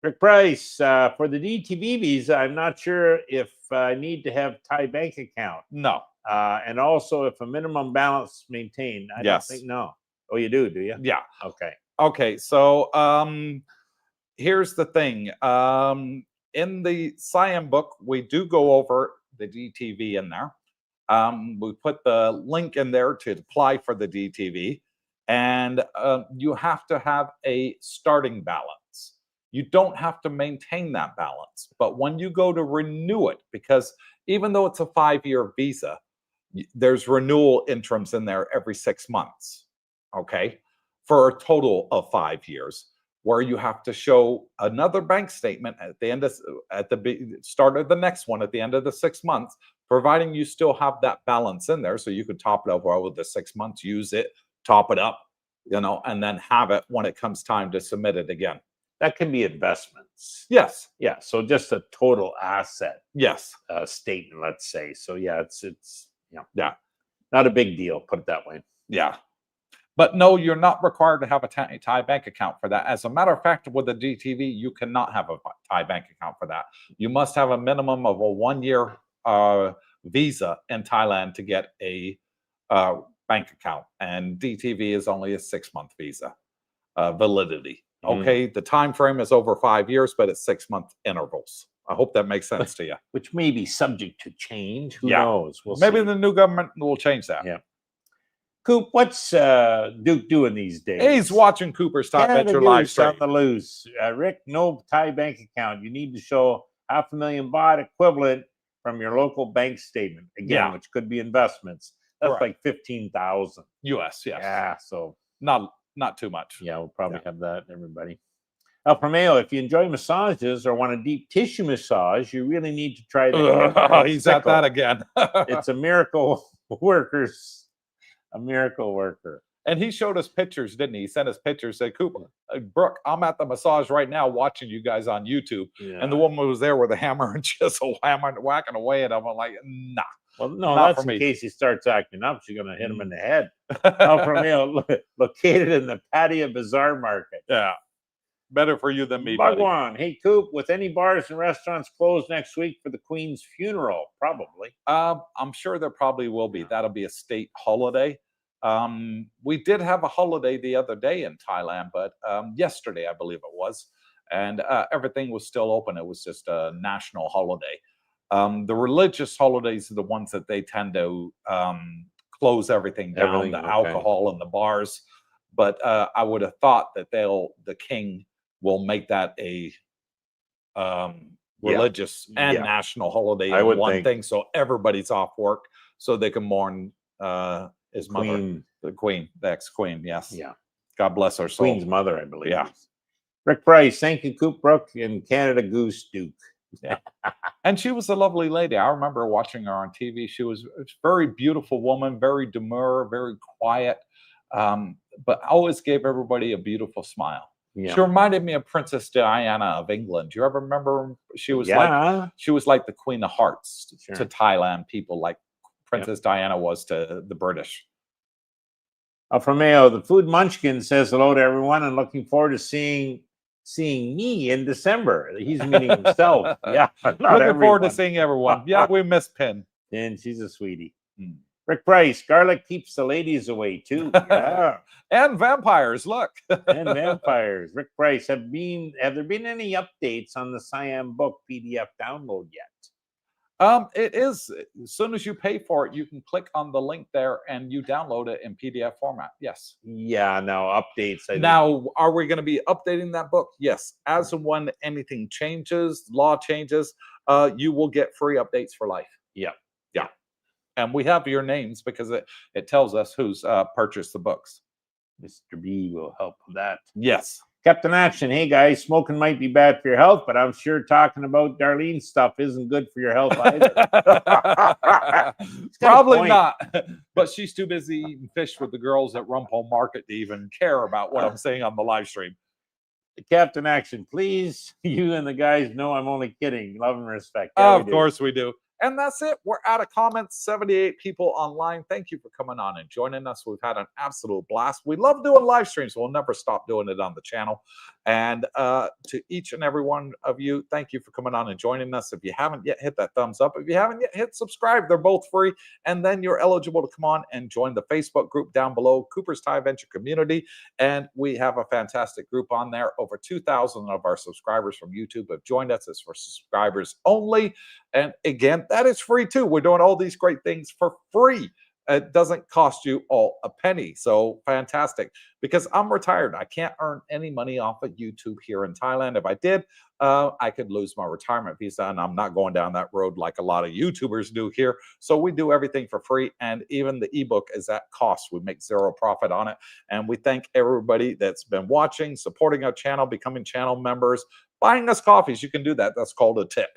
Speaker 3: Rick Price, for the DTV visa, I'm not sure if I need to have Thai bank account.
Speaker 2: No.
Speaker 3: And also if a minimum balance maintained. I don't think, no. Oh, you do you?
Speaker 2: Yeah.
Speaker 3: Okay.
Speaker 2: Okay. So here's the thing. In the Siam book, we do go over the DTV in there. We put the link in there to apply for the DTV, and you have to have a starting balance. You don't have to maintain that balance, but when you go to renew it, because even though it's a 5-year visa, there's renewal interims in there every 6 months, okay, for a total of 5 years, where you have to show another bank statement at the end of start of the next one at the end of the 6 months, providing you still have that balance in there, so you could top it up over the 6 months, use it, top it up, you know, and then have it when it comes time to submit it again.
Speaker 3: That can be investments.
Speaker 2: Yes.
Speaker 3: Yeah. So just a total asset.
Speaker 2: Yes.
Speaker 3: Statement, let's say. So yeah, it's not a big deal. Put it that way.
Speaker 2: Yeah. But no, you're not required to have a Thai bank account for that. As a matter of fact, with the DTV, you cannot have a Thai bank account for that. You must have a minimum of a 1-year visa in Thailand to get a bank account. And DTV is only a 6-month visa validity. Okay, the time frame is over 5 years, but it's 6-month intervals. I hope that makes sense to you.
Speaker 3: Which may be subject to change. Who knows? We'll
Speaker 2: Maybe
Speaker 3: see.
Speaker 2: the new government will change that.
Speaker 3: Yeah. Coop, what's Duke doing these days?
Speaker 2: He's watching Coopersthaiadventure live stream.
Speaker 3: On the loose. Rick, no Thai bank account. You need to show $500,000 baht equivalent from your local bank statement. Again, which could be investments. That's like 15,000
Speaker 2: US. Yes.
Speaker 3: Yeah. So
Speaker 2: not too much.
Speaker 3: Yeah, we'll probably have that, everybody. El Primeo, if you enjoy massages or want a deep tissue massage, you really need to try that.
Speaker 2: He's at that again.
Speaker 3: It's a Miracle Workers A miracle worker.
Speaker 2: And he showed us pictures, didn't he? He sent us pictures, said, Cooper, Brooke, I'm at the massage right now watching you guys on YouTube.
Speaker 3: Yeah.
Speaker 2: And the woman was there with a hammer and chisel whacking away. And I'm like, nah.
Speaker 3: Well, no,
Speaker 2: not
Speaker 3: that's
Speaker 2: for
Speaker 3: in
Speaker 2: me.
Speaker 3: case he starts acting up. She's going to hit him in the head. Alfa Romeo, located in the Pattaya Bazaar Market.
Speaker 2: Yeah. Better for you than me, buddy.
Speaker 3: Bhagwan, hey, Coop, with any bars and restaurants closed next week for the Queen's funeral? Probably.
Speaker 2: I'm sure there probably will be. That'll be a state holiday. We did have a holiday the other day in Thailand, but yesterday, I believe it was, and everything was still open. It was just a national holiday. The religious holidays are the ones that they tend to close everything down, the alcohol and the bars. But I would have thought that the king will make that a religious and national holiday in one thing, so everybody's off work, so they can mourn his mother, the Queen, the ex-Queen. Yes.
Speaker 3: Yeah.
Speaker 2: God bless her soul.
Speaker 3: Queen's mother, I believe.
Speaker 2: Yeah.
Speaker 3: Rick Price, thank you, Coop, Brooke, and Canada Goose Duke.
Speaker 2: Yeah. And she was a lovely lady. I remember watching her on TV. She was a very beautiful woman, very demure, very quiet, but always gave everybody a beautiful smile. Yeah. She reminded me of Princess Diana of England. Do you ever remember? She was like the Queen of Hearts to Thailand people, like Princess Diana was to the British.
Speaker 3: From Mayo, the Food Munchkin says hello to everyone and looking forward to seeing me in December. He's meeting himself. Yeah,
Speaker 2: looking forward to seeing everyone. Yeah, we miss Pin.
Speaker 3: And she's a sweetie. Rick Price, garlic keeps the ladies away too. Yeah.
Speaker 2: And vampires, look.
Speaker 3: And vampires. Rick Price, have there been any updates on the Siam book PDF download yet?
Speaker 2: It is. As soon as you pay for it, you can click on the link there and you download it in PDF format. Yes.
Speaker 3: Yeah, now updates.
Speaker 2: Now, are we going to be updating that book? Yes. As and when anything changes, law changes, you will get free updates for life.
Speaker 3: Yeah.
Speaker 2: Yeah. And we have your names because it tells us who's purchased the books.
Speaker 3: Mr. B will help with that.
Speaker 2: Yes.
Speaker 3: Captain Action, hey guys, smoking might be bad for your health, but I'm sure talking about Darlene's stuff isn't good for your health either.
Speaker 2: Probably not, but she's too busy eating fish with the girls at Rumpole Market to even care about what I'm saying on the live stream.
Speaker 3: Captain Action, please, you and the guys know I'm only kidding. Love and respect.
Speaker 2: Of course we do. And that's it. We're out of comments. 78 people online. Thank you for coming on and joining us. We've had an absolute blast. We love doing live streams. We'll never stop doing it on the channel. And to each and every one of you, thank you for coming on and joining us. If you haven't yet, hit that thumbs up. If you haven't yet, hit subscribe. They're both free. And then you're eligible to come on and join the Facebook group down below, Coopersthaiadventure Community. And we have a fantastic group on there. Over 2,000 of our subscribers from YouTube have joined us. It's for subscribers only. And again, that is free too. We're doing all these great things for free. It doesn't cost you all a penny. So fantastic. Because I'm retired. I can't earn any money off of YouTube here in Thailand. If I did, I could lose my retirement visa. And I'm not going down that road like a lot of YouTubers do here. So we do everything for free. And even the ebook is at cost. We make zero profit on it. And we thank everybody that's been watching, supporting our channel, becoming channel members, buying us coffees. You can do that. That's called a tip.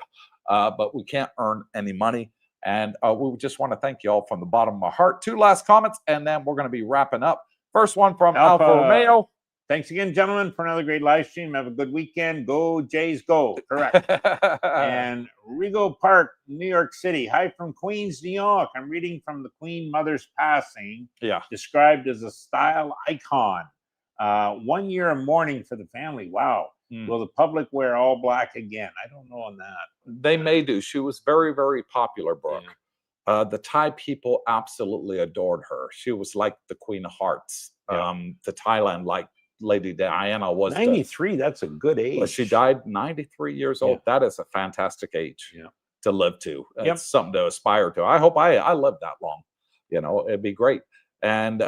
Speaker 2: But we can't earn any money. And we just want to thank you all from the bottom of my heart. 2 last comments, and then we're going to be wrapping up. First one from Alfa Romeo.
Speaker 3: Thanks again, gentlemen, for another great live stream. Have a good weekend. Go, Jays, go. Correct. And Rego Park, New York City. Hi from Queens, New York. I'm reading from the Queen Mother's passing.
Speaker 2: Yeah.
Speaker 3: Described as a style icon. 1 year of mourning for the family. Wow. Will the public wear all black again? I don't know on that.
Speaker 2: They may do. She was very, very popular, Brooke. Yeah. The Thai people absolutely adored her. She was like the Queen of Hearts. To Thailand, like Lady Diana was.
Speaker 3: 93, that's a good age.
Speaker 2: Well, she died 93 years old. That is a fantastic age to live to. It's something to aspire to. I hope I live that long. You know, it'd be great. And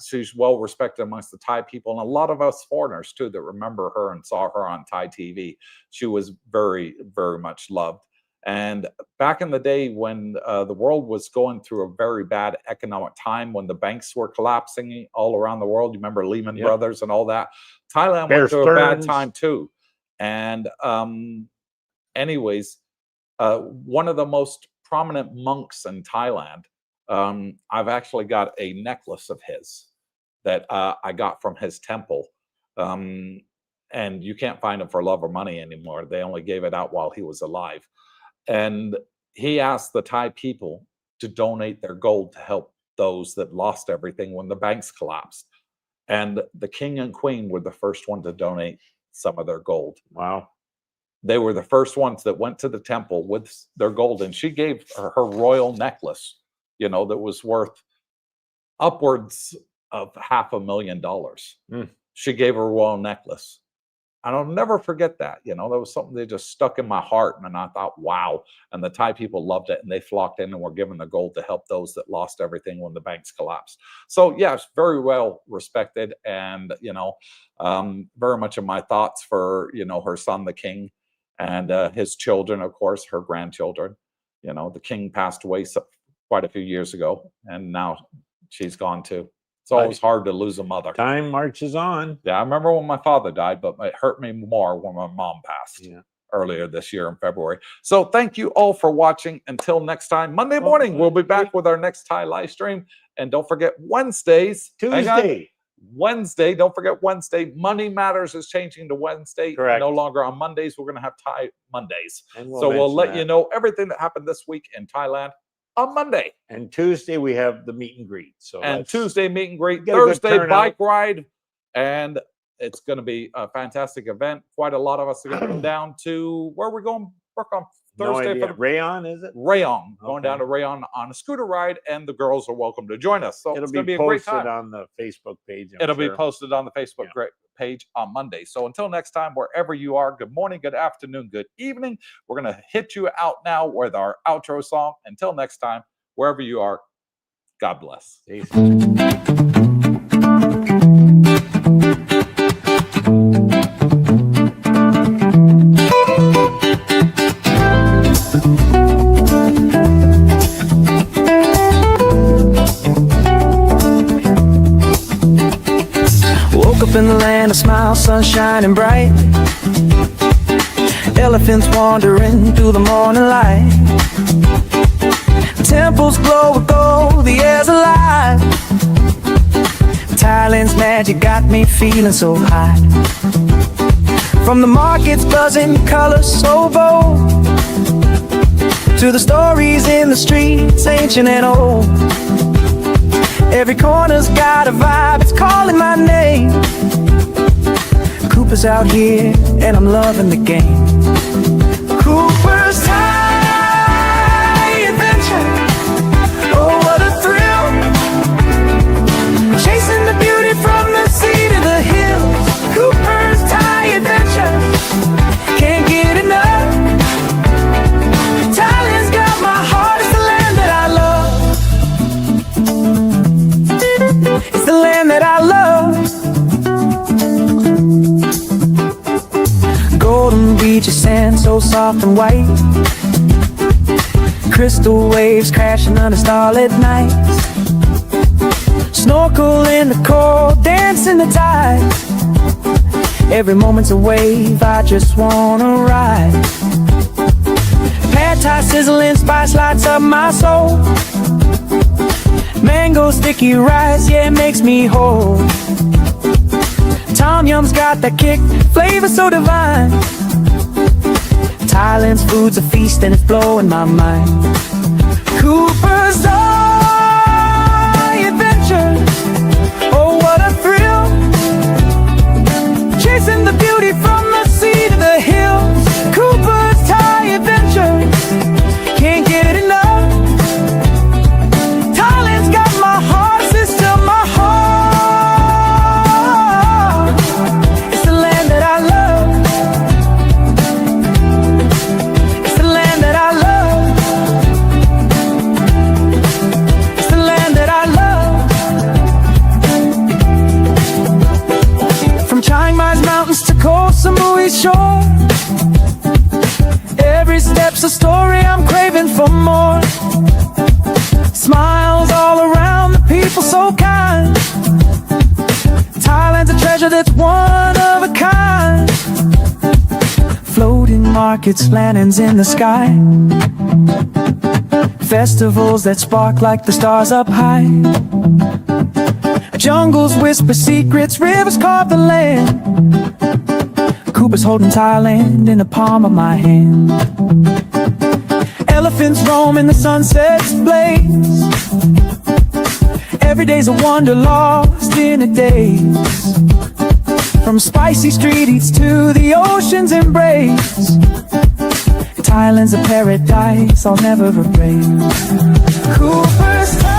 Speaker 2: she's well respected amongst the Thai people and a lot of us foreigners too that remember her and saw her on Thai TV. She was very, very much loved. And back in the day when the world was going through a very bad economic time, when the banks were collapsing all around the world, you remember Lehman Brothers and all that. Thailand went through a bad time too. And anyways, one of the most prominent monks in Thailand I've actually got a necklace of his that I got from his temple. And you can't find them for love or money anymore. They only gave it out while he was alive. And he asked the Thai people to donate their gold to help those that lost everything when the banks collapsed. And the king and queen were the first one to donate some of their gold.
Speaker 3: Wow.
Speaker 2: They were the first ones that went to the temple with their gold. And she gave her royal necklace, you know, that was worth upwards of $500,000. She gave her a royal necklace. And I'll never forget that. You know, that was something that just stuck in my heart. And I thought, wow. And the Thai people loved it. And they flocked in and were given the gold to help those that lost everything when the banks collapsed. So, yes, very well respected. And, you know, very much in my thoughts for, you know, her son, the king, and his children, of course, her grandchildren. You know, the king passed away quite a few years ago. And now she's gone too. It's always hard to lose a mother.
Speaker 3: Time marches on.
Speaker 2: Yeah, I remember when my father died, but it hurt me more when my mom passed earlier this year in February. So thank you all for watching. Until next time, Monday morning, we'll be back with our next Thai live stream. And don't forget Wednesdays. Wednesday, don't forget Wednesday. Money Matters is changing to Wednesday.
Speaker 3: Correct.
Speaker 2: No longer on Mondays. We're going to have Thai Mondays.
Speaker 3: And
Speaker 2: so we'll let you know everything that happened this week in Thailand on Monday.
Speaker 3: And Tuesday we have the meet and greet. So
Speaker 2: Tuesday meet and greet, Thursday bike ride, and it's going to be a fantastic event. Quite a lot of us are going to come down to where we're going to work on Thursday.
Speaker 3: For Rayon, is it?
Speaker 2: Rayon. Going down to Rayon on a scooter ride, and the girls are welcome to join us. So
Speaker 3: it'll
Speaker 2: it's going to be a
Speaker 3: posted
Speaker 2: great time.
Speaker 3: on the Facebook page.
Speaker 2: It'll be posted on the Facebook page on Monday. So until next time, wherever you are, good morning, good afternoon, good evening. We're going to hit you out now with our outro song. Until next time, wherever you are, God bless.
Speaker 1: Woke up in the land of smiles, sun shining bright. Elephants wandering through the morning light. Temples glow with gold, the air's alive. Thailand's magic got me feeling so high. From the markets buzzing, colors so bold, to the stories in the streets, ancient and old. Every corner's got a vibe, it's calling my name. Cooper's out here, and I'm loving the game. Coopersthaiadventure, oh what a thrill. Chasing the beauty from the sea to the hills. Coopersthaiadventure, can't get enough. Thailand's got my heart, it's the land that I love. It's the land that I love. Golden beaches, sand so soft and white. Crystal waves crashing under starlit nights. Snorkel in the cold, dance in the tide. Every moment's a wave, I just wanna ride. Pad thai sizzling, spice lights up my soul. Mango sticky rice, yeah, it makes me whole. Tom Yum's got that kick, flavor so divine. Thailand's food's a feast and it's blowing my mind. Coopersthaiadventure, oh what a thrill. Chasing the beauty from the sea to the hills. Coopersthaiadventure, can't get enough. Thailand's got my heart, sister, my heart. It's the land that I love. It's the land that I love. It's the land that I love. From Chiang Mai's mountains to Koh Samui's shore, every step's a story, I'm craving for more. Smiles all around, the people so kind. Thailand's a treasure that's one of a kind. Floating markets, lanterns in the sky. Festivals that spark like the stars up high. Jungles whisper secrets, rivers carve the land. Cooper's holding Thailand in the palm of my hand. Elephants roam in the sunset's blaze. Every day's a wonder lost in a daze. From spicy street eats to the ocean's embrace. Thailand's a paradise I'll never erase. Cooper's